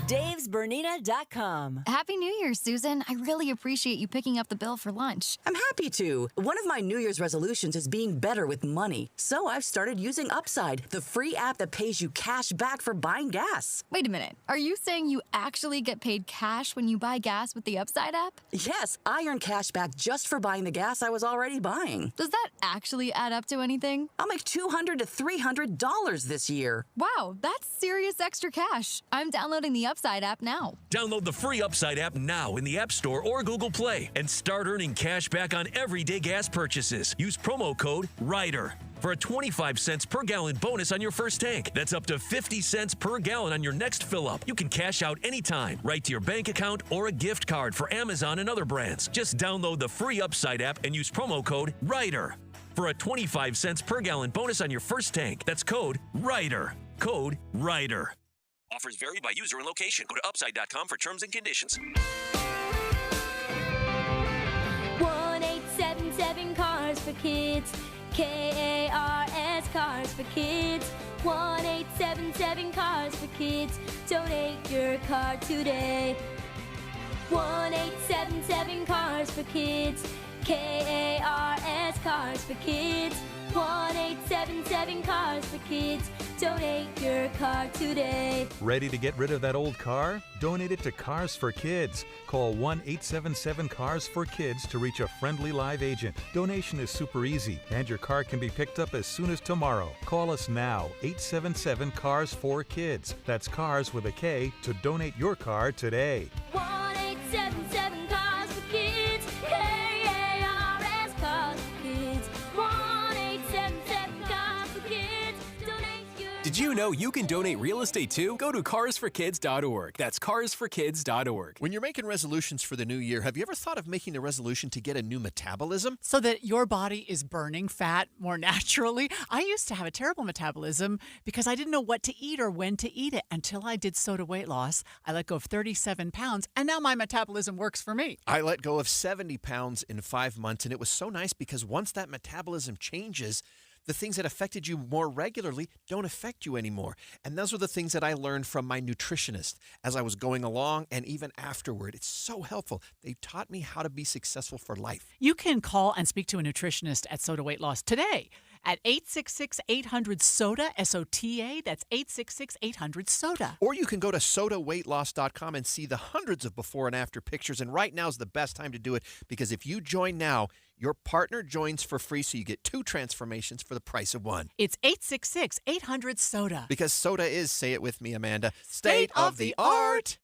Dave'sBernina.com. Happy New Year, Susan. I really appreciate you picking up the bill for lunch. I'm happy to. One of my New Year's resolutions is being better with money. So I've started using Upside, the free app that pays you cash back for buying gas. Wait a minute. Are you saying you actually get paid cash when you buy gas with the Upside app? Yes, I earn cash back just for buying the gas I was already buying. Does that actually add up to anything? I'll make $200 to $300 this year. Wow, that's serious extra cash. I'm downloading the Upside app now. Download the free Upside app now in the App Store or Google Play and start earning cash back on everyday gas purchases. Use promo code RIDER for a 25 cents per gallon bonus on your first tank. That's up to 50 cents per gallon on your next fill up. You can cash out anytime, right to your bank account or a gift card for Amazon and other brands. Just download the free Upside app and use promo code RIDER for a 25 cents per gallon bonus on your first tank. That's code RIDER. Code RIDER. Offers vary by user and location. Go to upside.com for terms and conditions. 1-877 Cars for Kids. KARS Cars for Kids. 1-877 Cars for Kids. Donate your car today. 1-877 Cars for Kids. KARS Cars for Kids. 1-877 Cars for Kids. Donate your car today. Ready to get rid of that old car? Donate it to Cars for Kids. Call 1-877-CARS-FOR-KIDS to reach a friendly live agent. Donation is super easy, and your car can be picked up as soon as tomorrow. Call us now, 877-CARS-FOR-KIDS. That's cars with a K to donate your car today. 1-877 Cars for Kids. KARS Cars for Kids. 1-877 Cars for Kids. Donate your. Did you know you can donate real estate too? Go to carsforkids.org. That's carsforkids.org. When you're making resolutions for the new year, have you ever thought of making a resolution to get a new metabolism? So that your body is burning fat more naturally. I used to have a terrible metabolism because I didn't know what to eat or when to eat it until I did Soda weight loss. I let go of 37 pounds, and now my metabolism works for me. I let go of 70 pounds in 5 months, and it was so nice because once that metabolism changes, the things that affected you more regularly don't affect you anymore. And those are the things that I learned from my nutritionist as I was going along and even afterward. It's so helpful. They taught me how to be successful for life. You can call and speak to a nutritionist at Soda Weight Loss today at 866-800-SODA, S-O-T-A. That's 866-800-SODA. Or you can go to sodaweightloss.com and see the hundreds of before and after pictures. And right now is the best time to do it because if you join now, your partner joins for free, so you get 2 transformations for the price of 1. It's 866-800-SODA. Because soda is, say it with me, Amanda, state of the art.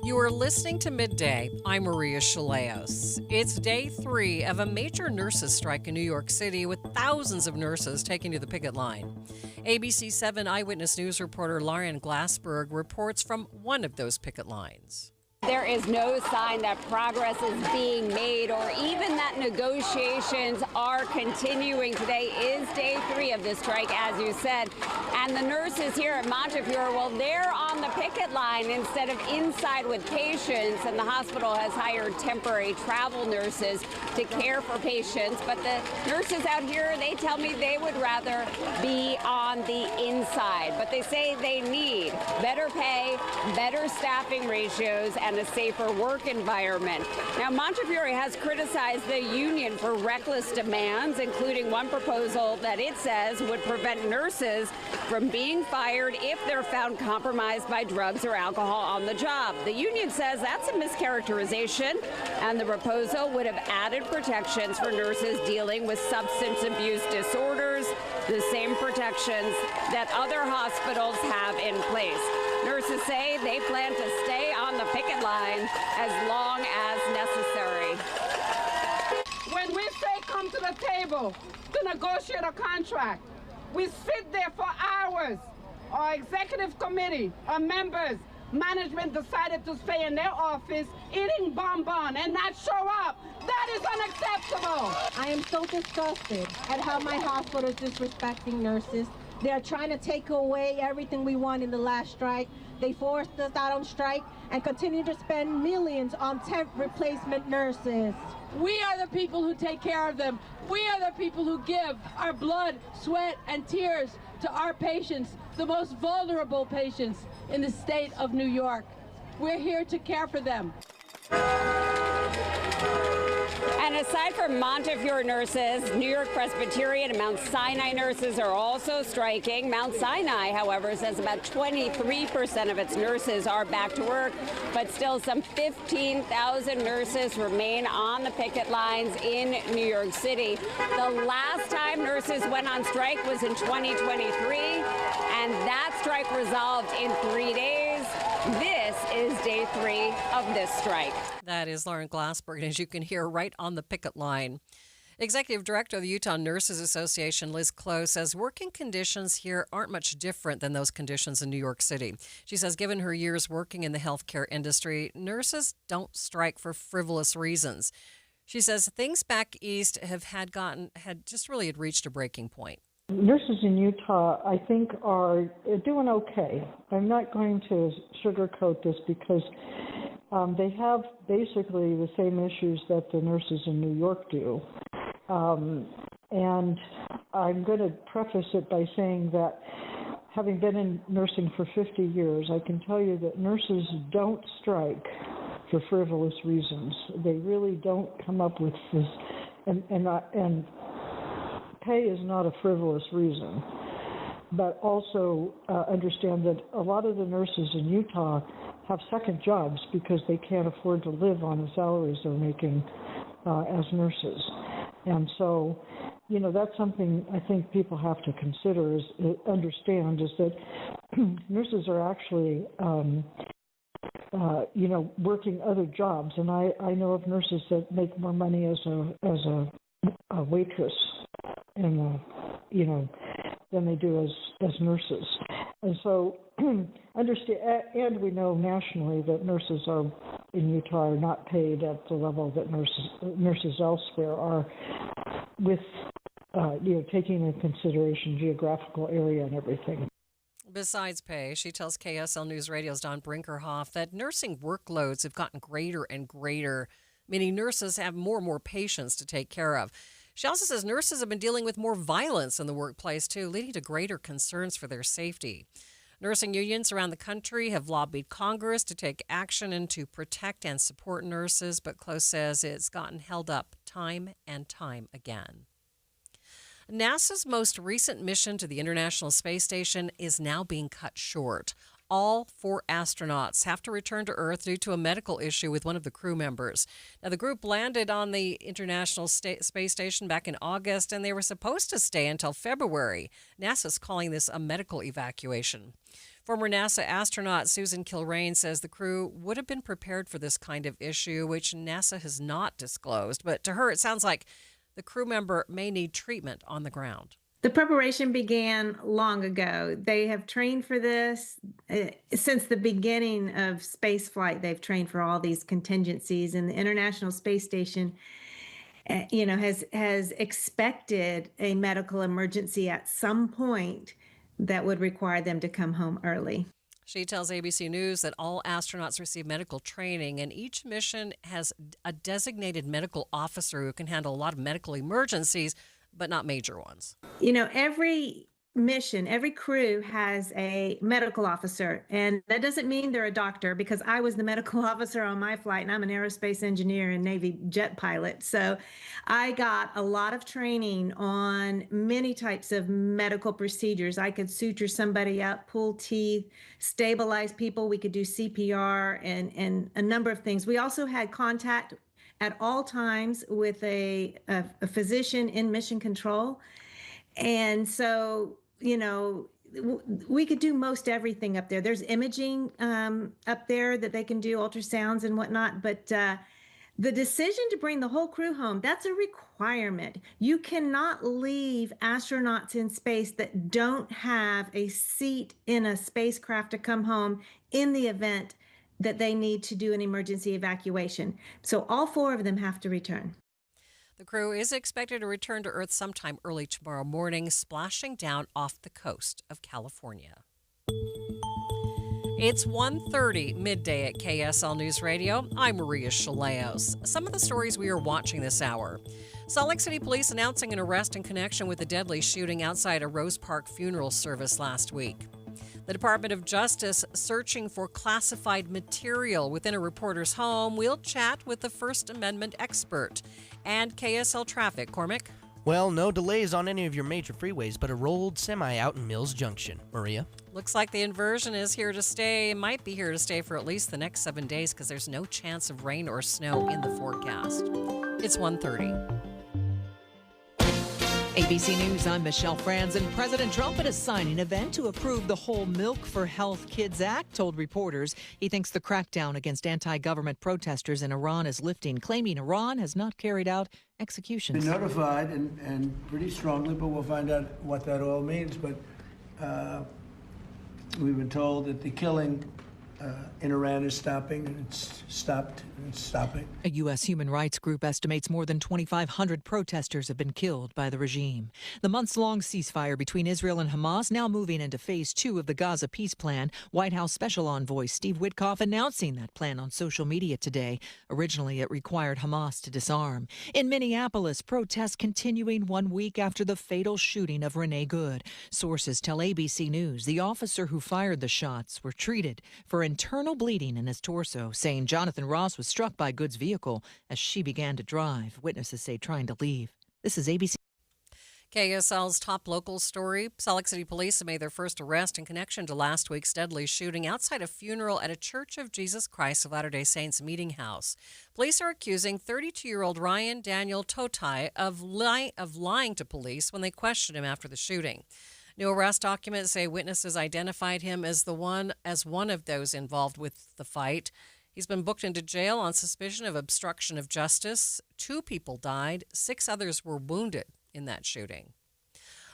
You are listening to Midday. I'm Maria Shilaos. It's day 3 of a major nurses' strike in New York City with thousands of nurses taking to the picket line. ABC 7 Eyewitness News reporter Lauren Glassberg reports from one of those picket lines. There is no sign that progress is being made or even that negotiations are continuing. Today is day 3 of this strike, as you said. And the nurses here at Montefiore, well, they're on the picket line instead of inside with patients. And the hospital has hired temporary travel nurses to care for patients. But the nurses out here, they tell me they would rather be on the inside. But they say they need better pay, better staffing ratios, and a safer work environment. Now, Montefiore has criticized the union for reckless demands, including one proposal that it says would prevent nurses from being fired if they're found compromised by drugs or alcohol on the job. The union says that's a mischaracterization, and the proposal would have added protections for nurses dealing with substance abuse disorders, the same protections that other hospitals have in place. Nurses say they plan to stay on the picket line as long as necessary. When we say come to the table to negotiate a contract, we sit there for hours. Our executive committee, our members, management decided to stay in their office eating bonbon and not show up. That is unacceptable. I am so disgusted at how my hospital is disrespecting nurses. They're trying to take away everything we won in the last strike. They forced us out on strike and continue to spend millions on temp replacement nurses. We are the people who take care of them. We are the people who give our blood, sweat, and tears to our patients, the most vulnerable patients in the state of New York. We're here to care for them. And aside from Montefiore nurses, New York Presbyterian and Mount Sinai nurses are also striking. Mount Sinai, however, says about 23% of its nurses are back to work, but still some 15,000 nurses remain on the picket lines in New York City. The last time nurses went on strike was in 2023, and that strike resolved in 3 days. This is day 3 of this strike. That is Lauren Glassberg, as you can hear, right on the picket line. Executive Director of the Utah Nurses Association, Liz Close, says working conditions here aren't much different than those conditions in New York City. She says given her years working in the healthcare industry, nurses don't strike for frivolous reasons. She says things back east had reached a breaking point. Nurses in Utah, I think, are doing okay. I'm not going to sugarcoat this because they have basically the same issues that the nurses in New York do. And I'm going to preface it by saying that having been in nursing for 50 years, I can tell you that nurses don't strike for frivolous reasons. They really don't come up with this, and pay is not a frivolous reason, but also understand that a lot of the nurses in Utah have second jobs because they can't afford to live on the salaries they're making as nurses. And so, that's something I think people have to consider, understand, is that nurses are actually, working other jobs. And I know of nurses that make more money as a waitress than they do as nurses. And so understand, and we know nationally that nurses in Utah are not paid at the level that nurses elsewhere are, with taking into consideration geographical area and everything. Besides pay, she tells KSL News Radio's Don Brinkerhoff that nursing workloads have gotten greater and greater, meaning nurses have more and more patients to take care of. She also says nurses have been dealing with more violence in the workplace, too, leading to greater concerns for their safety. Nursing unions around the country have lobbied Congress to take action and to protect and support nurses, but Close says it's gotten held up time and time again. NASA's most recent mission to the International Space Station is now being cut short. All 4 astronauts have to return to Earth due to a medical issue with one of the crew members. Now, the group landed on the International Space Station back in August, and they were supposed to stay until February. NASA's calling this a medical evacuation. Former NASA astronaut Susan Kilrain says the crew would have been prepared for this kind of issue, which NASA has not disclosed. But to her, it sounds like the crew member may need treatment on the ground. The preparation began long ago. They have trained for this since the beginning of space flight. They've trained for all these contingencies, and the International Space Station, has expected a medical emergency at some point that would require them to come home early. She tells ABC News that all astronauts receive medical training, and each mission has a designated medical officer who can handle a lot of medical emergencies, but not major ones. Every mission, every crew has a medical officer, and that doesn't mean they're a doctor, because I was the medical officer on my flight, and I'm an aerospace engineer and Navy jet pilot. So I got a lot of training on many types of medical procedures. I could suture somebody up, pull teeth, stabilize people. We could do CPR and a number of things. We also had contact at all times with a physician in mission control. And so, we could do most everything up there. There's imaging up there that they can do, ultrasounds and whatnot. But the decision to bring the whole crew home, that's a requirement. You cannot leave astronauts in space that don't have a seat in a spacecraft to come home in the event that they need to do an emergency evacuation. So all 4 of them have to return. The crew is expected to return to Earth sometime early tomorrow morning, splashing down off the coast of California. It's 1:30 midday at KSL News Radio. I'm Maria Shilaos. Some of the stories we are watching this hour. Salt Lake City Police announcing an arrest in connection with the deadly shooting outside a Rose Park funeral service last week. The Department of Justice searching for classified material within a reporter's home. We'll chat with the First Amendment expert. And KSL traffic. Cormac? Well, no delays on any of your major freeways, but a rolled semi out in Mills Junction. Maria? Looks like the inversion is here to stay. It might be here to stay for at least the next 7 days because there's no chance of rain or snow in the forecast. It's 1:30. ABC News, I'm Michelle Franz, and President Trump at a signing event to approve the Whole Milk for Health Kids Act told reporters he thinks the crackdown against anti-government protesters in Iran is lifting, claiming Iran has not carried out executions. Been notified and pretty strongly, but we'll find out what that all means. But we've been told that the killing in Iran is stopping, and it's stopped, and it's stopping. A U.S. human rights group estimates more than 2,500 protesters have been killed by the regime. The months-long ceasefire between Israel and Hamas now moving into phase 2 of the Gaza peace plan. White House Special Envoy Steve Witkoff announcing that plan on social media today. Originally, it required Hamas to disarm. In Minneapolis, protests continuing 1 week after the fatal shooting of Renee Good. Sources tell ABC News the officer who fired the shots were treated for internal bleeding in his torso, saying Jonathan Ross was struck by Good's vehicle as she began to drive. Witnesses say trying to leave. This is ABC. KSL's top local story. Salt Lake City Police made their first arrest in connection to last week's deadly shooting outside a funeral at a Church of Jesus Christ of Latter-day Saints meeting house. Police are accusing 32-year-old Ryan Daniel Totai of lying to police when they questioned him after the shooting. New arrest documents say witnesses identified him as one of those involved with the fight. He's been booked into jail on suspicion of obstruction of justice. 2 people died. 6 others were wounded in that shooting.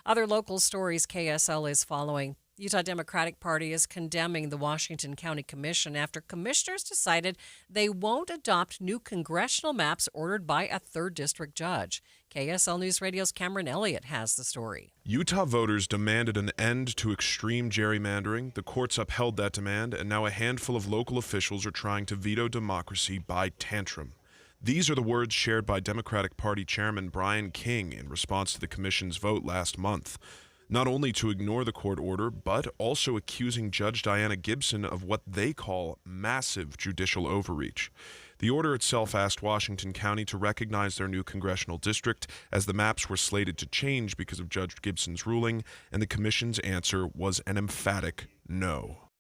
Other local stories KSL is following. Utah Democratic Party is condemning the Washington County Commission after commissioners decided they won't adopt new congressional maps ordered by a 3rd District judge. KSL News Radio's Cameron Elliott has the story. Utah voters demanded an end to extreme gerrymandering. The courts upheld that demand, and now a handful of local officials are trying to veto democracy by tantrum. These are the words shared by Democratic Party Chairman Brian King in response to the commission's vote last month. Not only to ignore the court order, but also accusing Judge Diana Gibson of what they call massive judicial overreach. The order itself asked Washington County to recognize their new congressional district as the maps were slated to change because of Judge Gibson's ruling, and the commission's answer was an emphatic no.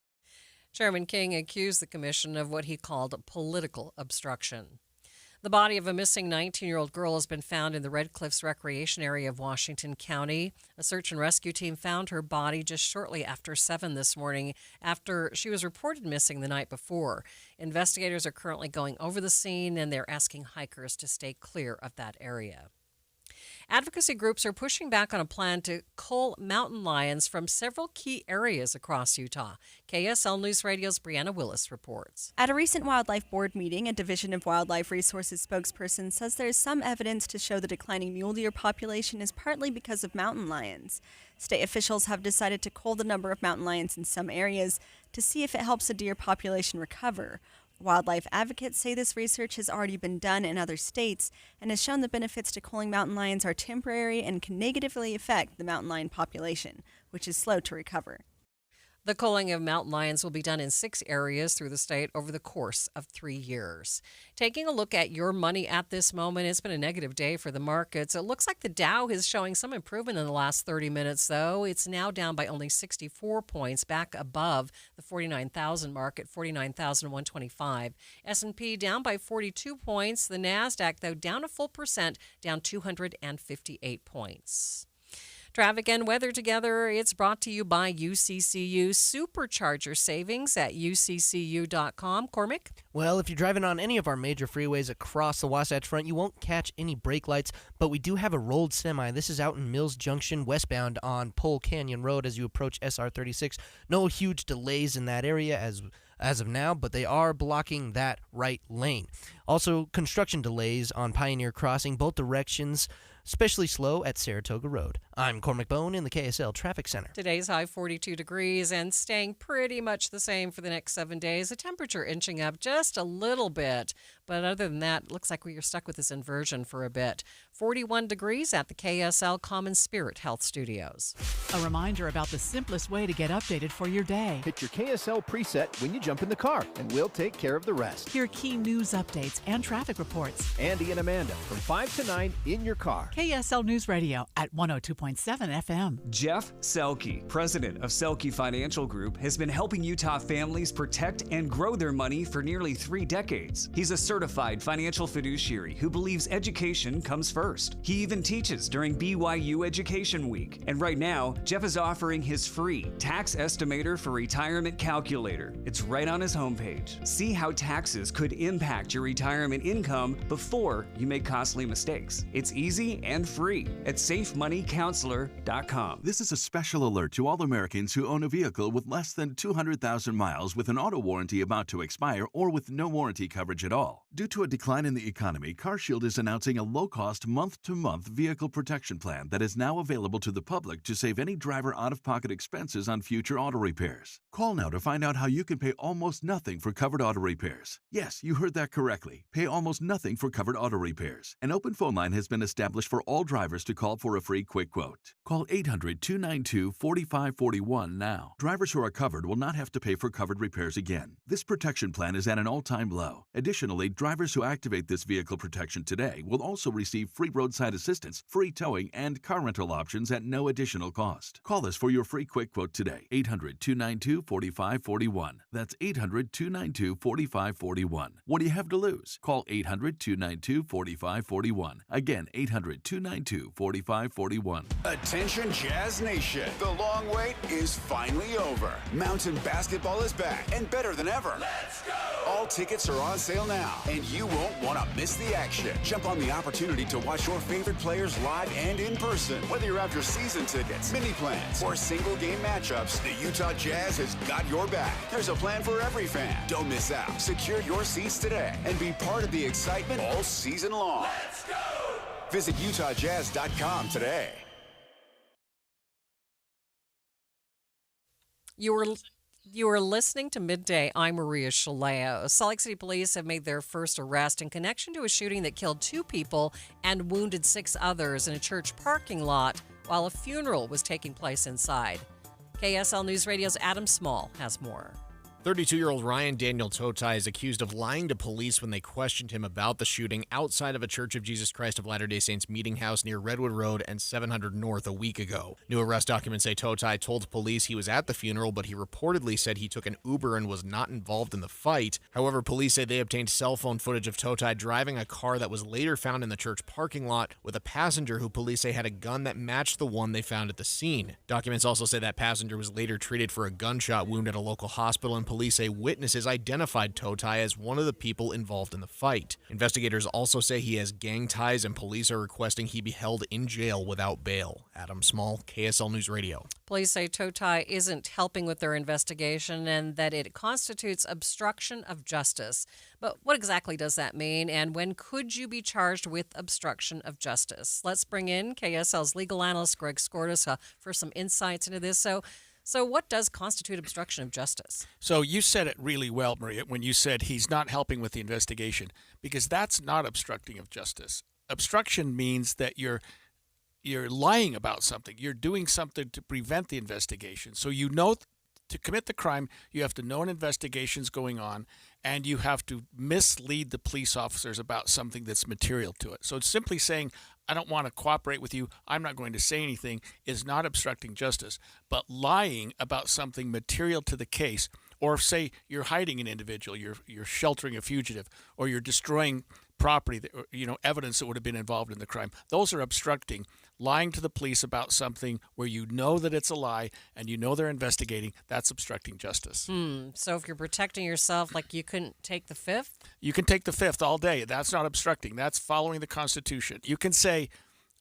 Chairman King accused the commission of what he called political obstruction. The body of a missing 19-year-old girl has been found in the Red Cliffs Recreation Area of Washington County. A search and rescue team found her body just shortly after 7 this morning after she was reported missing the night before. Investigators are currently going over the scene, and they're asking hikers to stay clear of that area. Advocacy groups are pushing back on a plan to cull mountain lions from several key areas across Utah. KSL News Radio's Brianna Willis reports. At a recent Wildlife Board meeting, a Division of Wildlife Resources spokesperson says there is some evidence to show the declining mule deer population is partly because of mountain lions. State officials have decided to cull the number of mountain lions in some areas to see if it helps the deer population recover. Wildlife advocates say this research has already been done in other states and has shown the benefits to culling mountain lions are temporary and can negatively affect the mountain lion population, which is slow to recover. The culling of mountain lions will be done in 6 areas through the state over the course of 3 years. Taking a look at your money at this moment, it's been a negative day for the markets. It looks like the Dow is showing some improvement in the last 30 minutes, though. It's now down by only 64 points, back above the 49,000 mark at 49,125. S&P down by 42 points. The NASDAQ, though, down a full percent, down 258 points. Traffic and weather together. It's brought to you by UCCU. Supercharger savings at uccu.com. Cormac? Well, if you're driving on any of our major freeways across the Wasatch Front, you won't catch any brake lights, but we do have a rolled semi. This is out in Mills Junction, westbound on Pole Canyon Road as you approach SR 36. No huge delays in that area as of now, but they are blocking that right lane. Also, construction delays on Pioneer Crossing, both directions, especially slow at Saratoga Road. I'm Cormac Bone in the KSL Traffic Center. Today's high 42 degrees and staying pretty much the same for the next 7 days. The temperature inching up just a little bit, but other than that, it looks like we are stuck with this inversion for a bit. 41 degrees at the KSL Common Spirit Health Studios. A reminder about the simplest way to get updated for your day. Hit your KSL preset when you jump in the car, and we'll take care of the rest. Hear key news updates and traffic reports. Andy and Amanda from 5 to 9 in your car. KSL News Radio at 102.7 FM. Jeff Selke, president of Selke Financial Group, has been helping Utah families protect and grow their money for nearly 3 decades. He's a certified financial fiduciary who believes education comes first. He even teaches during BYU Education Week. And right now, Jeff is offering his free tax estimator for retirement calculator. It's right on his homepage. See how taxes could impact your retirement income before you make costly mistakes. It's easy and free at safemoneycounselor.com. This is a special alert to all Americans who own a vehicle with less than 200,000 miles with an auto warranty about to expire or with no warranty coverage at all. Due to a decline in the economy, CarShield is announcing a low-cost month-to-month vehicle protection plan that is now available to the public to save any driver out-of-pocket expenses on future auto repairs. Call now to find out how you can pay almost nothing for covered auto repairs. Yes, you heard that correctly. Pay almost nothing for covered auto repairs. An open phone line has been established for all drivers to call for a free quick quote. Call 800-292-4541 now. Drivers who are covered will not have to pay for covered repairs again. This protection plan is at an all-time low. Additionally, drivers who activate this vehicle protection today will also receive free roadside assistance, free towing, and car rental options at no additional cost. Call us for your free quick quote today. 800-292-4541. That's 800-292-4541. What do you have to lose? Call 800-292-4541. Again, 800-292-4541. Attention Jazz Nation. The long wait is finally over. Mountain basketball is back and better than ever. Let's go! All tickets are on sale now, and you won't want to miss the action. Jump on the opportunity to watch your favorite players live and in person. Whether you're after season tickets, mini plans, or single game matchups, the Utah Jazz has got your back. There's a plan for every fan. Don't miss out. Secure your seats today and be part of the excitement all season long. Let's go! Visit UtahJazz.com today. You are listening to Midday. I'm Maria Shilaos. Salt Lake City police have made their first arrest in connection to a shooting that killed 2 people and wounded 6 others in a church parking lot while a funeral was taking place inside. KSL News Radio's Adam Small has more. 32-year-old Ryan Daniel Totai is accused of lying to police when they questioned him about the shooting outside of a Church of Jesus Christ of Latter-day Saints meeting house near Redwood Road and 700 North a week ago. New arrest documents say Totai told police he was at the funeral, but he reportedly said he took an Uber and was not involved in the fight. However, police say they obtained cell phone footage of Totai driving a car that was later found in the church parking lot with a passenger who police say had a gun that matched the one they found at the scene. Documents also say that passenger was later treated for a gunshot wound at a local hospital, and police police say witnesses identified Totai as one of the people involved in the fight. Investigators also say he has gang ties, and police are requesting he be held in jail without bail. Adam Small, KSL News Radio. Police say Totai isn't helping with their investigation and that it constitutes obstruction of justice. But what exactly does that mean, and when could you be charged with obstruction of justice? Let's bring in KSL's legal analyst, Greg Skordas, for some insights into this. So what does constitute obstruction of justice? So you said it really well, Maria, when you said he's not helping with the investigation, because that's not obstructing of justice. Obstruction means that you're lying about something. You're doing something to prevent the investigation. So you know to commit the crime, you have to know an investigation's going on, and you have to mislead the police officers about something that's material to it. So it's simply saying, I don't want to cooperate with you, I'm not going to say anything, is not obstructing justice. But lying about something material to the case, or say you're hiding an individual, you're sheltering a fugitive, or you're destroying property, evidence that would have been involved in the crime, those are obstructing. Lying to the police about something where you know that it's a lie and you know they're investigating, that's obstructing justice. So if you're protecting yourself, like you couldn't take the fifth? You can take the fifth all day. That's not obstructing. That's following the Constitution. You can say,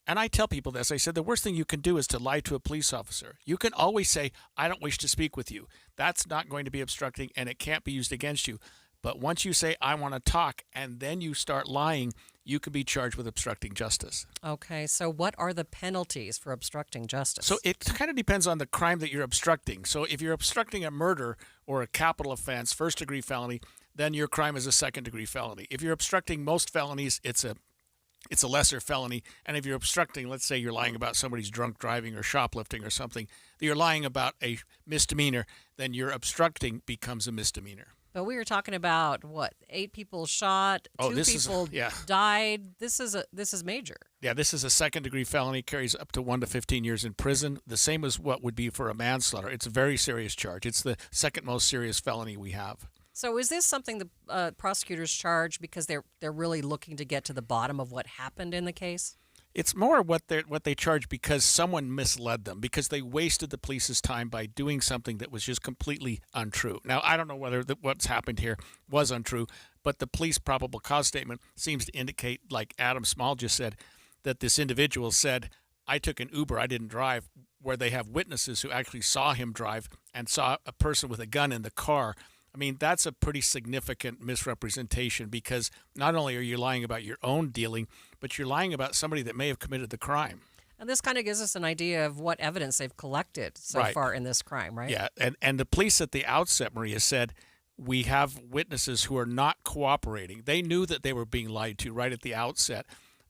and I tell people this, I said the worst thing you can do is to lie to a police officer. You can always say, I don't wish to speak with you. That's not going to be obstructing, and it can't be used against you. But once you say, I want to talk, and then you start lying, you could be charged with obstructing justice. Okay, so what are the penalties for obstructing justice? So it kind of depends on the crime that you're obstructing. So if you're obstructing a murder or a capital offense, first-degree felony, then your crime is a second-degree felony. If you're obstructing most felonies, it's a lesser felony. And if you're obstructing, let's say you're lying about somebody's drunk driving or shoplifting or something, that you're lying about a misdemeanor, then your obstructing becomes a misdemeanor. But we were talking about 8 people shot, 2 people died. This is major. Yeah, this is a second-degree felony, carries up to 1 to 15 years in prison. The same as what would be for a manslaughter. It's a very serious charge. It's the second most serious felony we have. So is this something the prosecutors charge because they're really looking to get to the bottom of what happened in the case? It's more what they charge because someone misled them, because they wasted the police's time by doing something that was just completely untrue. Now, I don't know whether what's happened here was untrue, but the police probable cause statement seems to indicate, like Adam Small just said, that this individual said, I took an Uber, I didn't drive, where they have witnesses who actually saw him drive and saw a person with a gun in the car. I mean, that's a pretty significant misrepresentation, because not only are you lying about your own dealing, but you're lying about somebody that may have committed the crime. And this kind of gives us an idea of what evidence they've collected so far in this crime, right? Yeah, and the police at the outset, Maria, said, we have witnesses who are not cooperating. They knew that they were being lied to right at the outset,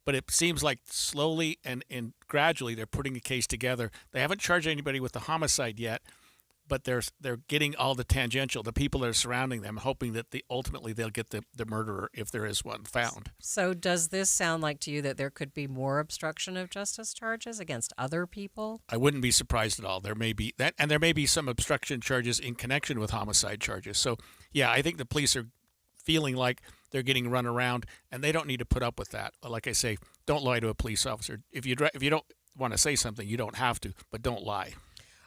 but it seems like slowly and gradually they're putting the case together. They haven't charged anybody with the homicide yet, but they're getting all the tangential, the people that are surrounding them, hoping that ultimately they'll get the murderer if there is one found. So does this sound like to you that there could be more obstruction of justice charges against other people? I wouldn't be surprised at all. There may be that, and there may be some obstruction charges in connection with homicide charges. So, yeah, I think the police are feeling like they're getting run around, and they don't need to put up with that. Like I say, don't lie to a police officer. If you don't want to say something, you don't have to, but don't lie.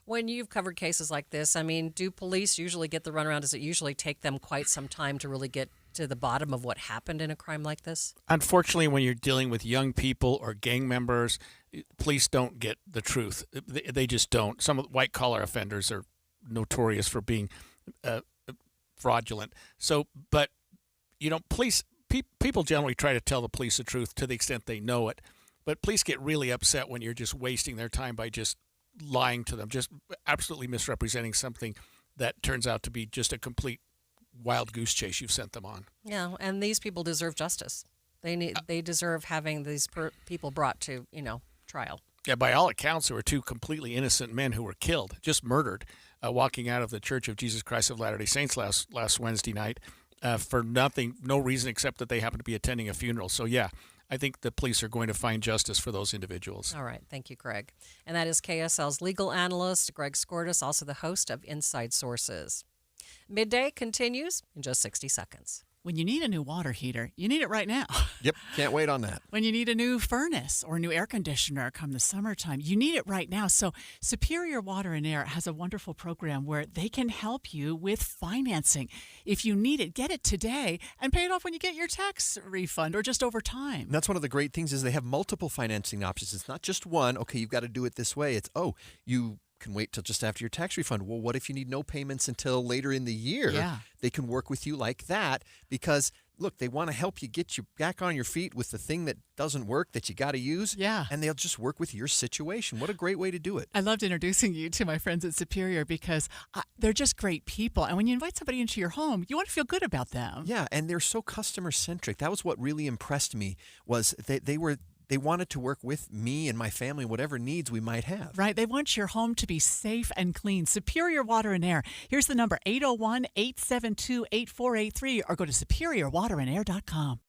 When you've covered cases like this, I mean, do police usually get the runaround? Does it usually take them quite some time to really get to the bottom of what happened in a crime like this? Unfortunately, when you're dealing with young people or gang members, police don't get the truth. They just don't. Some white-collar offenders are notorious for being fraudulent. So, but, people generally try to tell the police the truth to the extent they know it. But police get really upset when you're just wasting their time by just lying to them, just absolutely misrepresenting something that turns out to be just a complete wild goose chase you've sent them on. Yeah, and these people deserve justice. They deserve having these people brought to, trial. Yeah, by all accounts, there were 2 completely innocent men who were killed, just murdered, walking out of the Church of Jesus Christ of Latter-day Saints last Wednesday night for nothing, no reason except that they happened to be attending a funeral. So, yeah, I think the police are going to find justice for those individuals. All right. Thank you, Greg. And that is KSL's legal analyst, Greg Skordas, also the host of Inside Sources. Midday continues in just 60 seconds. When you need a new water heater, you need it right now. Yep, can't wait on that. When you need a new furnace or a new air conditioner come the summertime, you need it right now. So Superior Water and Air has a wonderful program where they can help you with financing. If you need it, get it today and pay it off when you get your tax refund or just over time. And that's one of the great things is they have multiple financing options. It's not just one, okay, you've got to do it this way. It's, you can wait till just after your tax refund. Well, what if you need no payments until later in the year? Yeah. They can work with you like that because, look, they want to help you get you back on your feet with the thing that doesn't work that you got to use. Yeah. And they'll just work with your situation. What a great way to do it. I loved introducing you to my friends at Superior because they're just great people. And when you invite somebody into your home, you want to feel good about them. Yeah, and they're so customer-centric. That was what really impressed me was they wanted to work with me and my family, whatever needs we might have. Right. They want your home to be safe and clean. Superior Water and Air. Here's the number, 801-872-8483, or go to superiorwaterandair.com.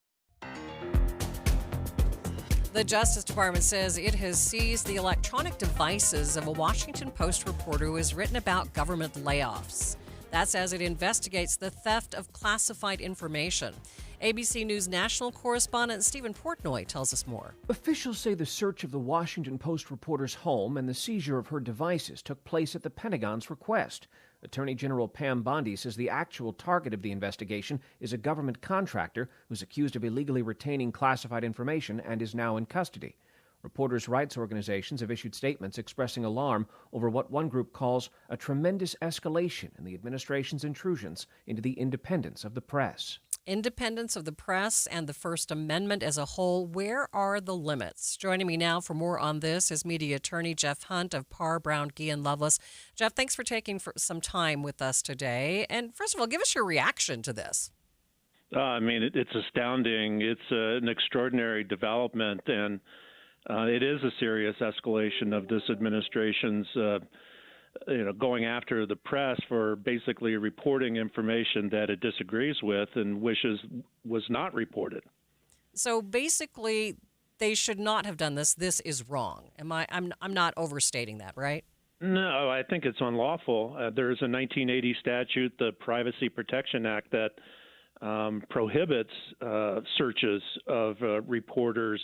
The Justice Department says it has seized the electronic devices of a Washington Post reporter who has written about government layoffs. That's as it investigates the theft of classified information. ABC News national correspondent Stephen Portnoy tells us more. Officials say the search of the Washington Post reporter's home and the seizure of her devices took place at the Pentagon's request. Attorney General Pam Bondi says the actual target of the investigation is a government contractor who's accused of illegally retaining classified information and is now in custody. Reporters' rights organizations have issued statements expressing alarm over what one group calls a tremendous escalation in the administration's intrusions into the independence of the press. Independence of the press and the First Amendment as a whole, where are the limits? Joining me now for more on this is media attorney Jeff Hunt of Parr, Brown, Gee & Loveless. Jeff, thanks for taking some time with us today. And first of all, give us your reaction to this. It's astounding. It's an extraordinary development, and it is a serious escalation of this administration's going after the press for basically reporting information that it disagrees with and wishes was not reported. So basically, they should not have done this. This is wrong. I'm not overstating that, right? No, I think it's unlawful. There's a 1980 statute, the Privacy Protection Act, that prohibits searches of reporters'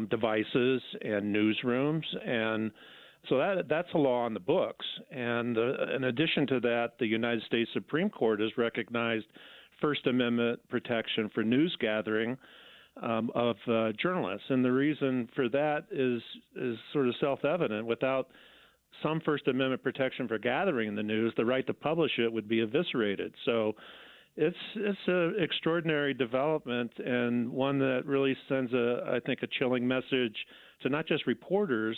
devices and newsrooms, and so that's a law on the books. And in addition to that, the United States Supreme Court has recognized First Amendment protection for news gathering of journalists. And the reason for that is sort of self-evident. Without some First Amendment protection for gathering the news, the right to publish it would be eviscerated. So it's an extraordinary development, and one that really sends I think a chilling message to not just reporters,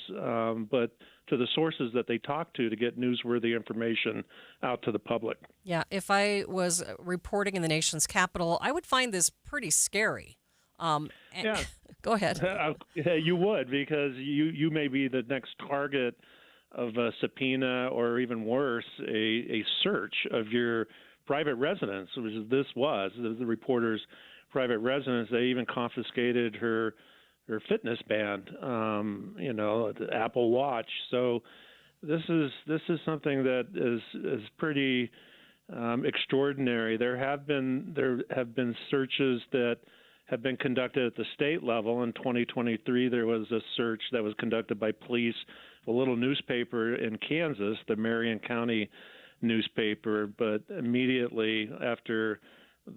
but to the sources that they talk to get newsworthy information out to the public. Yeah, if I was reporting in the nation's capital, I would find this pretty scary. Yeah. Go ahead. You would, because you may be the next target of a subpoena, or even worse, a search of your private residence, which this was, the reporter's private residence. They even confiscated her fitness band, the Apple Watch. So this is something that is pretty extraordinary. There have been searches that have been conducted at the state level. In 2023, there was a search that was conducted by police, a little newspaper in Kansas, the Marion County newspaper, but immediately after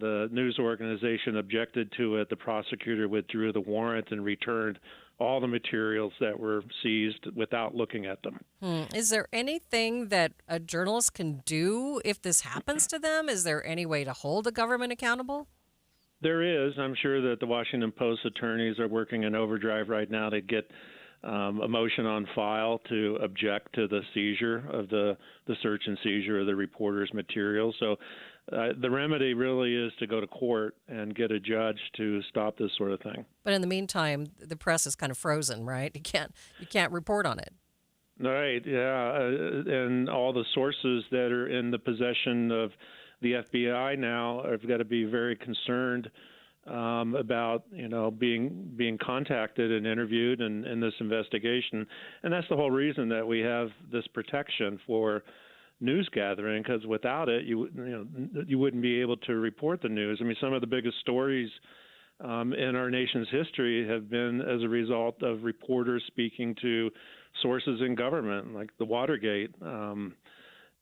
the news organization objected to it, the prosecutor withdrew the warrant and returned all the materials that were seized without looking at them. Is there anything that a journalist can do if this happens to them? Is there any way to hold a government accountable? There is. I'm sure that the Washington Post attorneys are working in overdrive right now to get a motion on file to object to the seizure of the search and seizure of the reporter's materials. So the remedy really is to go to court and get a judge to stop this sort of thing. But in the meantime, the press is kind of frozen, right? You can't report on it. Right, yeah. And all the sources that are in the possession of the FBI now have got to be very concerned about being contacted and interviewed in this investigation. And that's the whole reason that we have this protection for news gathering, because without it, you wouldn't be able to report the news. I mean, some of the biggest stories in our nation's history have been as a result of reporters speaking to sources in government, like the Watergate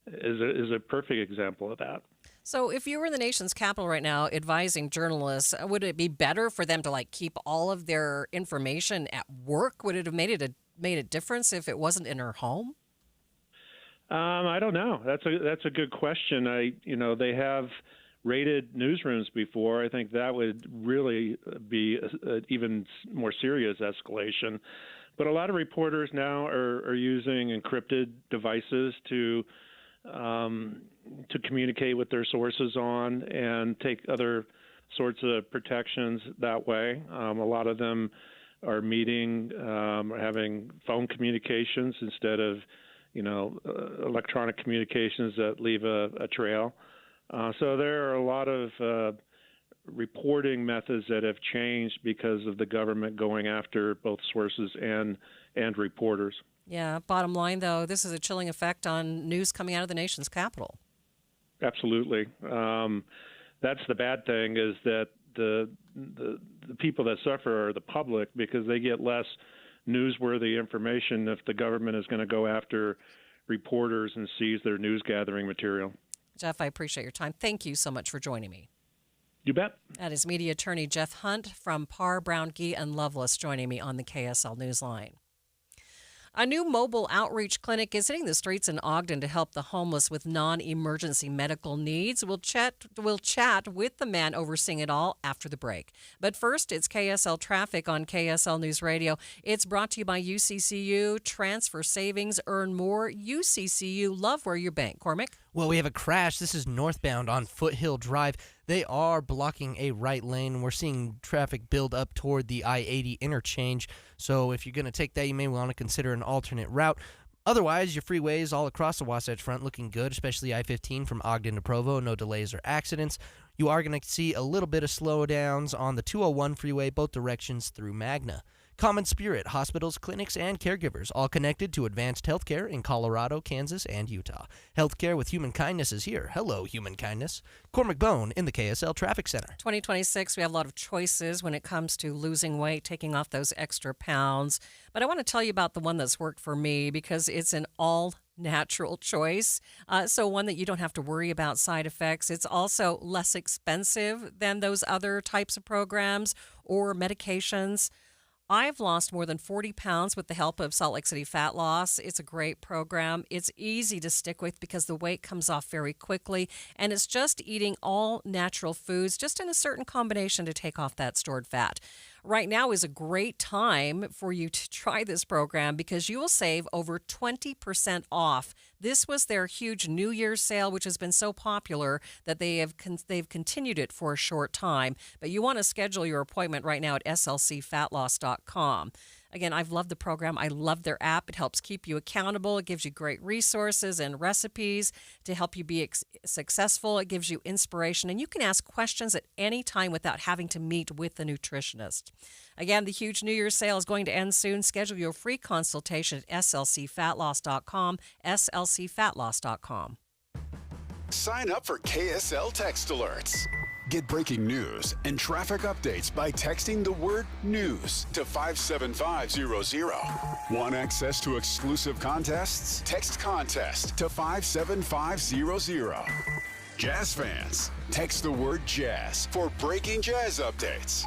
is a perfect example of that. So if you were in the nation's capital right now advising journalists, would it be better for them to keep all of their information at work? Would it have made a difference if it wasn't in her home? I don't know. That's a good question. They have raided newsrooms before. I think that would really be an even more serious escalation. But a lot of reporters now are using encrypted devices to communicate with their sources on and take other sorts of protections that way. A lot of them are meeting or having phone communications instead of electronic communications that leave a trail. So there are a lot of reporting methods that have changed because of the government going after both sources and reporters. Yeah, bottom line, though, this is a chilling effect on news coming out of the nation's capital. Absolutely. That's the bad thing, is that the people that suffer are the public, because they get less newsworthy information if the government is going to go after reporters and seize their news gathering material. Jeff, I appreciate your time. Thank you so much for joining me. You bet. That is media attorney Jeff Hunt from Parr, Brown, Gee, and Loveless joining me on the KSL Newsline. A new mobile outreach clinic is hitting the streets in Ogden to help the homeless with non-emergency medical needs. We'll chat with the man overseeing it all after the break. But first, it's KSL Traffic on KSL News Radio. It's brought to you by UCCU. Transfer savings, earn more. UCCU, love where you bank. Cormac? Well, we have a crash. This is northbound on Foothill Drive. They are blocking a right lane. We're seeing traffic build up toward the I-80 interchange. So if you're going to take that, you may want to consider an alternate route. Otherwise, your freeways all across the Wasatch Front looking good, especially I-15 from Ogden to Provo. No delays or accidents. You are going to see a little bit of slowdowns on the 201 freeway, both directions through Magna. Common Spirit, hospitals, clinics, and caregivers, all connected to advanced healthcare in Colorado, Kansas, and Utah. Healthcare with human kindness is here. Hello, human kindness. Cormac Bone in the KSL Traffic Center. 2026, we have a lot of choices when it comes to losing weight, taking off those extra pounds. But I want to tell you about the one that's worked for me, because it's an all-natural choice. So one that you don't have to worry about side effects. It's also less expensive than those other types of programs or medications. I've lost more than 40 pounds with the help of Salt Lake City Fat Loss. It's a great program. It's easy to stick with because the weight comes off very quickly, and it's just eating all natural foods, just in a certain combination to take off that stored fat. Right now is a great time for you to try this program, because you will save over 20% off. This was their huge New Year's sale, which has been so popular that they've continued it for a short time. But you want to schedule your appointment right now at slcfatloss.com. Again, I've loved the program. I love their app. It helps keep you accountable. It gives you great resources and recipes to help you be successful. It gives you inspiration, and you can ask questions at any time without having to meet with a nutritionist. Again, the huge New Year's sale is going to end soon. Schedule your free consultation at slcfatloss.com, slcfatloss.com. Sign up for KSL Text Alerts. Get breaking news and traffic updates by texting the word news to 57500. Want access to exclusive contests? Text contest to 57500. Jazz fans, text the word jazz for breaking jazz updates.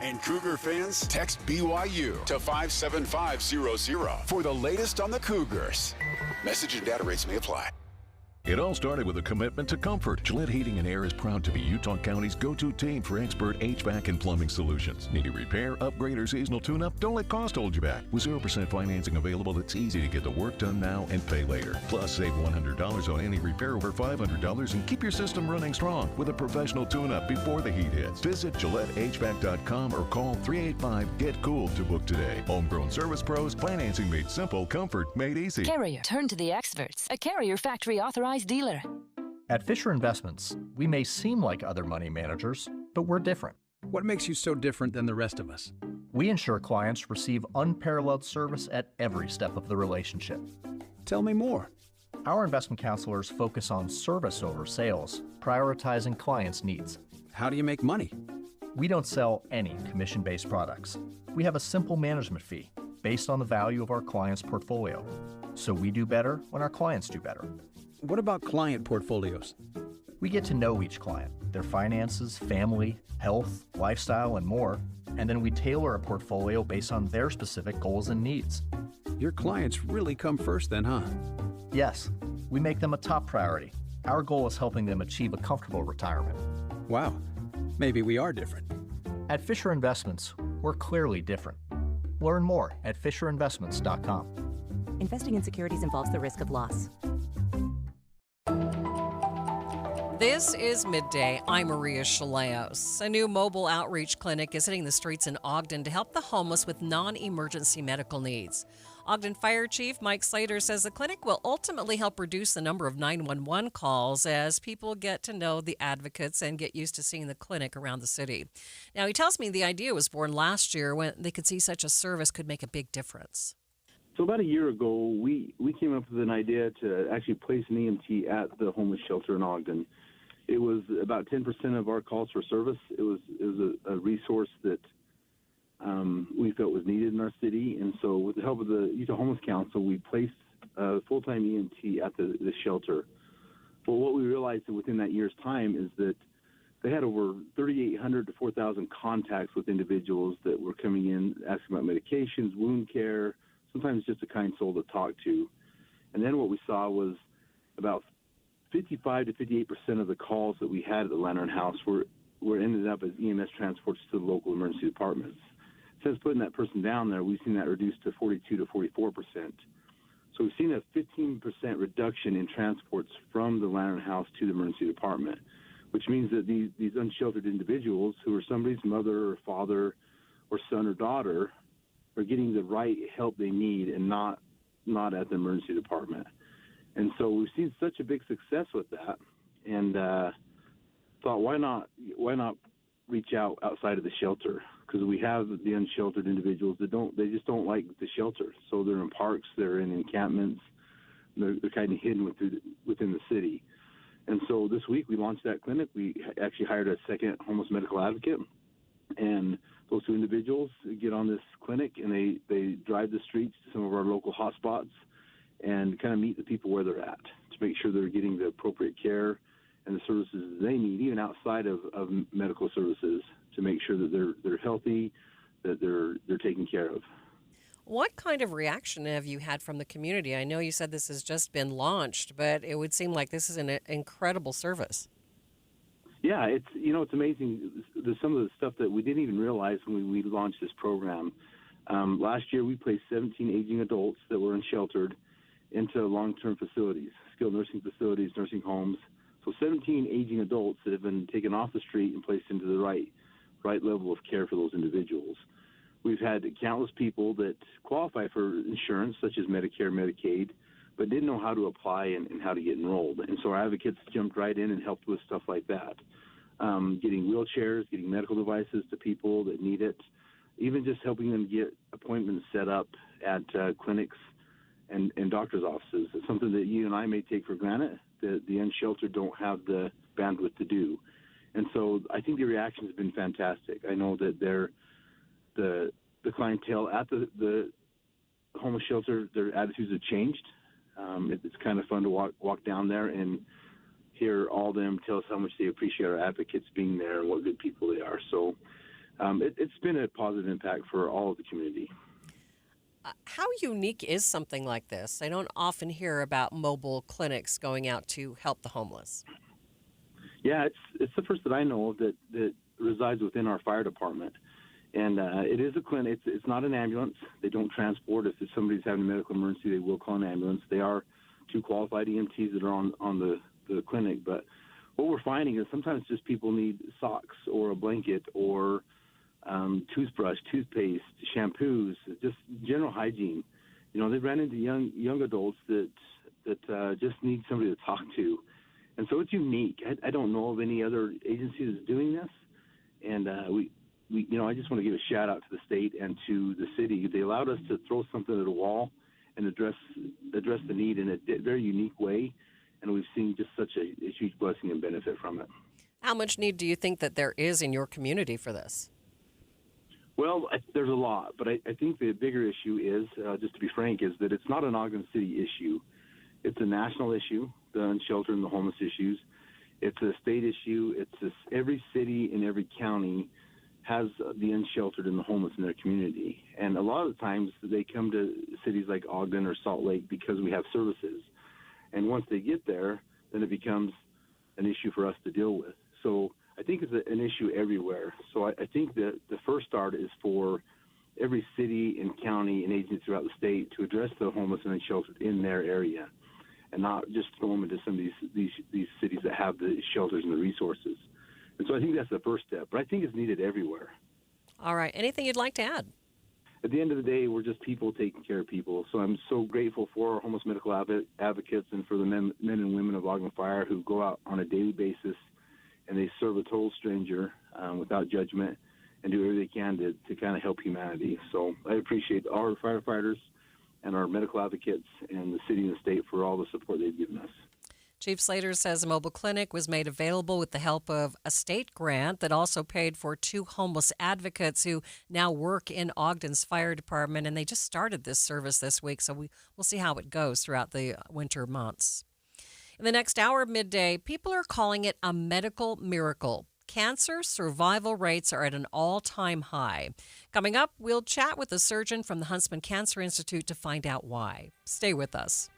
And Cougar fans, text BYU to 57500 for the latest on the Cougars. Message and data rates may apply. It all started with a commitment to comfort. Gillette Heating and Air is proud to be Utah County's go-to team for expert HVAC and plumbing solutions. Need a repair, upgrade, or seasonal tune-up? Don't let cost hold you back. With 0% financing available, it's easy to get the work done now and pay later. Plus, save $100 on any repair over $500 and keep your system running strong with a professional tune-up before the heat hits. Visit GilletteHVAC.com or call 385-GET-COOL to book today. Homegrown service pros, financing made simple, comfort made easy. Carrier, turn to the experts. A Carrier factory authorized dealer. At Fisher Investments, we may seem like other money managers, but we're different. What makes you so different than the rest of us? We ensure clients receive unparalleled service at every step of the relationship. Tell me more. Our investment counselors focus on service over sales, prioritizing clients' needs. How do you make money? We don't sell any commission-based products. We have a simple management fee based on the value of our client's portfolio. So we do better when our clients do better. What about client portfolios? We get to know each client, their finances, family, health, lifestyle, and more, and then we tailor a portfolio based on their specific goals and needs. Your clients really come first then, huh? Yes, we make them a top priority. Our goal is helping them achieve a comfortable retirement. Wow, maybe we are different. At Fisher Investments, we're clearly different. Learn more at FisherInvestments.com. Investing in securities involves the risk of loss. This is Midday. I'm Maria Shilaos. A new mobile outreach clinic is hitting the streets in Ogden to help the homeless with non-emergency medical needs. Ogden Fire Chief Mike Slater says the clinic will ultimately help reduce the number of 911 calls as people get to know the advocates and get used to seeing the clinic around the city. Now, he tells me the idea was born last year when they could see such a service could make a big difference. So about a year ago, we came up with an idea to actually place an EMT at the homeless shelter in Ogden. It was about 10% of our calls for service. It was a resource that we felt was needed in our city. And so with the help of the Utah Homeless Council, we placed a full-time EMT at the shelter. But what we realized within that year's time is that they had over 3,800 to 4,000 contacts with individuals that were coming in, asking about medications, wound care, sometimes just a kind soul to talk to. And then what we saw was about 55 to 58% of the calls that we had at the Lantern House were ended up as EMS transports to the local emergency departments. Since putting that person down there, we've seen that reduced to 42 to 44%. So we've seen a 15% reduction in transports from the Lantern House to the emergency department, which means that these unsheltered individuals who are somebody's mother or father or son or daughter are getting the right help they need and not at the emergency department. And so we've seen such a big success with that, and thought, why not reach outside of the shelter? Because we have the unsheltered individuals that just don't like the shelter. So they're in parks, they're in encampments, they're kind of hidden within the city. And so this week we launched that clinic. We actually hired a second homeless medical advocate, and those two individuals get on this clinic and they drive the streets to some of our local hotspots and kind of meet the people where they're at to make sure they're getting the appropriate care and the services they need, even outside of medical services, to make sure that they're healthy, that they're taken care of. What kind of reaction have you had from the community? I know you said this has just been launched, but it would seem like this is an incredible service. Yeah, it's amazing. Some of the stuff that we didn't even realize when we launched this program. Last year, we placed 17 aging adults that were unsheltered into long-term facilities, skilled nursing facilities, nursing homes. So 17 aging adults that have been taken off the street and placed into the right level of care for those individuals. We've had countless people that qualify for insurance, such as Medicare, Medicaid, but didn't know how to apply and how to get enrolled. And so our advocates jumped right in and helped with stuff like that, getting wheelchairs, getting medical devices to people that need it, even just helping them get appointments set up at clinics and doctor's offices. It's something that you and I may take for granted, that the unsheltered don't have the bandwidth to do. And so I think the reaction has been fantastic. I know that the clientele at the homeless shelter, their attitudes have changed. It's kind of fun to walk down there and hear all of them tell us how much they appreciate our advocates being there and what good people they are. So it's been a positive impact for all of the community. How unique is something like this? I don't often hear about mobile clinics going out to help the homeless. Yeah, it's the first that I know of that resides within our fire department. And it is a clinic. It's not an ambulance. They don't transport. If somebody's having a medical emergency, they will call an ambulance. They are two qualified EMTs that are on the clinic. But what we're finding is sometimes just people need socks or a blanket or toothbrush, toothpaste, shampoos, just general hygiene. You know, they ran into young adults that just need somebody to talk to. And so it's unique. I don't know of any other agency that's doing this. And I just want to give a shout out to the state and to the city. They allowed us to throw something at a wall and address the need in a very unique way. And we've seen just such a huge blessing and benefit from it. How much need do you think that there is in your community for this? Well, there's a lot, but I think the bigger issue is, just to be frank, is that it's not an Ogden City issue. It's a national issue, the unsheltered and the homeless issues. It's a state issue. Every city and every county has the unsheltered and the homeless in their community. And a lot of the times they come to cities like Ogden or Salt Lake because we have services. And once they get there, then it becomes an issue for us to deal with. So I think it's an issue everywhere. So I think that the first start is for every city and county and agency throughout the state to address the homeless and unsheltered in their area, and not just throw them into some of these cities that have the shelters and the resources. And so I think that's the first step, but I think it's needed everywhere. All right. Anything you'd like to add? At the end of the day, we're just people taking care of people. So I'm so grateful for our homeless medical advocates and for the men and women of Ogden Fire who go out on a daily basis and they serve a total stranger without judgment and do everything they can to kind of help humanity. So I appreciate our firefighters and our medical advocates and the city and the state for all the support they've given us. Chief Slater says a mobile clinic was made available with the help of a state grant that also paid for 2 homeless advocates who now work in Ogden's fire department, and they just started this service this week, so we'll see how it goes throughout the winter months. In the next hour of Midday, people are calling it a medical miracle. Cancer survival rates are at an all-time high. Coming up, we'll chat with a surgeon from the Huntsman Cancer Institute to find out why. Stay with us.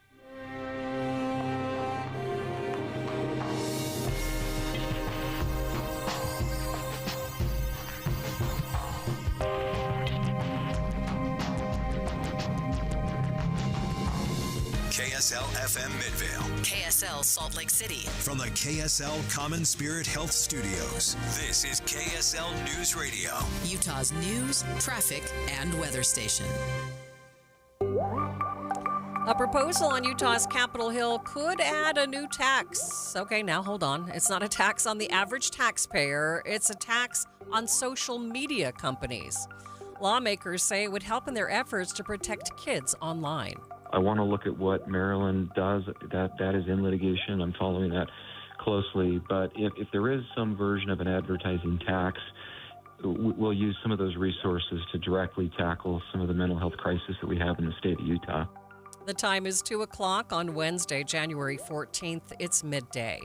KSL FM Midvale. KSL Salt Lake City. From the KSL Common Spirit Health Studios, this is KSL News Radio. Utah's news, traffic, and weather station. A proposal on Utah's Capitol Hill could add a new tax. Okay, now hold on. It's not a tax on the average taxpayer. It's a tax on social media companies. Lawmakers say it would help in their efforts to protect kids online. I want to look at what Maryland does. That is in litigation. I'm following that closely. But if there is some version of an advertising tax, we'll use some of those resources to directly tackle some of the mental health crisis that we have in the state of Utah. The time is 2 o'clock on Wednesday, January 14th. It's midday.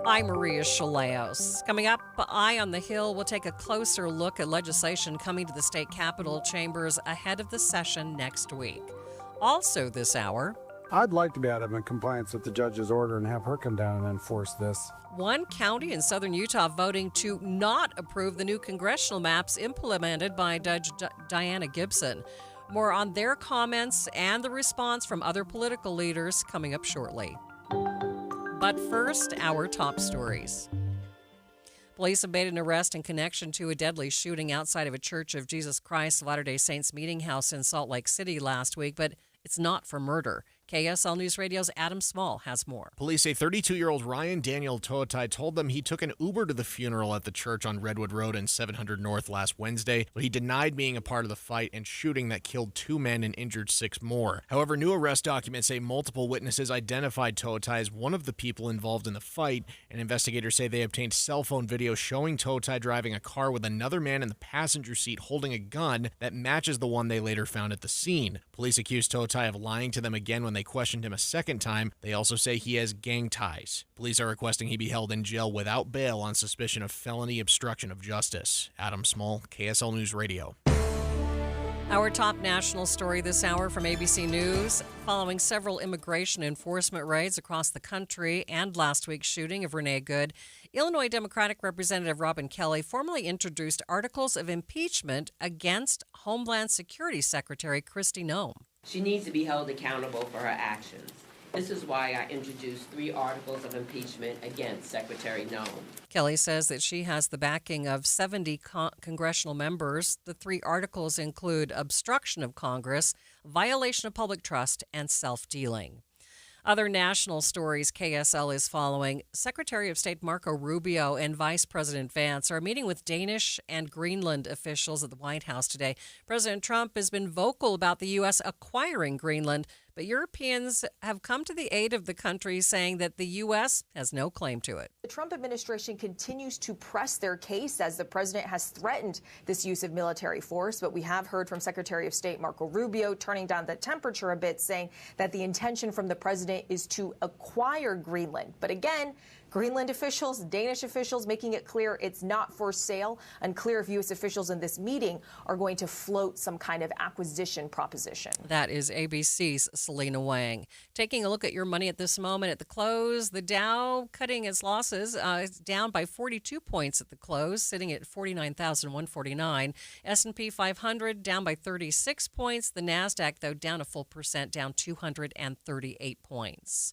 I'm Maria Shilaos. Coming up, Eye on the Hill will take a closer look at legislation coming to the state capitol chambers ahead of the session next week. Also this hour, I'd like to be out of compliance with the judge's order and have her come down and enforce this. one county in southern Utah voting to not approve the new congressional maps implemented by Judge Diana Gibson. More on their comments and the response from other political leaders coming up shortly. But first, our top stories. Police have made an arrest in connection to a deadly shooting outside of a Church of Jesus Christ of Latter-day Saints meeting house in Salt Lake City last week, but it's not for murder. KSL News Radio's Adam Small has more. Police say 32-year-old Ryan Daniel Toatai told them he took an Uber to the funeral at the church on Redwood Road and 700 North last Wednesday, but he denied being a part of the fight and shooting that killed 2 men and injured 6 more. However, new arrest documents say multiple witnesses identified Toatai as one of the people involved in the fight, and investigators say they obtained cell phone video showing Toatai driving a car with another man in the passenger seat holding a gun that matches the one they later found at the scene. Police accused Toatai of lying to them again when they questioned him a second time. They also say he has gang ties. Police are requesting he be held in jail without bail on suspicion of felony obstruction of justice. Adam Small, KSL News Radio. Our top national story this hour from ABC News. Following several immigration enforcement raids across the country and last week's shooting of Renee Good, Illinois Democratic Representative Robin Kelly formally introduced articles of impeachment against Homeland Security Secretary Kristi Noem. She needs to be held accountable for her actions. This is why I introduced 3 articles of impeachment against Secretary Noem. Kelly says that she has the backing of 70 congressional members. The 3 articles include obstruction of Congress, violation of public trust, and self-dealing. Other national stories KSL is following. Secretary of State Marco Rubio and Vice President Vance are meeting with Danish and Greenland officials at the White House today. President Trump has been vocal about the U.S. acquiring Greenland, but Europeans have come to the aid of the country, saying that the U.S. has no claim to it. The Trump administration continues to press their case as the president has threatened this use of military force. But we have heard from Secretary of State Marco Rubio turning down the temperature a bit, saying that the intention from the president is to acquire Greenland. But again, Greenland officials, Danish officials making it clear it's not for sale. Unclear if U.S. officials in this meeting are going to float some kind of acquisition proposition. That is ABC's Selena Wang. Taking a look at your money at this moment at the close, the Dow cutting its losses, is down by 42 points at the close, sitting at 49,149. S&P 500 down by 36 points. The NASDAQ, though, down a full percent, down 238 points.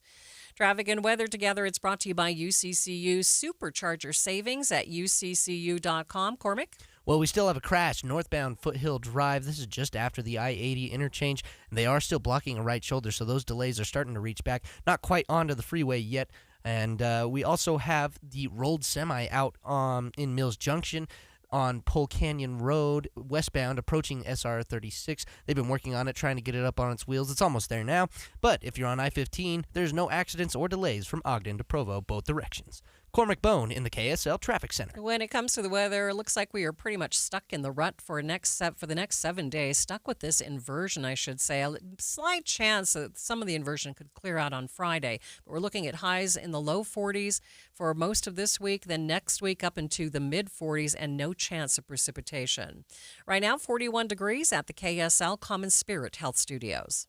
Traffic and weather together. It's brought to you by UCCU. Supercharge your savings at uccu.com. Cormac? Well, we still have a crash northbound Foothill Drive. This is just after the I-80 interchange. And they are still blocking a right shoulder, so those delays are starting to reach back. Not quite onto the freeway yet. And we also have the rolled semi out in Mills Junction on Pole Canyon Road, westbound, approaching SR 36. They've been working on it, trying to get it up on its wheels. It's almost there now. But if you're on I-15, there's no accidents or delays from Ogden to Provo, both directions. Cormac Bone in the KSL Traffic Center. When it comes to the weather, it looks like we are pretty much stuck in the rut for the next 7 days. Stuck with this inversion, I should say. A slight chance that some of the inversion could clear out on Friday. But we're looking at highs in the low 40s for most of this week. Then next week up into the mid 40s and no chance of precipitation. Right now, 41 degrees at the KSL Common Spirit Health Studios.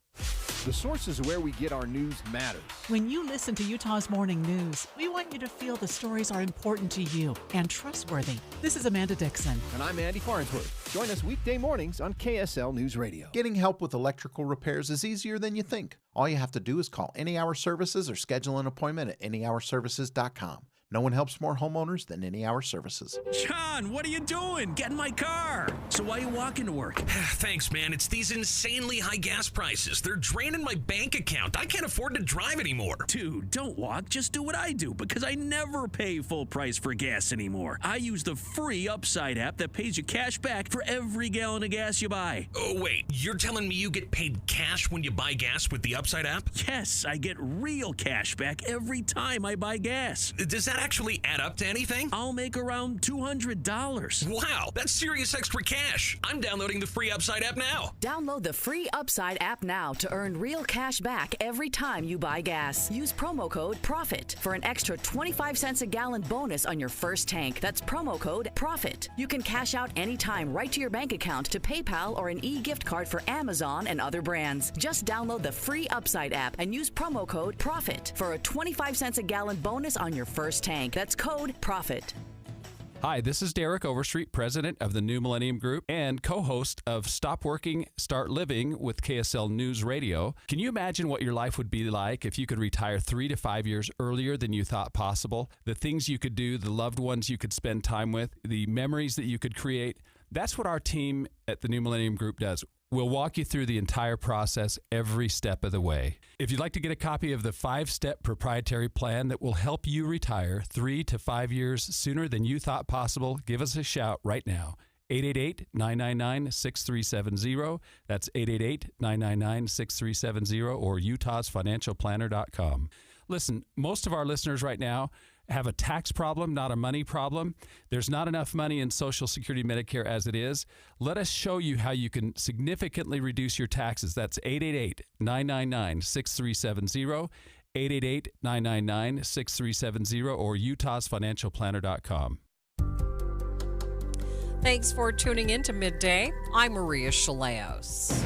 The sources where we get our news matters. When you listen to Utah's Morning News, we want you to feel the stories are important to you and trustworthy. This is Amanda Dixon. And I'm Andy Farnsworth. Join us weekday mornings on KSL News Radio. Getting help with electrical repairs is easier than you think. All you have to do is call Any Hour Services or schedule an appointment at anyhourservices.com. No one helps more homeowners than Any Hour Services. John, what are you doing? Get in my car. So why are you walking to work? Thanks, man. It's these insanely high gas prices. They're draining my bank account. I can't afford to drive anymore. Dude, don't walk. Just do what I do, because I never pay full price for gas anymore. I use the free Upside app that pays you cash back for every gallon of gas you buy. Oh, wait. You're telling me you get paid cash when you buy gas with the Upside app? Yes, I get real cash back every time I buy gas. Does that actually add up to anything? I'll make around $200. Wow, that's serious extra cash. I'm downloading the free Upside app now. Download the free Upside app now to earn real cash back every time you buy gas. Use promo code PROFIT for an extra 25 cents a gallon bonus on your first tank. That's promo code PROFIT. You can cash out anytime right to your bank account, to PayPal, or an e-gift card for Amazon and other brands. Just download the free Upside app and use promo code PROFIT for a 25 cents a gallon bonus on your first tank. That's code PROFIT. Hi, this is Derek Overstreet, president of the New Millennium Group and co-host of Stop Working, Start Living with KSL News Radio. Can you imagine what your life would be like if you could retire 3 to 5 years earlier than you thought possible? The things you could do, the loved ones you could spend time with, the memories that you could create. That's what our team at the New Millennium Group does. We'll walk you through the entire process every step of the way. If you'd like to get a copy of the 5-step proprietary plan that will help you retire 3 to 5 years sooner than you thought possible, give us a shout right now. 888-999-6370. That's 888-999-6370 or utahsfinancialplanner.com. Listen, most of our listeners right now have a tax problem, not a money problem. There's not enough money in Social Security Medicare as it is. Let us show you how you can significantly reduce your taxes. That's 888-999-6370, 888-999-6370, or utahsfinancialplanner.com. Thanks for tuning in to Midday. I'm Maria Shilaos.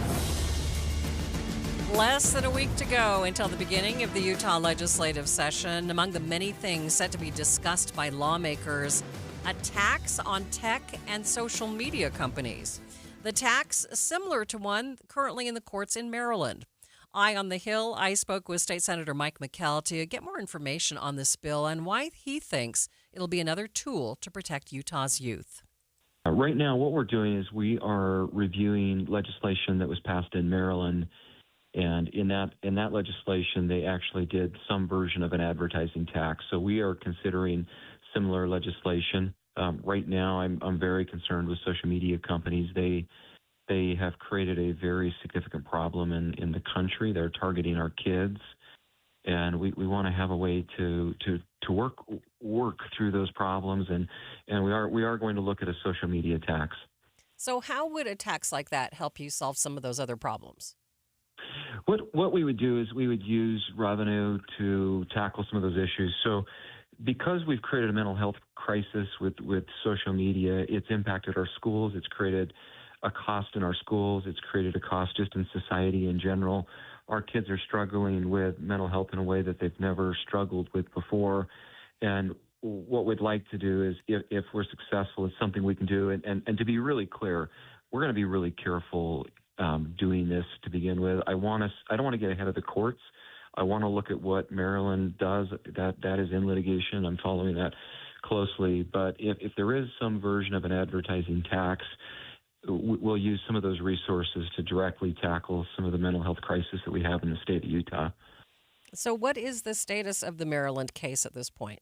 Less than a week to go until the beginning of the Utah legislative session. Among the many things set to be discussed by lawmakers, a tax on tech and social media companies. The tax similar to one currently in the courts in Maryland. On the Hill, I spoke with State Senator Mike McKell to get more information on this bill and why he thinks it'll be another tool to protect Utah's youth. Right now, what we're doing is we are reviewing legislation that was passed in Maryland And in that legislation, they actually did some version of an advertising tax. So we are considering similar legislation. Right now, I'm very concerned with social media companies. They have created a very significant problem in the country. They're targeting our kids, and we want to have a way to work through those problems. And we are going to look at a social media tax. So how would a tax like that help you solve some of those other problems? What we would do is we would use revenue to tackle some of those issues. So because we've created a mental health crisis with social media, it's impacted our schools. It's created a cost in our schools. It's created a cost just in society in general. Our kids are struggling with mental health in a way that they've never struggled with before. And what we'd like to do is, if we're successful, it's something we can do. And to be really clear, we're going to be really careful doing this to begin with. I don't want to get ahead of the courts. I want to look at what Maryland does. That is in litigation. I'm following that closely. But if there is some version of an advertising tax, we'll use some of those resources to directly tackle some of the mental health crisis that we have in the state of Utah. So what is the status of the Maryland case at this point?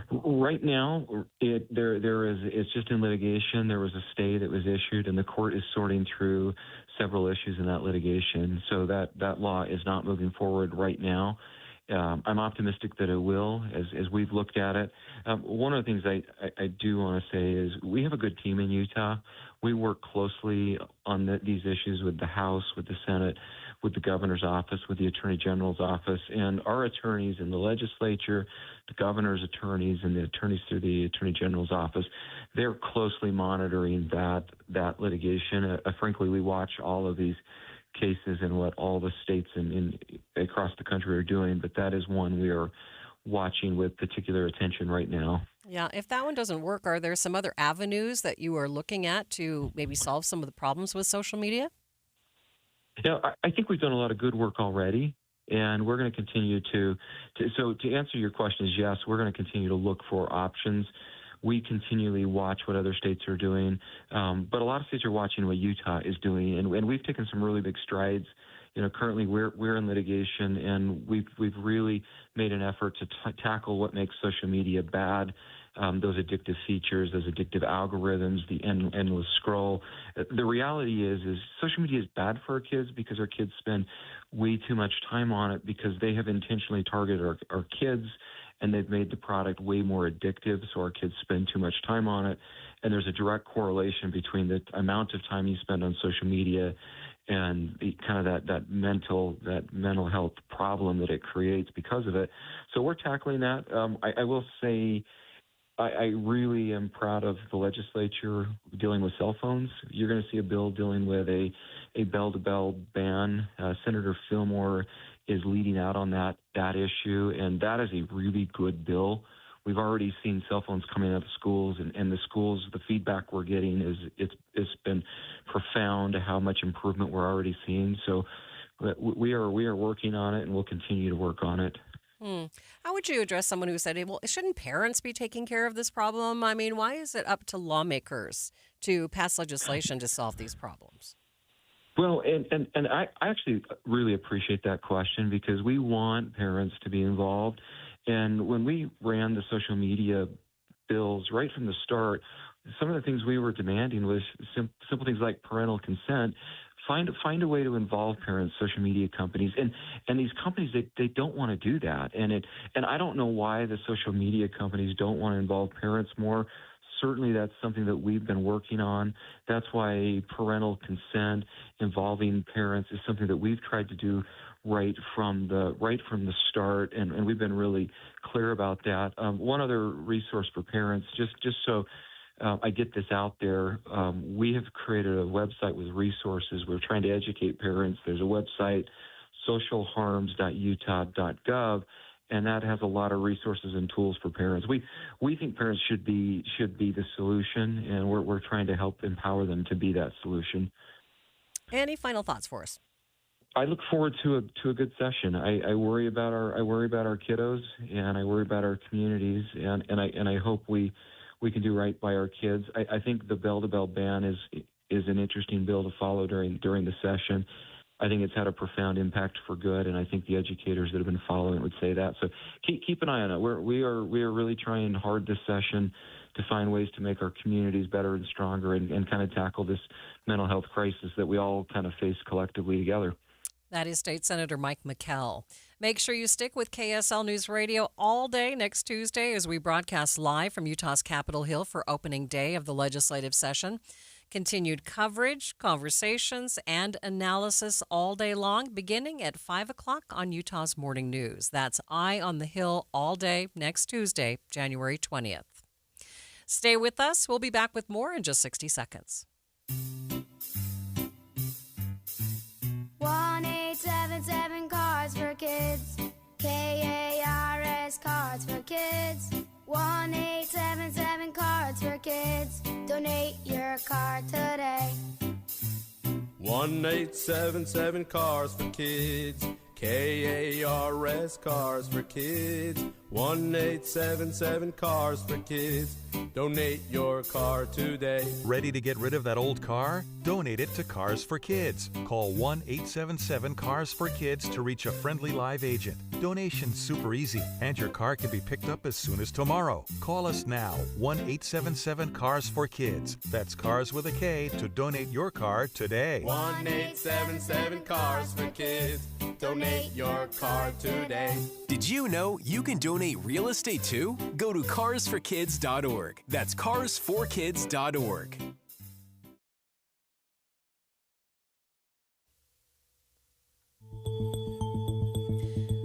Right now, it's just in litigation. There was a stay that was issued, and the court is sorting through several issues in that litigation. So that law is not moving forward right now. I'm optimistic that it will, as we've looked at it. One of the things I do want to say is we have a good team in Utah. We work closely on these issues with the House, with the Senate, with the governor's office, with the attorney general's office, and our attorneys in the legislature, the governor's attorneys, and the attorneys through the attorney general's office. They're closely monitoring that litigation. Frankly, we watch all of these cases and what all the states across the country are doing, but that is one we are watching with particular attention right now. Yeah, if that one doesn't work, are there some other avenues that you are looking at to maybe solve some of the problems with social media? Yeah, I think we've done a lot of good work already, and we're going to continue to answer your question is yes, we're going to continue to look for options. We continually watch what other states are doing, but a lot of states are watching what Utah is doing, and we've taken some really big strides. Currently we're in litigation, and we've really made an effort to tackle what makes social media bad. Those addictive features, those addictive algorithms, the endless scroll. The reality is social media is bad for our kids because our kids spend way too much time on it because they have intentionally targeted our kids, and they've made the product way more addictive, so our kids spend too much time on it. And there's a direct correlation between the amount of time you spend on social media and the kind of that mental health problem that it creates because of it. So we're tackling that. I will say I really am proud of the legislature dealing with cell phones. You're going to see a bill dealing with a bell-to-bell ban. Senator Fillmore is leading out on that issue, and that is a really good bill. We've already seen cell phones coming out of schools, and the schools, the feedback we're getting is it's been profound how much improvement we're already seeing. So we are working on it, and we'll continue to work on it. How would you address someone who said, well, shouldn't parents be taking care of this problem? I mean, why is it up to lawmakers to pass legislation to solve these problems? Well, and I actually really appreciate that question because we want parents to be involved. And when we ran the social media bills right from the start, some of the things we were demanding was simple things like parental consent. Find a way to involve parents, social media companies, and these companies they don't want to do that, and I don't know why the social media companies don't want to involve parents more. Certainly, that's something that we've been working on. That's why parental consent involving parents is something that we've tried to do right from the start, and we've been really clear about that. One other resource for parents, just so. I get this out there. We have created a website with resources. We're trying to educate parents. There's a website, socialharms.utah.gov, and that has a lot of resources and tools for parents. We think parents should be the solution, and we're trying to help empower them to be that solution. Any final thoughts for us? I look forward to a good session. I worry about our kiddos, and I worry about our communities, and I hope we can do right by our kids. I think the bell-to-bell ban is an interesting bill to follow during the session. I think it's had a profound impact for good, and I think the educators that have been following it would say that. So keep an eye on it. We are really trying hard this session to find ways to make our communities better and stronger and kind of tackle this mental health crisis that we all kind of face collectively together. That is State Senator Mike McKell. Make sure you stick with KSL News Radio all day next Tuesday as we broadcast live from Utah's Capitol Hill for opening day of the legislative session. Continued coverage, conversations, and analysis all day long, beginning at 5 o'clock on Utah's Morning News. That's Eye on the Hill all day next Tuesday, January 20th. Stay with us. We'll be back with more in just 60 seconds. 1-877 Cards for Kids. KARS Cards for Kids. 1-877 Cards for Kids. Donate your card today. 1-877 Cars for Kids. KARS Cars for Kids. 1-877 Cars for Kids. Donate your car today. Ready to get rid of that old car? Donate it to Cars for Kids. Call 1-877-CARS-FOR-KIDS to reach a friendly live agent. Donation's super easy, and your car can be picked up as soon as tomorrow. Call us now, 1-877-CARS-FOR-KIDS. That's Cars with a K to donate your car today. 1-877 Cars for Kids. Donate your car today. Did you know you can donate real estate too? Go to carsforkids.org. That's carsforkids.org.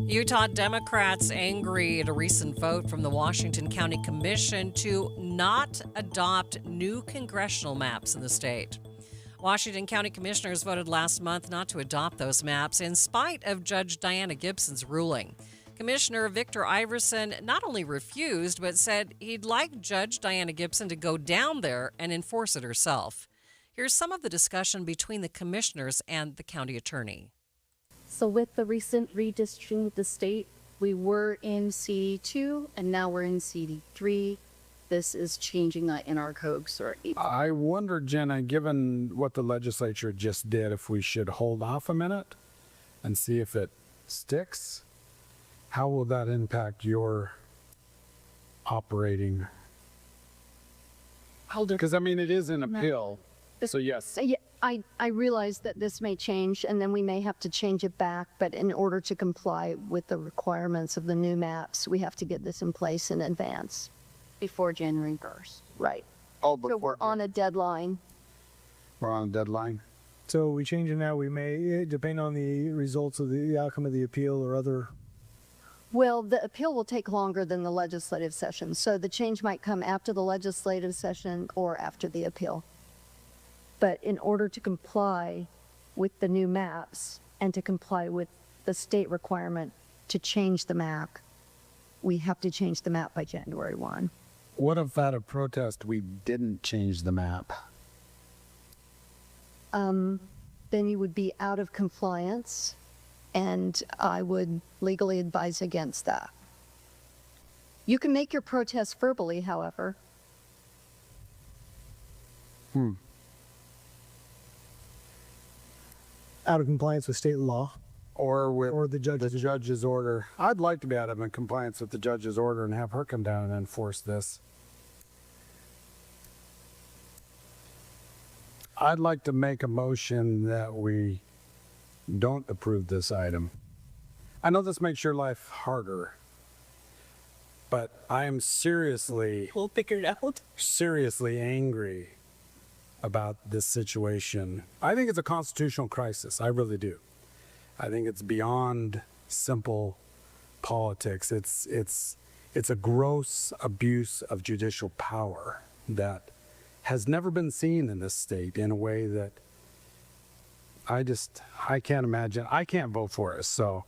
Utah Democrats angry at a recent vote from the Washington County Commission to not adopt new congressional maps in the state. Washington County Commissioners voted last month not to adopt those maps in spite of Judge Diana Gibson's ruling. Commissioner Victor Iverson not only refused, but said he'd like Judge Diana Gibson to go down there and enforce it herself. Here's some of the discussion between the commissioners and the county attorney. So with the recent redistricting of the state, we were in CD2 and now we're in CD3. This is changing that in our code. I wonder, Jenna, given what the legislature just did, if we should hold off a minute and see if it sticks. How will that impact your operating? Because, I mean, it is an appeal. So, yes. Yeah, I realize that this may change and then we may have to change it back. But in order to comply with the requirements of the new maps, we have to get this in place in advance before January 1st. Right. So we're on a deadline. We're on a deadline. So we change it now. We may, depending on the results of the outcome of the appeal or other. Well, the appeal will take longer than the legislative session. So the change might come after the legislative session or after the appeal. But in order to comply with the new maps and to comply with the state requirement to change the map, we have to change the map by January 1. What if at a protest we didn't change the map? Then you would be out of compliance, and I would legally advise against that. You can make your protest verbally, however. Out of compliance with state law. Or the judge's order. I'd like to be out of compliance with the judge's order and have her come down and enforce this. I'd like to make a motion that we don't approve this item. I know this makes your life harder, but I am seriously... We'll figure it out. ...seriously angry about this situation. I think it's a constitutional crisis. I really do. I think it's beyond simple politics. It's a gross abuse of judicial power that has never been seen in this state in a way that I can't imagine. I can't vote for it, so.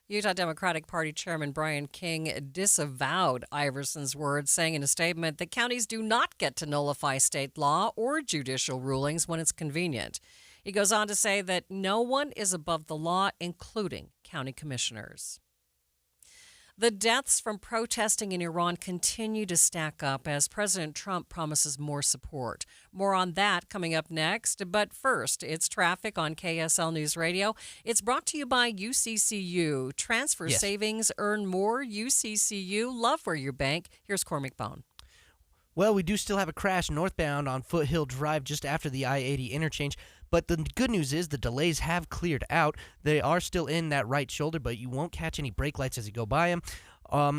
Utah Democratic Party Chairman Brian King disavowed Iverson's words, saying in a statement that counties do not get to nullify state law or judicial rulings when it's convenient. He goes on to say that no one is above the law, including county commissioners. The deaths from protesting in Iran continue to stack up as President Trump promises more support. More on that coming up next. But first, it's traffic on KSL News Radio. It's brought to you by UCCU. Transfer savings, earn more. UCCU. Love where you bank. Here's Cormac Bone. Well, we do still have a crash northbound on Foothill Drive just after the I-80 interchange. But the good news is the delays have cleared out. They are still in that right shoulder, but you won't catch any brake lights as you go by them.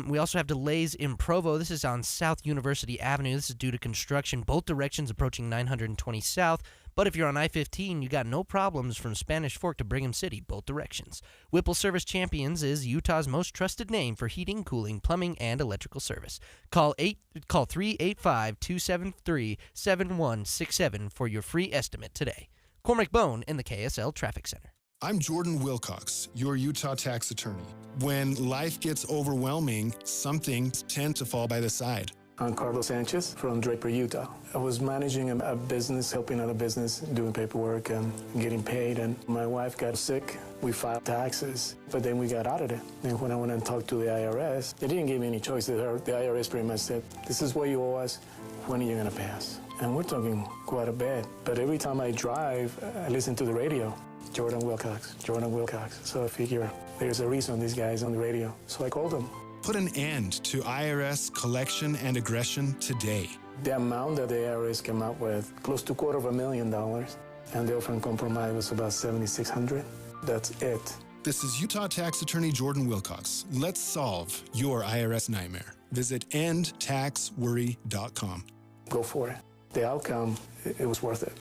We also have delays in Provo. This is on South University Avenue. This is due to construction, both directions approaching 920 South. But if you're on I-15, you got no problems from Spanish Fork to Brigham City, both directions. Whipple Service Champions is Utah's most trusted name for heating, cooling, plumbing, and electrical service. Call 385-273-7167 for your free estimate today. Cormac Bone in the KSL Traffic Center. I'm Jordan Wilcox, your Utah tax attorney. When life gets overwhelming, some things tend to fall by the side. I'm Carlos Sanchez from Draper, Utah. I was managing a business, helping out a business, doing paperwork and getting paid, and my wife got sick. We filed taxes, but then we got out of it. And when I went and talked to the IRS, they didn't give me any choice. The IRS pretty much said, this is what you owe us, when are you gonna pay us? And we're talking quite a bit. But every time I drive, I listen to the radio. Jordan Wilcox, Jordan Wilcox. So I figure there's a reason this guy's on the radio. So I called him. Put an end to IRS collection and aggression today. The amount that the IRS came up with, close to $250,000, and the offer in compromise was about $7,600. That's it. This is Utah tax attorney Jordan Wilcox. Let's solve your IRS nightmare. Visit endtaxworry.com. Go for it. The outcome, it was worth it.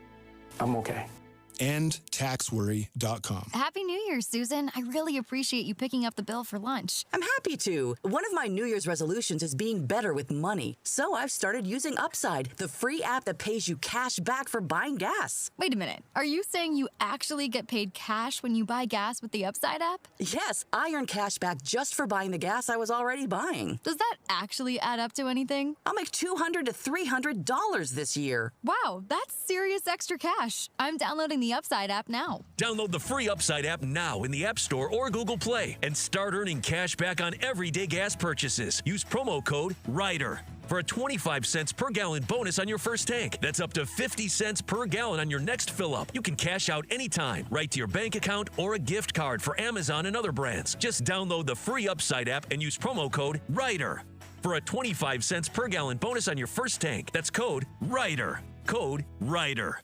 I'm okay. endtaxworry.com. Happy New Year, Susan. I really appreciate you picking up the bill for lunch. I'm happy to. One of my New Year's resolutions is being better with money. So I've started using Upside, the free app that pays you cash back for buying gas. Wait a minute. Are you saying you actually get paid cash when you buy gas with the Upside app? Yes, I earn cash back just for buying the gas I was already buying. Does that actually add up to anything? I'll make $200 to $300 this year. Wow, that's serious extra cash. I'm downloading the Upside app now. Download the free Upside app now in the App Store or Google Play and start earning cash back on everyday gas purchases. Use promo code RIDER for a 25 cents per gallon bonus on your first tank. That's up to 50 cents per gallon on your next fill up. You can cash out anytime, right to your bank account or a gift card for Amazon and other brands. Just download the free Upside app and use promo code RIDER for a 25 cents per gallon bonus on your first tank. That's code RIDER. Code RIDER.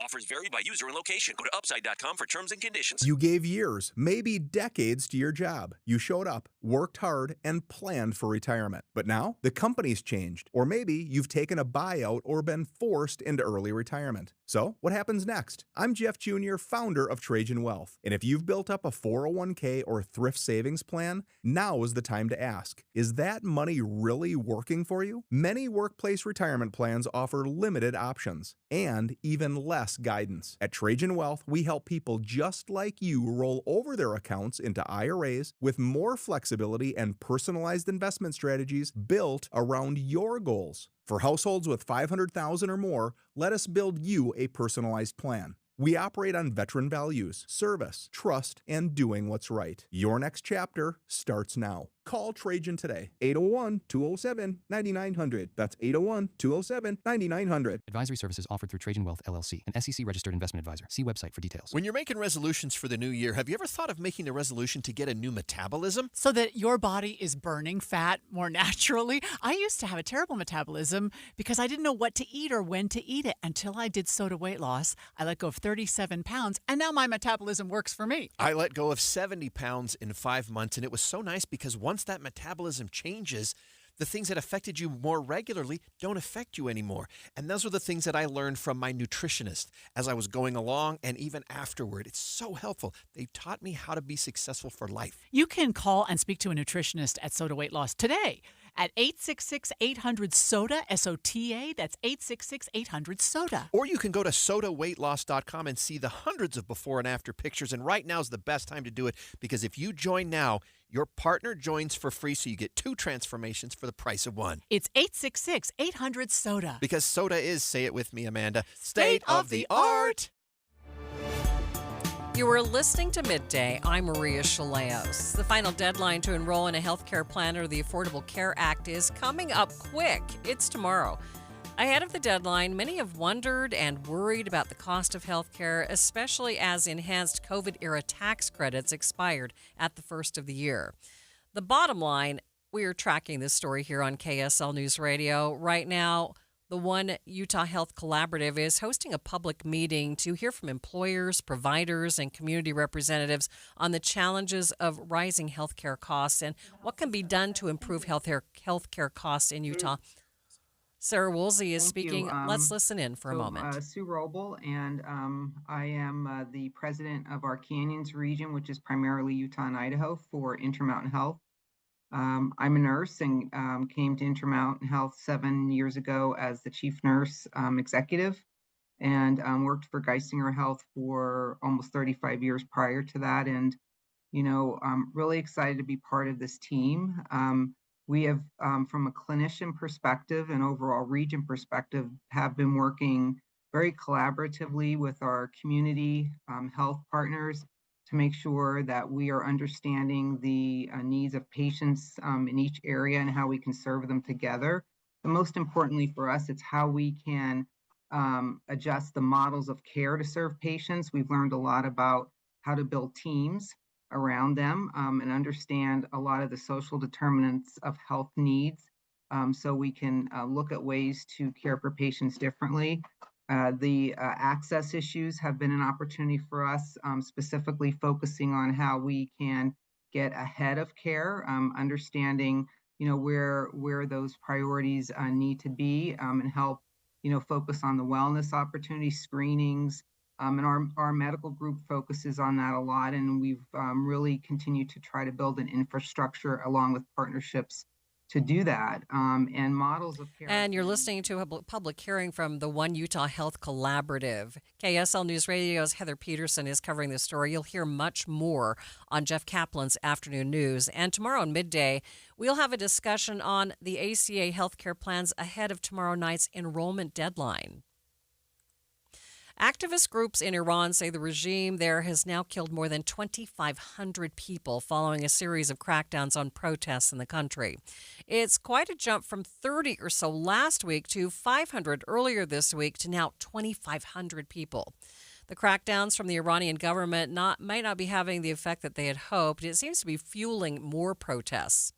Offers vary by user and location. Go to upside.com for terms and conditions. You gave years, maybe decades to your job. You showed up, worked hard, and planned for retirement. But now, the company's changed. Or maybe you've taken a buyout or been forced into early retirement. So, what happens next? I'm Jeff Jr., founder of Trajan Wealth. And if you've built up a 401k or thrift savings plan, now is the time to ask, is that money really working for you? Many workplace retirement plans offer limited options and even less guidance. At Trajan Wealth, we help people just like you roll over their accounts into IRAs with more flexibility and personalized investment strategies built around your goals. For households with $500,000 or more, let us build you a personalized plan. We operate on veteran values, service, trust, and doing what's right. Your next chapter starts now. Call Trajan today. 801-207-9900. That's 801-207-9900. Advisory services offered through Trajan Wealth, LLC, an SEC-registered investment advisor. See website for details. When you're making resolutions for the new year, have you ever thought of making a resolution to get a new metabolism? So that your body is burning fat more naturally. I used to have a terrible metabolism because I didn't know what to eat or when to eat it until I did soda weight loss. I let go of 37 pounds, and now my metabolism works for me. I let go of 70 pounds in 5 months, and it was so nice because once that metabolism changes, the things that affected you more regularly don't affect you anymore. And those are the things that I learned from my nutritionist as I was going along and even afterward. It's so helpful. They taught me how to be successful for life. You can call and speak to a nutritionist at Soda Weight Loss today at 866-800-SODA, S-O-T-A. That's 866-800-SODA. Or you can go to sodaweightloss.com and see the hundreds of before and after pictures. And right now is the best time to do it because if you join now, your partner joins for free, so you get 2 transformations for the price of 1. It's 866-800-SODA. Because soda is, say it with me, Amanda, state of the art. You were listening to Midday. I'm Maria Shilaos. The final deadline to enroll in a health care plan under the Affordable Care Act is coming up quick. It's tomorrow. Ahead of the deadline, many have wondered and worried about the cost of health care, especially as enhanced COVID-era tax credits expired at the first of the year. The bottom line, we are tracking this story here on KSL News Radio. Right now, the One Utah Health Collaborative is hosting a public meeting to hear from employers, providers, and community representatives on the challenges of rising healthcare costs and what can be done to improve healthcare costs in Utah. Sarah Woolsey is speaking. Let's listen in for a moment. Sue Roble, and I am the president of our Canyons region, which is primarily Utah and Idaho for Intermountain Health. I'm a nurse and came to Intermountain Health 7 years ago as the chief nurse executive, and worked for Geisinger Health for almost 35 years prior to that. And, I'm really excited to be part of this team. We have, from a clinician perspective and overall region perspective, have been working very collaboratively with our community health partners to make sure that we are understanding the needs of patients in each area and how we can serve them together. But most importantly for us, it's how we can adjust the models of care to serve patients. We've learned a lot about how to build teams around them and understand a lot of the social determinants of health needs so we can look at ways to care for patients differently. The access issues have been an opportunity for us, specifically focusing on how we can get ahead of care, understanding, where those priorities need to be, and help, focus on the wellness opportunities, screenings, and our medical group focuses on that a lot. And we've really continued to try to build an infrastructure along with partnerships to do that, and models of care. And you're listening to a public hearing from the One Utah Health Collaborative. KSL News Radio's Heather Peterson is covering this story. You'll hear much more on Jeff Kaplan's Afternoon News. And tomorrow on Midday, we'll have a discussion on the ACA healthcare plans ahead of tomorrow night's enrollment deadline. Activist groups in Iran say the regime there has now killed more than 2,500 people following a series of crackdowns on protests in the country. It's quite a jump from 30 or so last week to 500 earlier this week to now 2,500 people. The crackdowns from the Iranian government might not be having the effect that they had hoped. It seems to be fueling more protests.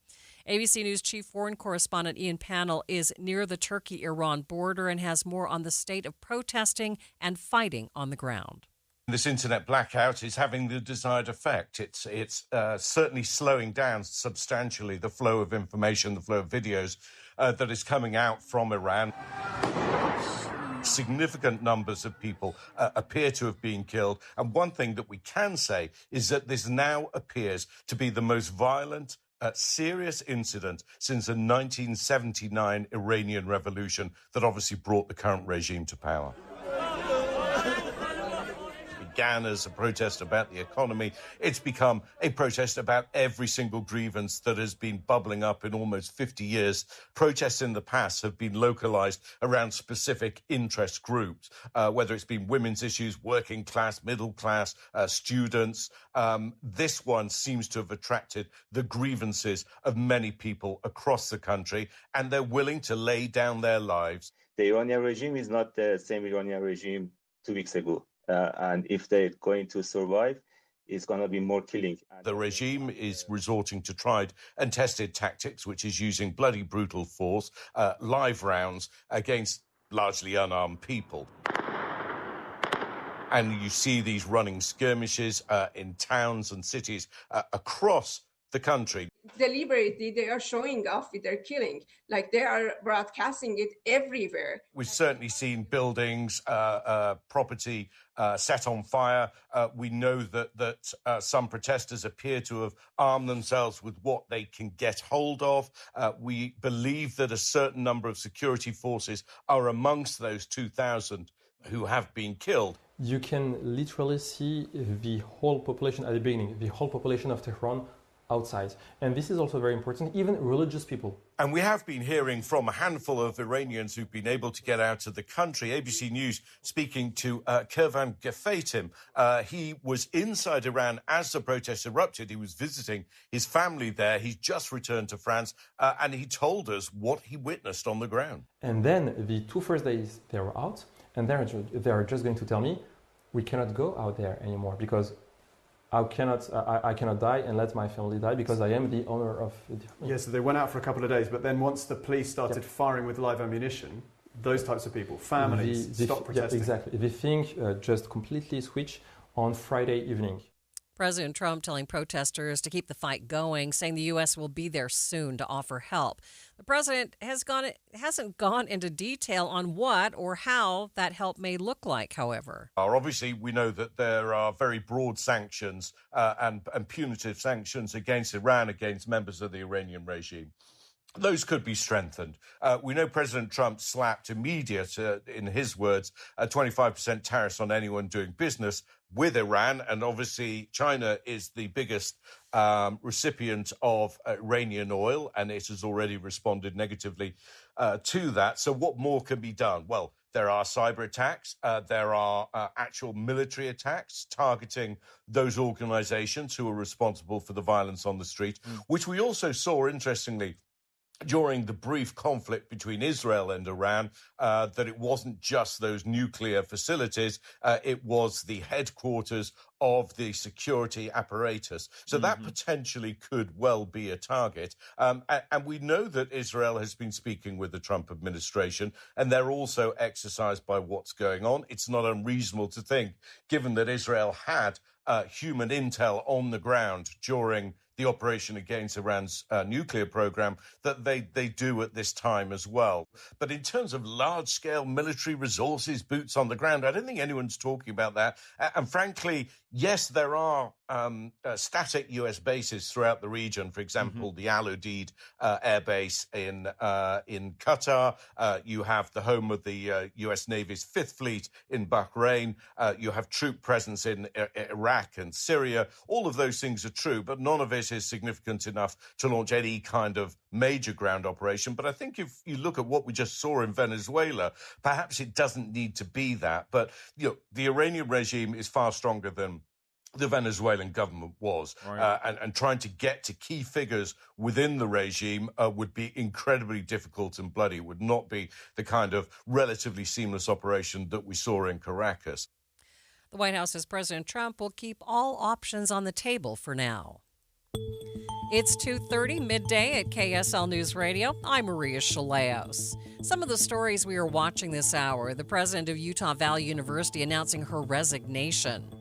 ABC News chief foreign correspondent Ian Pannell is near the Turkey-Iran border and has more on the state of protesting and fighting on the ground. This internet blackout is having the desired effect. It's certainly slowing down substantially the flow of information, the flow of videos that is coming out from Iran. Significant numbers of people appear to have been killed. And one thing that we can say is that this now appears to be the most violent serious incident since the 1979 Iranian Revolution that obviously brought the current regime to power. It began as a protest about the economy. It's become a protest about every single grievance that has been bubbling up in almost 50 years. Protests in the past have been localized around specific interest groups, whether it's been women's issues, working class, middle class, students. This one seems to have attracted the grievances of many people across the country, and they're willing to lay down their lives. The Iranian regime is not the same Iranian regime 2 weeks ago. And if they're going to survive, it's going to be more killing. The regime is resorting to tried and tested tactics, which is using bloody brutal force, live rounds against largely unarmed people. And you see these running skirmishes in towns and cities across the country. Deliberately, they are showing off with their killing, like they are broadcasting it everywhere. We've certainly seen buildings, property set on fire. We know that some protesters appear to have armed themselves with what they can get hold of. We believe that a certain number of security forces are amongst those 2,000 who have been killed. You can literally see the whole population at the beginning, the whole population of Tehran outside. And this is also very important, even religious people. And we have been hearing from a handful of Iranians who've been able to get out of the country. ABC News speaking to Kervan Gefetim. He was inside Iran as the protests erupted. He was visiting his family there. He's just returned to France, and he told us what he witnessed on the ground. And then the 2 first days they were out, and they are just going to tell me, we cannot go out there anymore because I cannot die and let my family die because I am the owner of it. Yes, so they went out for a couple of days, but then once the police started firing with live ammunition, those types of people, families, stopped protesting. Yeah, exactly. The thing just completely switched on Friday evening. President Trump telling protesters to keep the fight going, saying the U.S. will be there soon to offer help. The president hasn't gone into detail on what or how that help may look like, however. Obviously, we know that there are very broad sanctions and punitive sanctions against Iran, against members of the Iranian regime. Those could be strengthened. We know President Trump slapped immediate, in his words, a 25% tariffs on anyone doing business with Iran. And obviously, China is the biggest recipient of Iranian oil, and it has already responded negatively to that. So what more can be done? Well, there are cyber attacks. There are actual military attacks targeting those organizations who are responsible for the violence on the street, which we also saw, interestingly, during the brief conflict between Israel and Iran, that it wasn't just those nuclear facilities, it was the headquarters of the security apparatus. So that potentially could well be a target. And we know that Israel has been speaking with the Trump administration, and they're also exercised by what's going on. It's not unreasonable to think, given that Israel had human intel on the ground during the operation against Iran's nuclear program, that they do at this time as well. But in terms of large-scale military resources, boots on the ground, I don't think anyone's talking about that. And frankly, yes, there are static U.S. bases throughout the region. For example, the Al Udeid air base in Qatar. You have the home of the U.S. Navy's Fifth Fleet in Bahrain. You have troop presence in Iraq and Syria. All of those things are true, but none of it is significant enough to launch any kind of major ground operation. But I think if you look at what we just saw in Venezuela, perhaps it doesn't need to be that. But the Iranian regime is far stronger than the Venezuelan government was. Right. And trying to get to key figures within the regime would be incredibly difficult and bloody. It would not be the kind of relatively seamless operation that we saw in Caracas. The White House says President Trump will keep all options on the table for now. It's 2:30 midday at KSL News Radio. I'm Maria Shilaos. Some of the stories we are watching this hour: the president of Utah Valley University announcing her resignation.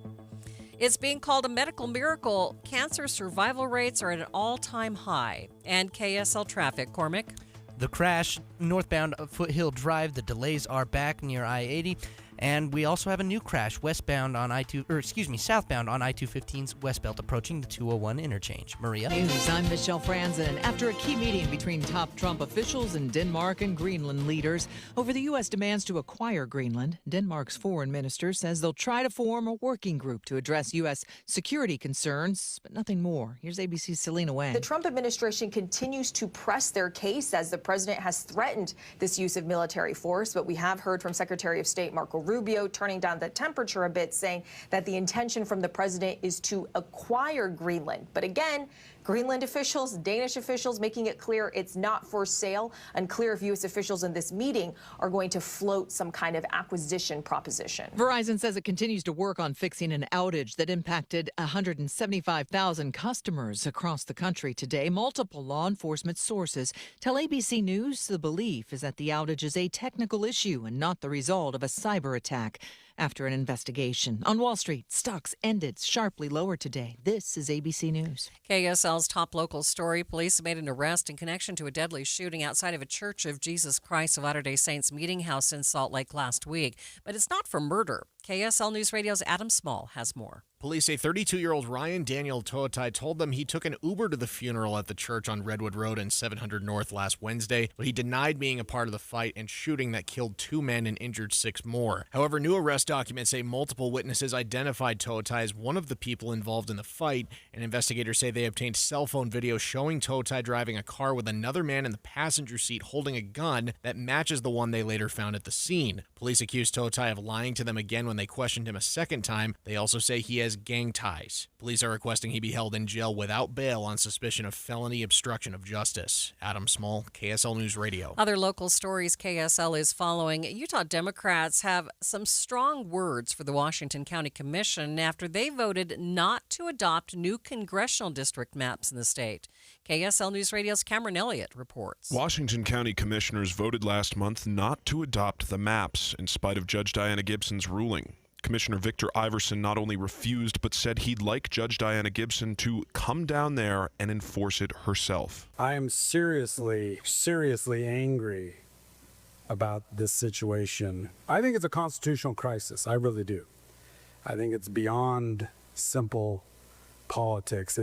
It's being called a medical miracle. Cancer survival rates are at an all-time high. And KSL traffic, Cormac. The crash northbound Foothill Drive. The delays are back near I-80. And we also have a new crash southbound on I-215's West Belt approaching the 201 interchange. Maria? News, I'm Michelle Franzen. After a key meeting between top Trump officials and Denmark and Greenland leaders over the U.S. demands to acquire Greenland, Denmark's foreign minister says they'll try to form a working group to address U.S. security concerns, but nothing more. Here's ABC's Selena Wang. The Trump administration continues to press their case as the president has threatened this use of military force, but we have heard from Secretary of State Marco Rubio turning down the temperature a bit, saying that the intention from the president is to acquire Greenland. But again, Greenland officials, Danish officials making it clear it's not for sale. Unclear if U.S. officials in this meeting are going to float some kind of acquisition proposition. Verizon says it continues to work on fixing an outage that impacted 175,000 customers across the country today. Multiple law enforcement sources tell ABC News the belief is that the outage is a technical issue and not the result of a cyber attack. After an investigation on Wall Street, stocks ended sharply lower today. This is ABC News. KSL's top local story. Police made an arrest in connection to a deadly shooting outside of a Church of Jesus Christ of Latter-day Saints meeting house in Salt Lake last week. But it's not for murder. KSL News Radio's Adam Small has more. Police say 32-year-old Ryan Daniel Toatai told them he took an Uber to the funeral at the church on Redwood Road and 700 North last Wednesday, but he denied being a part of the fight and shooting that killed 2 men and injured 6 more. However, new arrest documents say multiple witnesses identified Totai as one of the people involved in the fight, and investigators say they obtained cell phone video showing Totai driving a car with another man in the passenger seat holding a gun that matches the one they later found at the scene. Police accused Totai of lying to them again when they questioned him a second time. They also say he has gang ties. Police are requesting he be held in jail without bail on suspicion of felony obstruction of justice. Adam Small, KSL News Radio. Other local stories KSL is following. Utah Democrats have some strong words for the Washington County Commission after they voted not to adopt new congressional district maps in the state. KSL News Radio's Cameron Elliott reports. Washington County commissioners voted last month not to adopt the maps in spite of Judge Diana Gibson's ruling. Commissioner Victor Iverson not only refused, but said he'd like Judge Diana Gibson to come down there and enforce it herself. I am seriously angry about this situation. I think it's a constitutional crisis. I really do. I think it's beyond simple politics.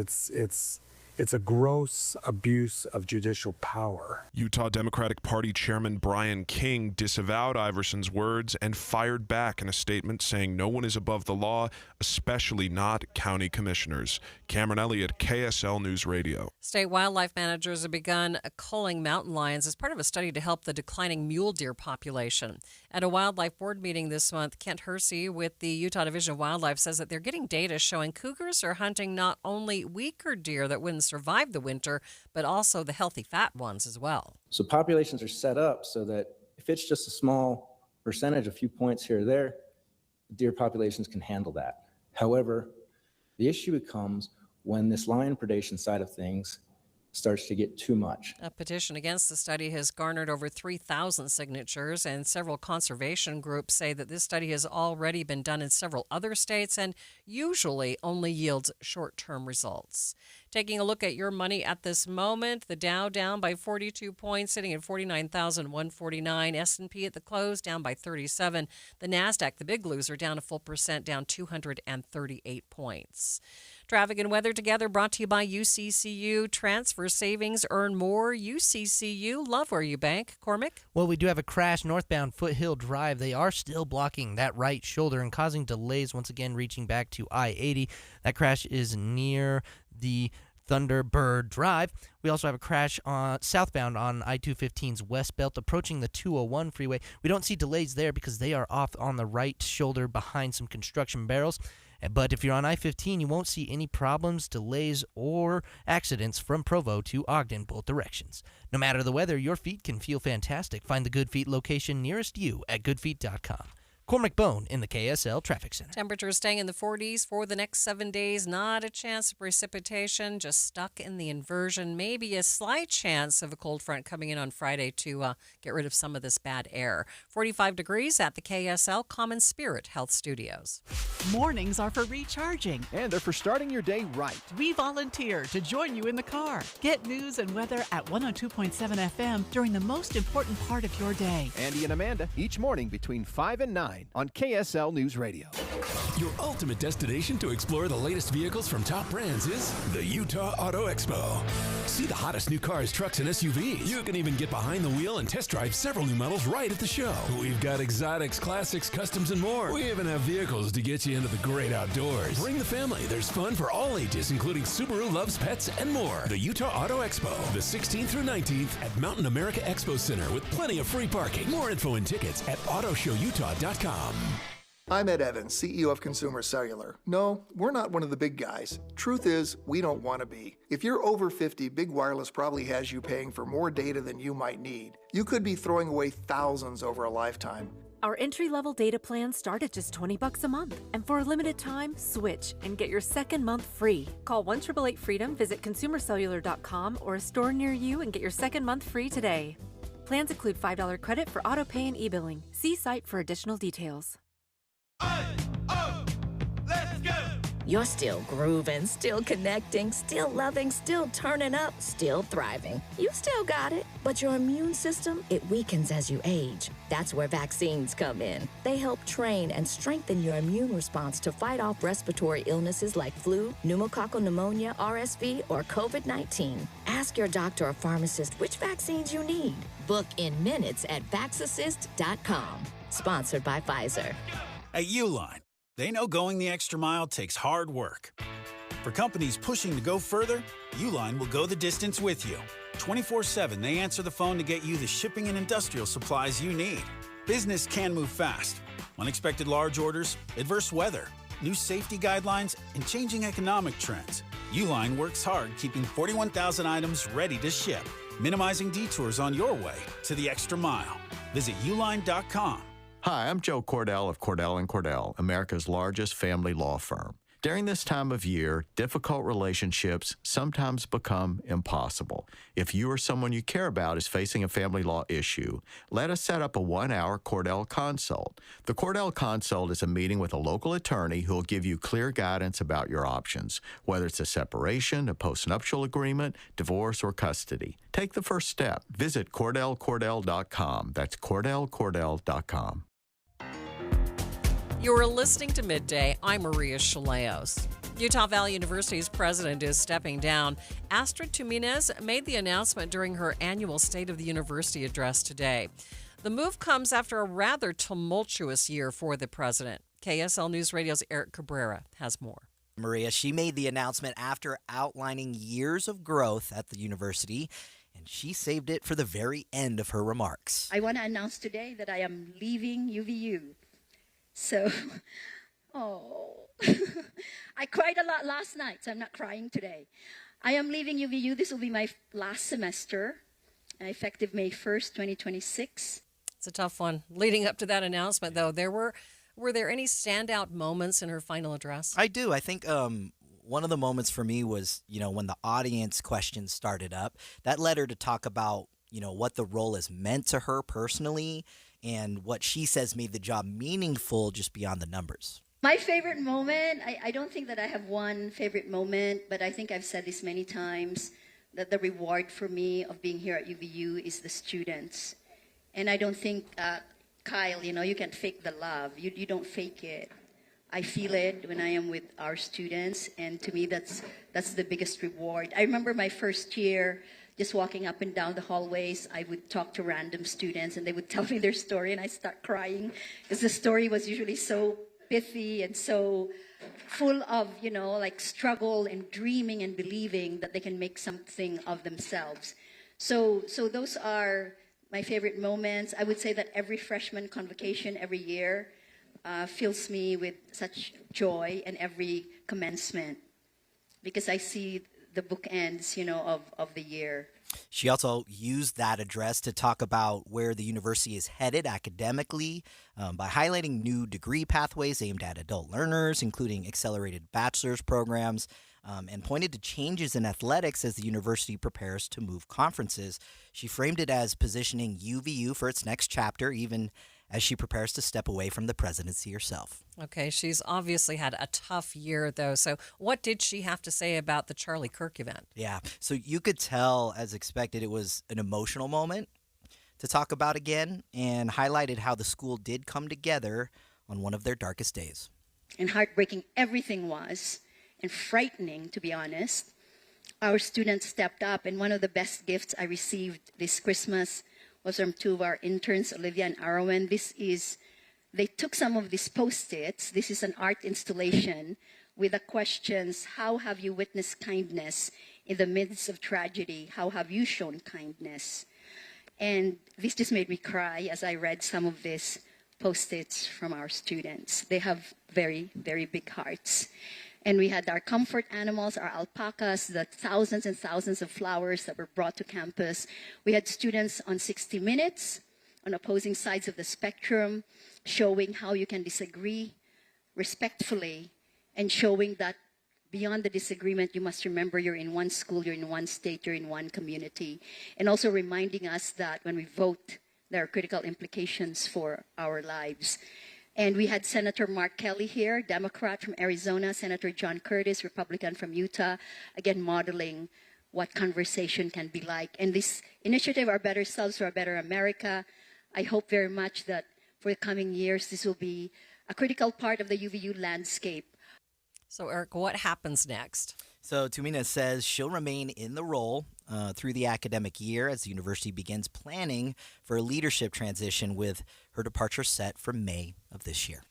It's a gross abuse of judicial power. Utah Democratic Party Chairman Brian King disavowed Iverson's words and fired back in a statement saying no one is above the law, especially not county commissioners. Cameron Elliott, KSL News Radio. State wildlife managers have begun culling mountain lions as part of a study to help the declining mule deer population. At a wildlife board meeting this month, Kent Hersey with the Utah Division of Wildlife says that they're getting data showing cougars are hunting not only weaker deer that wouldn't survive the winter, but also the healthy fat ones as well. So populations are set up so that if it's just a small percentage, a few points here or there, deer populations can handle that. However, the issue becomes when this lion predation side of things starts to get too much. A petition against the study has garnered over 3,000 signatures, and several conservation groups say that this study has already been done in several other states and usually only yields short-term results. Taking a look at your money at this moment, the Dow down by 42 points, sitting at 49,149. S&P at the close down by 37. The NASDAQ, the big loser, down a full percent, down 238 points. Traffic and weather together brought to you by UCCU. Transfer savings, earn more. UCCU, love where you bank. Cormac? Well, we do have a crash northbound Foothill Drive. They are still blocking that right shoulder and causing delays once again reaching back to I-80. That crash is near the Thunderbird Drive. We also have a crash on southbound on I-215's west belt approaching the 201 freeway. We don't see delays there because they are off on the right shoulder behind some construction barrels. But if you're on I-15, you won't see any problems, delays, or accidents from Provo to Ogden, both directions. No matter the weather, your feet can feel fantastic. Find the Good Feet location nearest you at goodfeet.com. Cormac Bone in the KSL Traffic Center. Temperatures staying in the 40s for the next 7 days. Not a chance of precipitation, just stuck in the inversion. Maybe a slight chance of a cold front coming in on Friday to get rid of some of this bad air. 45 degrees at the KSL Common Spirit Health Studios. Mornings are for recharging. And they're for starting your day right. We volunteer to join you in the car. Get news and weather at 102.7 FM during the most important part of your day. Andy and Amanda, each morning between 5 and 9 on KSL News Radio. Your ultimate destination to explore the latest vehicles from top brands is the Utah Auto Expo. See the hottest new cars, trucks, and SUVs. You can even get behind the wheel and test drive several new models right at the show. We've got exotics, classics, customs, and more. We even have vehicles to get you into the great outdoors. Bring the family. There's fun for all ages, including Subaru Loves Pets and more. The Utah Auto Expo, the 16th through 19th at Mountain America Expo Center with plenty of free parking. More info and tickets at autoshowutah.com. I'm Ed Evans, CEO of Consumer Cellular. No, we're not one of the big guys. Truth is, we don't want to be. If you're over 50, Big Wireless probably has you paying for more data than you might need. You could be throwing away thousands over a lifetime. Our entry-level data plans start at just $20 a month. And for a limited time, switch and get your second month free. Call 1-888-FREEDOM, visit consumercellular.com or a store near you and get your second month free today. Plans include $5 credit for auto pay and e-billing. See site for additional details. You're still grooving, still connecting, still loving, still turning up, still thriving. You still got it, but your immune system, it weakens as you age. That's where vaccines come in. They help train and strengthen your immune response to fight off respiratory illnesses like flu, pneumococcal pneumonia, RSV, or COVID-19. Ask your doctor or pharmacist which vaccines you need. Book in minutes at VaxAssist.com. Sponsored by Pfizer. At Uline, they know going the extra mile takes hard work. For companies pushing to go further, Uline will go the distance with you. 24/7, they answer the phone to get you the shipping and industrial supplies you need. Business can move fast. Unexpected large orders, adverse weather, new safety guidelines, and changing economic trends. Uline works hard keeping 41,000 items ready to ship, minimizing detours on your way to the extra mile. Visit uline.com. Hi, I'm Joe Cordell of Cordell & Cordell, America's largest family law firm. During this time of year, difficult relationships sometimes become impossible. If you or someone you care about is facing a family law issue, let us set up a 1-hour Cordell Consult. The Cordell Consult is a meeting with a local attorney who will give you clear guidance about your options, whether it's a separation, a postnuptial agreement, divorce, or custody. Take the first step. Visit CordellCordell.com. That's CordellCordell.com. You're listening to Midday. I'm Maria Shilaos. Utah Valley University's president is stepping down. Astrid Tumines made the announcement during her annual State of the University address today. The move comes after a rather tumultuous year for the president. KSL News Radio's Eric Cabrera has more. Maria, she made the announcement after outlining years of growth at the university, and she saved it for the very end of her remarks. I want to announce today that I am leaving UVU. So, I cried a lot last night, so I'm not crying today. I am leaving UVU. This will be my last semester, effective May 1st, 2026. It's a tough one. Leading up to that announcement, though, were there any standout moments in her final address? I do. I think one of the moments for me was, when the audience questions started up. That led her to talk about, what the role has meant to her personally, and what she says made the job meaningful just beyond the numbers. My favorite moment, I don't think that I have one favorite moment, but I think I've said this many times, that the reward for me of being here at UVU is the students. And I don't think, Kyle, you can fake the love. You don't fake it. I feel it when I am with our students, and to me that's the biggest reward. I remember my first year, just walking up and down the hallways, I would talk to random students and they would tell me their story and I start crying because the story was usually so pithy and so full of, struggle and dreaming and believing that they can make something of themselves. So those are my favorite moments. I would say that every freshman convocation every year fills me with such joy, and every commencement, because I see the bookends, of the year. She also used that address to talk about where the university is headed academically by highlighting new degree pathways aimed at adult learners, including accelerated bachelor's programs, and pointed to changes in athletics as the university prepares to move conferences. She framed it as positioning UVU for its next chapter, even as she prepares to step away from the presidency herself. Okay, she's obviously had a tough year, though. So what did she have to say about the Charlie Kirk event? Yeah, so you could tell, as expected, it was an emotional moment to talk about again, and highlighted how the school did come together on one of their darkest days. And heartbreaking everything was, and frightening, to be honest. Our students stepped up, and one of the best gifts I received this Christmas was from two of our interns, Olivia and Arwen. They took some of these Post-its. This is an art installation with the questions, how have you witnessed kindness in the midst of tragedy? How have you shown kindness? And this just made me cry as I read some of these Post-its from our students. They have very, very big hearts. And we had our comfort animals, our alpacas, the thousands and thousands of flowers that were brought to campus. We had students on 60 Minutes, on opposing sides of the spectrum, showing how you can disagree respectfully, and showing that beyond the disagreement, you must remember you're in one school, you're in one state, you're in one community. And also reminding us that when we vote, there are critical implications for our lives. And we had Senator Mark Kelly here, Democrat from Arizona, Senator John Curtis, Republican from Utah, again modeling what conversation can be like. And this initiative, Our Better Selves for a Better America, I hope very much that for the coming years, this will be a critical part of the UVU landscape. So, Eric, what happens next? So Tumina says she'll remain in the role through the academic year as the university begins planning for a leadership transition, with her departure set for May of this year.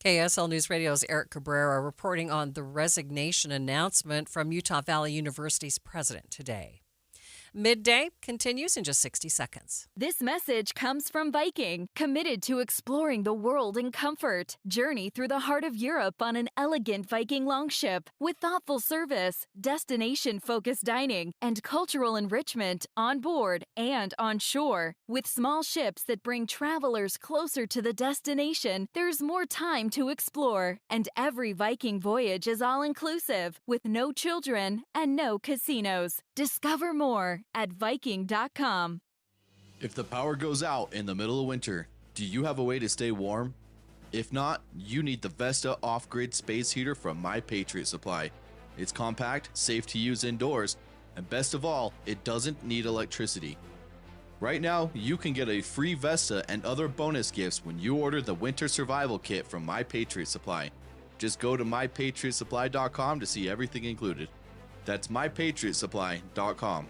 KSL News Radio's Eric Cabrera reporting on the resignation announcement from Utah Valley University's president today. Midday continues in just 60 seconds. This message comes from Viking, committed to exploring the world in comfort. Journey through the heart of Europe on an elegant Viking longship with thoughtful service, destination-focused dining, and cultural enrichment on board and on shore. With small ships that bring travelers closer to the destination, there's more time to explore. And every Viking voyage is all-inclusive, with no children and no casinos. Discover more at Viking.com. If the power goes out in the middle of winter, do you have a way to stay warm? If not, you need the Vesta off-grid space heater from My Patriot Supply. It's compact, safe to use indoors, and best of all, it doesn't need electricity. Right now, you can get a free Vesta and other bonus gifts when you order the Winter Survival Kit from My Patriot Supply. Just go to MyPatriotSupply.com to see everything included. That's MyPatriotSupply.com.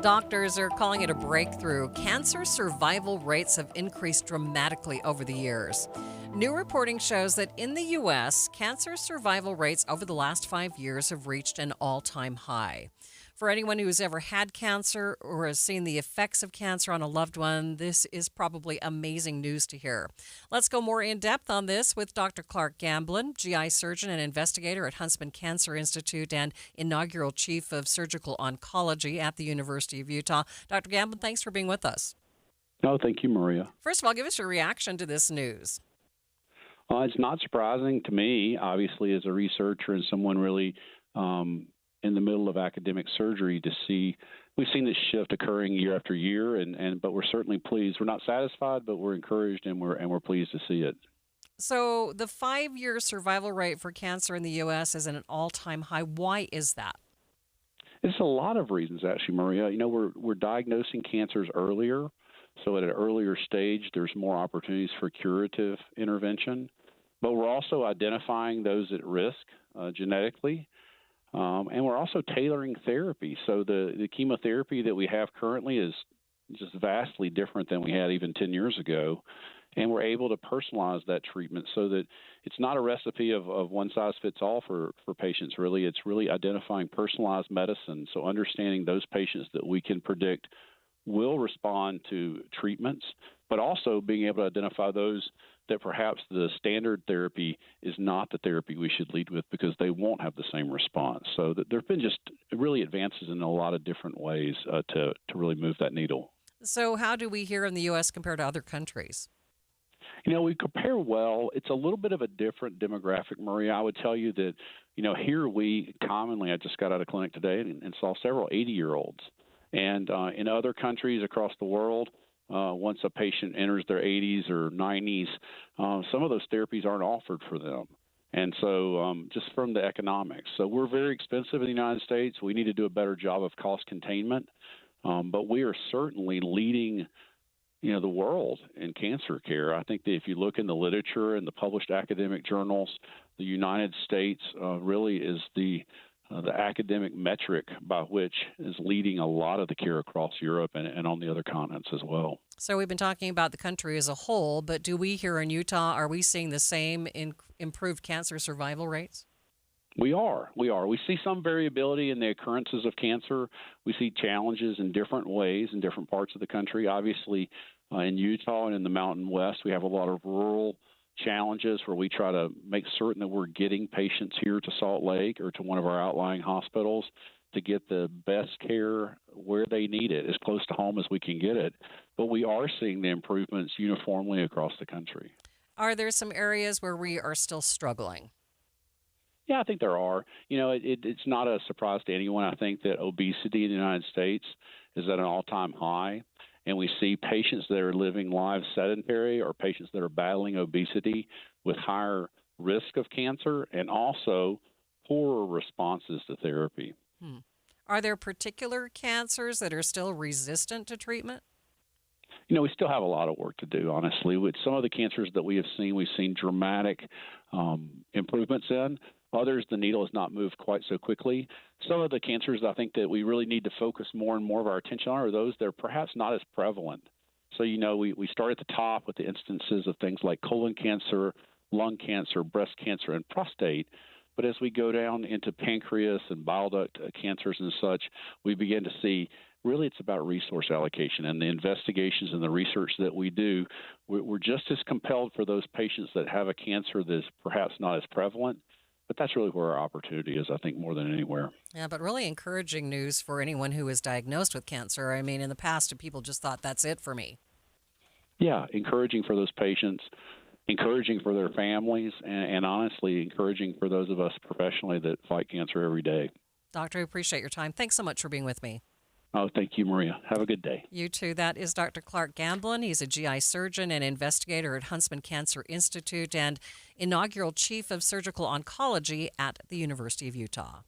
Doctors are calling it a breakthrough. Cancer survival rates have increased dramatically over the years. New reporting shows that in the U.S., cancer survival rates over the last 5 years have reached an all-time high. For anyone who's ever had cancer or has seen the effects of cancer on a loved one, this is probably amazing news to hear. Let's go more in depth on this with Dr. Clark Gamblin, GI surgeon and investigator at Huntsman Cancer Institute and inaugural chief of surgical oncology at the University of Utah. Dr. Gamblin, thanks for being with us. No, thank you, Maria. First of all, give us your reaction to this news. It's not surprising to me, obviously, as a researcher and someone really in the middle of academic surgery to see. We've seen this shift occurring year after year, but we're certainly pleased. We're not satisfied, but we're encouraged and we're pleased to see it. So the 5-year survival rate for cancer in the U.S. is at an all-time high. Why is that? It's a lot of reasons, actually, Maria. You know, we're diagnosing cancers earlier, so at an earlier stage, there's more opportunities for curative intervention. But we're also identifying those at risk genetically. And we're also tailoring therapy. So the chemotherapy that we have currently is just vastly different than we had even 10 years ago. And we're able to personalize that treatment so that it's not a recipe of one size fits all for patients, really. It's really identifying personalized medicine. So understanding those patients that we can predict will respond to treatments, but also being able to identify those that perhaps the standard therapy is not the therapy we should lead with because they won't have the same response. So there have been just really advances in a lot of different ways to really move that needle. So how do we here in the U.S. compare to other countries? You know, we compare well. It's a little bit of a different demographic, Maria. I would tell you that, you know, here we commonly, I just got out of clinic today and saw several 80-year-olds. And in other countries across the world, once a patient enters their 80s or 90s, some of those therapies aren't offered for them. And so just from the economics. So we're very expensive in the United States. We need to do a better job of cost containment. But we are certainly leading, you know, the world in cancer care. I think that if you look in the literature and the published academic journals, the United States really is the academic metric by which is leading a lot of the care across Europe and on the other continents as well. So we've been talking about the country as a whole, but do we here in Utah, are we seeing the same improved cancer survival rates? We are. We see some variability in the occurrences of cancer. We see challenges in different ways in different parts of the country. Obviously, in Utah and in the Mountain West, we have a lot of rural challenges where we try to make certain that we're getting patients here to Salt Lake or to one of our outlying hospitals to get the best care where they need it, as close to home as we can get it. But we are seeing the improvements uniformly across the country. Are there some areas where we are still struggling? Yeah, I think there are. You know, it's not a surprise to anyone. I think that obesity in the United States is at an all-time high. And we see patients that are living lives sedentary or patients that are battling obesity with higher risk of cancer and also poorer responses to therapy. Are there particular cancers that are still resistant to treatment? You know, we still have a lot of work to do, honestly. With some of the cancers that we've seen dramatic improvements in. Others, the needle has not moved quite so quickly. Some of the cancers I think that we really need to focus more and more of our attention on are those that are perhaps not as prevalent. So, we start at the top with the instances of things like colon cancer, lung cancer, breast cancer, and prostate. But as we go down into pancreas and bile duct cancers and such, we begin to see really it's about resource allocation. And the investigations and the research that we do, we're just as compelled for those patients that have a cancer that's perhaps not as prevalent. But that's really where our opportunity is, I think, more than anywhere. Yeah, but really encouraging news for anyone who is diagnosed with cancer. I mean, in the past, people just thought that's it for me. Yeah, encouraging for those patients, encouraging for their families, and honestly, encouraging for those of us professionally that fight cancer every day. Doctor, I appreciate your time. Thanks so much for being with me. Oh, thank you, Maria. Have a good day. You too. That is Dr. Clark Gamblin. He's a GI surgeon and investigator at Huntsman Cancer Institute and inaugural chief of surgical oncology at the University of Utah.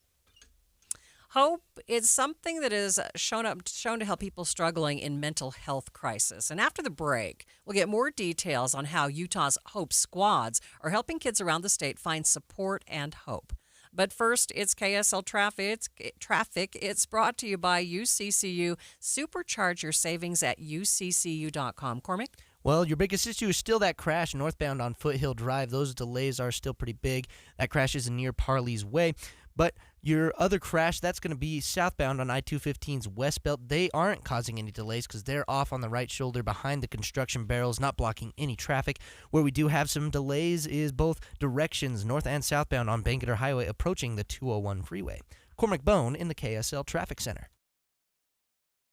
Hope is something that is shown to help people struggling in mental health crisis. And after the break, we'll get more details on how Utah's Hope Squads are helping kids around the state find support and hope. But first, it's KSL Traffic. It's brought to you by UCCU. Supercharge your savings at uccu.com. Cormac? Well, your biggest issue is still that crash northbound on Foothill Drive. Those delays are still pretty big. That crash is near Parley's Way. But your other crash, that's going to be southbound on I-215's West Belt. They aren't causing any delays because they're off on the right shoulder behind the construction barrels, not blocking any traffic. Where we do have some delays is both directions, north and southbound on Bangerter Highway approaching the 201 freeway. Cormac Bone in the KSL Traffic Center.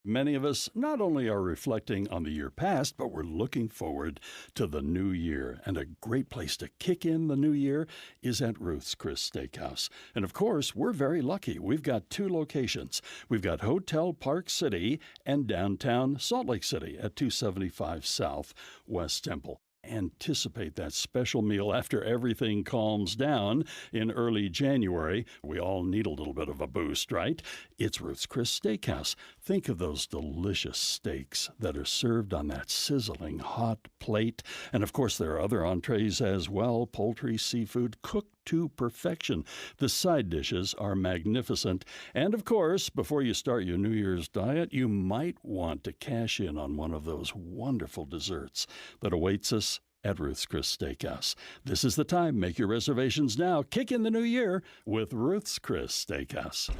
Many of us not only are reflecting on the year past, but we're looking forward to the new year. And a great place to kick in the new year is at Ruth's Chris Steakhouse. And of course, we're very lucky. We've got 2 locations. We've got Hotel Park City and downtown Salt Lake City at 275 South West Temple. Anticipate that special meal after everything calms down in early January. We all need a little bit of a boost, right? It's Ruth's Chris Steakhouse. Think of those delicious steaks that are served on that sizzling hot plate. And of course, there are other entrees as well, poultry, seafood, cooked to perfection. The side dishes are magnificent. And of course, before you start your New Year's diet, you might want to cash in on one of those wonderful desserts that awaits us at Ruth's Chris Steakhouse. This is the time. Make your reservations now. Kick in the new year with Ruth's Chris Steakhouse.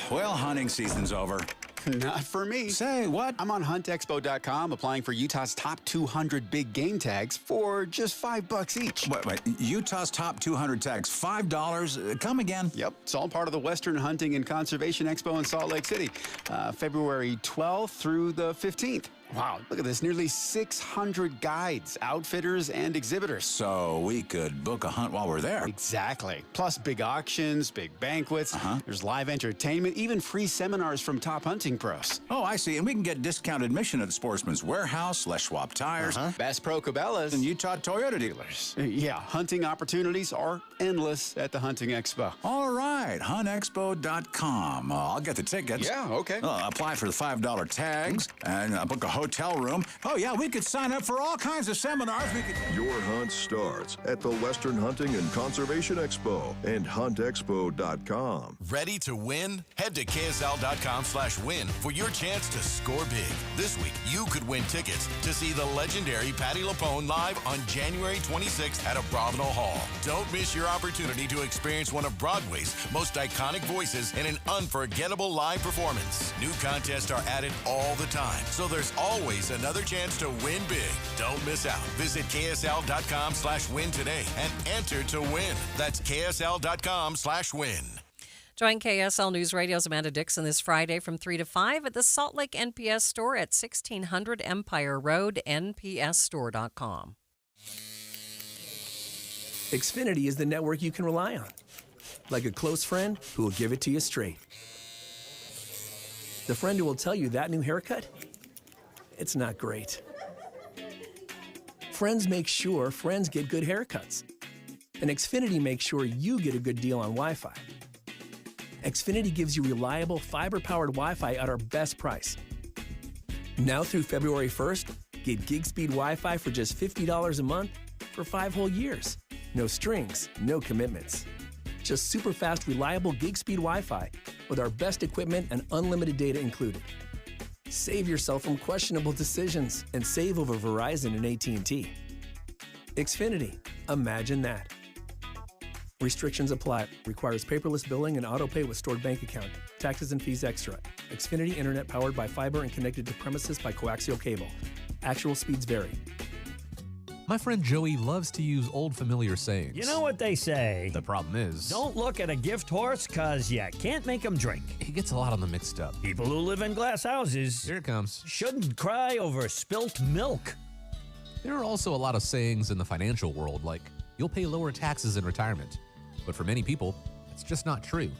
Well, hunting season's over. Not for me. Say, what? I'm on huntexpo.com applying for Utah's top 200 big game tags for just $5 each. Wait, Utah's top 200 tags, $5? Come again? Yep, it's all part of the Western Hunting and Conservation Expo in Salt Lake City, February 12th through the 15th. Wow, look at this. Nearly 600 guides, outfitters, and exhibitors. So we could book a hunt while we're there. Exactly. Plus big auctions, big banquets. There's live entertainment, even free seminars from top hunting pros. Oh, I see. And we can get discount admission at the Sportsman's Warehouse, Les Schwab Tires, Bass Pro Cabela's, and Utah Toyota dealers. Yeah, hunting opportunities are endless at the Hunting Expo. All right, huntexpo.com. I'll get the tickets. Yeah, okay. Apply for the $5 tags and book a hotel room. Oh, yeah, we could sign up for all kinds of seminars. Your hunt starts at the Western Hunting and Conservation Expo and huntexpo.com. Ready to win? Head to KSL.com/win for your chance to score big. This week, you could win tickets to see the legendary Patti LuPone live on January 26th at Abravanel Hall. Don't miss your opportunity to experience one of Broadway's most iconic voices in an unforgettable live performance. New contests are added all the time, so there's always another chance to win big. Don't miss out. Visit KSL.com/win today and enter to win. That's KSL.com/win. Join KSL News Radio's Amanda Dixon this Friday from 3 to 5 at the Salt Lake NPS store at 1600 Empire Road, npsstore.com. Xfinity is the network you can rely on. Like a close friend who will give it to you straight. The friend who will tell you that new haircut, it's not great. Friends make sure friends get good haircuts. And Xfinity makes sure you get a good deal on Wi-Fi. Xfinity gives you reliable fiber-powered Wi-Fi at our best price. Now through February 1st, get gig speed Wi-Fi for just $50 a month for 5 whole years. No strings, no commitments. Just super fast, reliable gig speed Wi-Fi with our best equipment and unlimited data included. Save yourself from questionable decisions and save over Verizon and AT&T. Xfinity. Imagine that. Restrictions apply. Requires paperless billing and auto pay with stored bank account. Taxes and fees extra. Xfinity Internet powered by fiber and connected to premises by coaxial cable. Actual speeds vary. My friend Joey loves to use old familiar sayings. You know what they say. The problem is, Don't look at a gift horse, cause you can't make them drink. he gets a lot of them mixed up. People who live in glass houses Here it comes. shouldn't cry over spilt milk. There are also a lot of sayings in the financial world, like, you'll pay lower taxes in retirement. But for many people, it's just not true.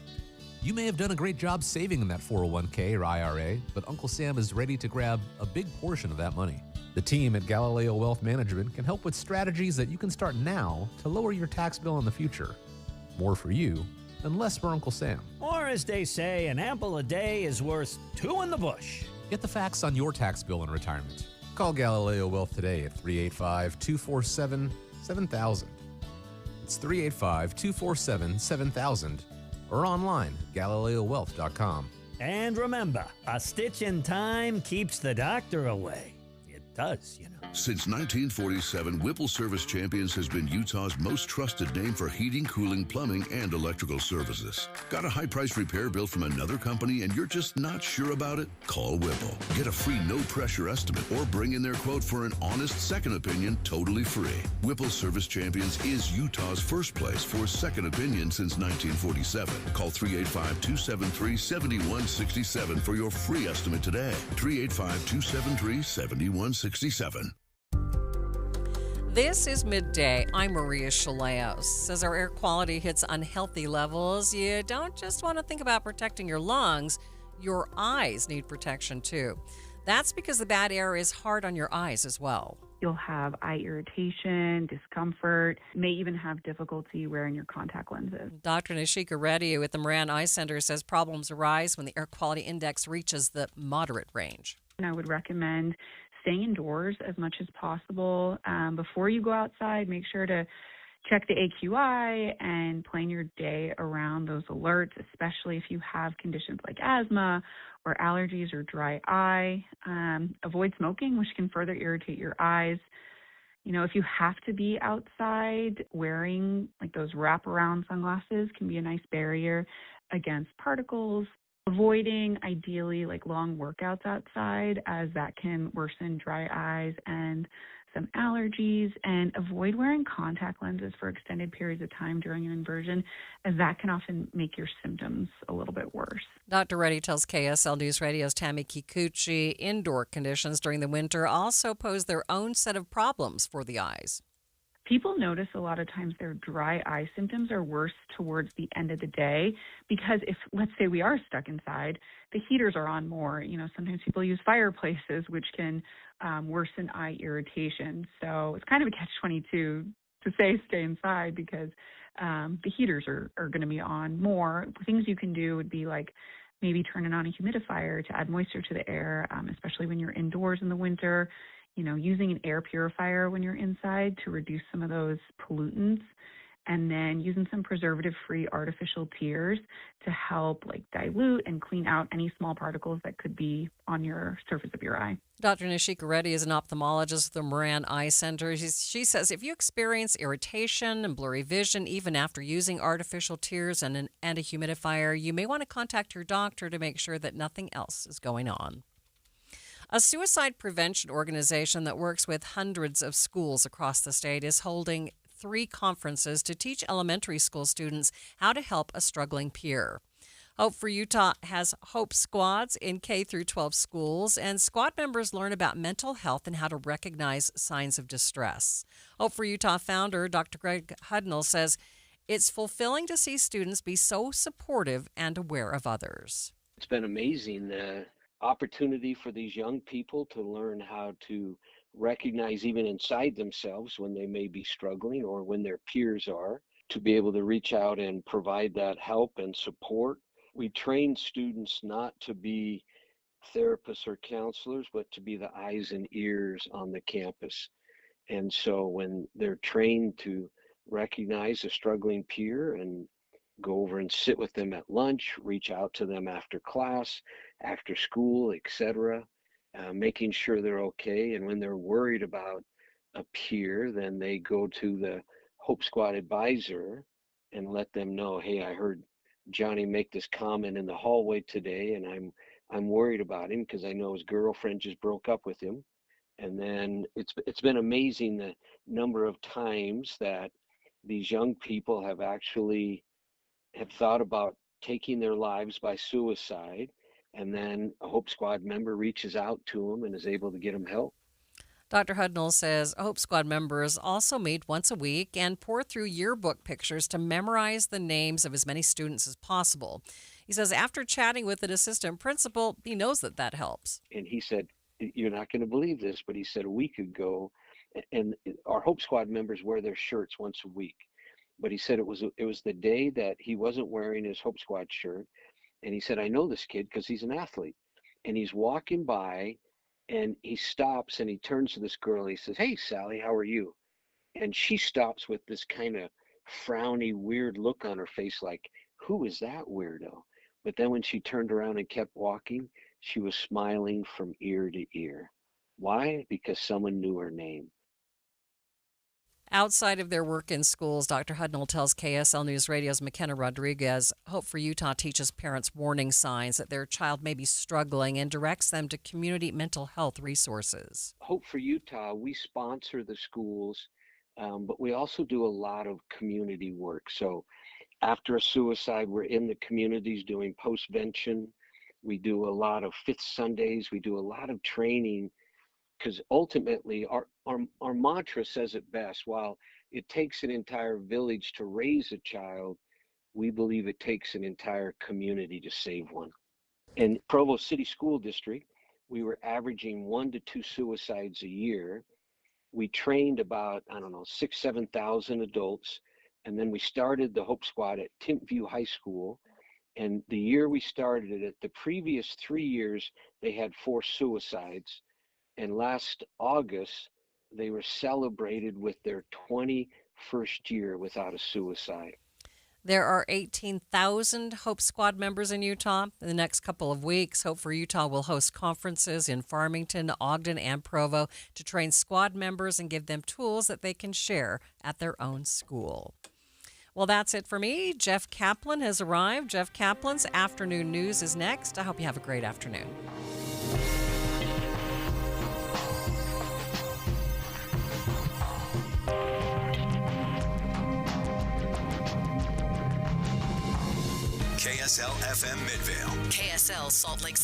You may have done a great job saving in that 401k or IRA, but Uncle Sam is ready to grab a big portion of that money. The team at Galileo Wealth Management can help with strategies that you can start now to lower your tax bill in the future. More for you and less for Uncle Sam. Or as they say, an apple a day is worth two in the bush. Get the facts on your tax bill in retirement. Call Galileo Wealth today at 385-247-7000. It's 385-247-7000 or online at GalileoWealth.com. And remember, a stitch in time keeps the doctor away. It does, you know. Since 1947, Whipple Service Champions has been Utah's most trusted name for heating, cooling, plumbing, and electrical services. Got a high-priced repair bill from another company and you're just not sure about it? Call Whipple. Get a free no-pressure estimate or bring in their quote for an honest second opinion totally free. Whipple Service Champions is Utah's first place for second opinion since 1947. Call 385-273-7167 for your free estimate today. 385-273-7167. This is Midday. I'm Maria Shilaos. As our air quality hits unhealthy levels, you don't just want to think about protecting your lungs, your eyes need protection too. That's because the bad air is hard on your eyes as well. You'll have eye irritation, discomfort, may even have difficulty wearing your contact lenses. Dr. Nishika Reddy with the Moran Eye Center says problems arise when the air quality index reaches the moderate range. And I would recommend staying indoors as much as possible. Before you go outside, make sure to check the AQI and plan your day around those alerts, especially if you have conditions like asthma or allergies or dry eye. Avoid smoking, which can further irritate your eyes. You know, if you have to be outside, wearing like those wraparound sunglasses can be a nice barrier against particles. Avoiding, ideally, like long workouts outside, as that can worsen dry eyes and some allergies, and avoid wearing contact lenses for extended periods of time during an inversion, as that can often make your symptoms a little bit worse. Dr. Reddy tells KSL News Radio's Tammy Kikuchi indoor conditions during the winter also pose their own set of problems for the eyes. People notice a lot of times their dry eye symptoms are worse towards the end of the day because if, let's say, we are stuck inside, the heaters are on more. You know, sometimes people use fireplaces, which can worsen eye irritation. So it's kind of a catch-22 to say stay inside because the heaters are going to be on more. Things you can do would be like maybe turning on a humidifier to add moisture to the air, especially when you're indoors in the winter. You know, using an air purifier when you're inside to reduce some of those pollutants, and then using some preservative-free artificial tears to help like dilute and clean out any small particles that could be on your surface of your eye. Dr. Nishika Reddy is an ophthalmologist at the Moran Eye Center. She says if you experience irritation and blurry vision even after using artificial tears and a humidifier, you may want to contact your doctor to make sure that nothing else is going on. A suicide prevention organization that works with hundreds of schools across the state is holding 3 conferences to teach elementary school students how to help a struggling peer. Hope for Utah has Hope Squads in K through 12 schools, and squad members learn about mental health and how to recognize signs of distress. Hope for Utah founder Dr. Greg Hudnall says it's fulfilling to see students be so supportive and aware of others. It's been amazing. Opportunity for these young people to learn how to recognize even inside themselves when they may be struggling or when their peers are, to be able to reach out and provide that help and support. We train students not to be therapists or counselors, but to be the eyes and ears on the campus. And so when they're trained to recognize a struggling peer and go over and sit with them at lunch, reach out to them after class, after school, etc., making sure they're okay. And when they're worried about a peer, then they go to the Hope Squad advisor and let them know, hey, I heard Johnny make this comment in the hallway today, and I'm worried about him because I know his girlfriend just broke up with him. And then it's been amazing the number of times that these young people have thought about taking their lives by suicide, and then a Hope Squad member reaches out to them and is able to get them help. Dr. Hudnall says Hope Squad members also meet once a week and pour through yearbook pictures to memorize the names of as many students as possible. He says after chatting with an assistant principal, he knows that helps. And he said, you're not going to believe this, but he said a week ago, and our Hope Squad members wear their shirts once a week. But he said it was the day that he wasn't wearing his Hope Squad shirt. And he said, I know this kid because he's an athlete. And he's walking by, and he stops and he turns to this girl. And he says, hey, Sally, how are you? And she stops with this kind of frowny, weird look on her face like, who is that weirdo? But then when she turned around and kept walking, she was smiling from ear to ear. Why? Because someone knew her name. Outside of their work in schools, Dr. Hudnall tells KSL News Radio's McKenna Rodriguez, Hope for Utah teaches parents warning signs that their child may be struggling and directs them to community mental health resources. Hope for Utah, we sponsor the schools, but we also do a lot of community work. So after a suicide, we're in the communities doing postvention. We do a lot of Fifth Sundays. We do a lot of training, because ultimately our mantra says it best. While it takes an entire village to raise a child, we believe it takes an entire community to save one. In Provo City School District, we were averaging 1 to 2 suicides a year. We trained about, 6,000, 7,000 adults. And then we started the Hope Squad at Timpview High School. And the year we started it, the previous 3 years, they had 4 suicides. And last August, they were celebrated with their 21st year without a suicide. There are 18,000 Hope Squad members in Utah. In the next couple of weeks, Hope for Utah will host conferences in Farmington, Ogden, and Provo to train squad members and give them tools that they can share at their own school. Well, that's it for me. Jeff Kaplan has arrived. Jeff Kaplan's Afternoon News is next. I hope you have a great afternoon. KSL FM Midvale. KSL Salt Lake City.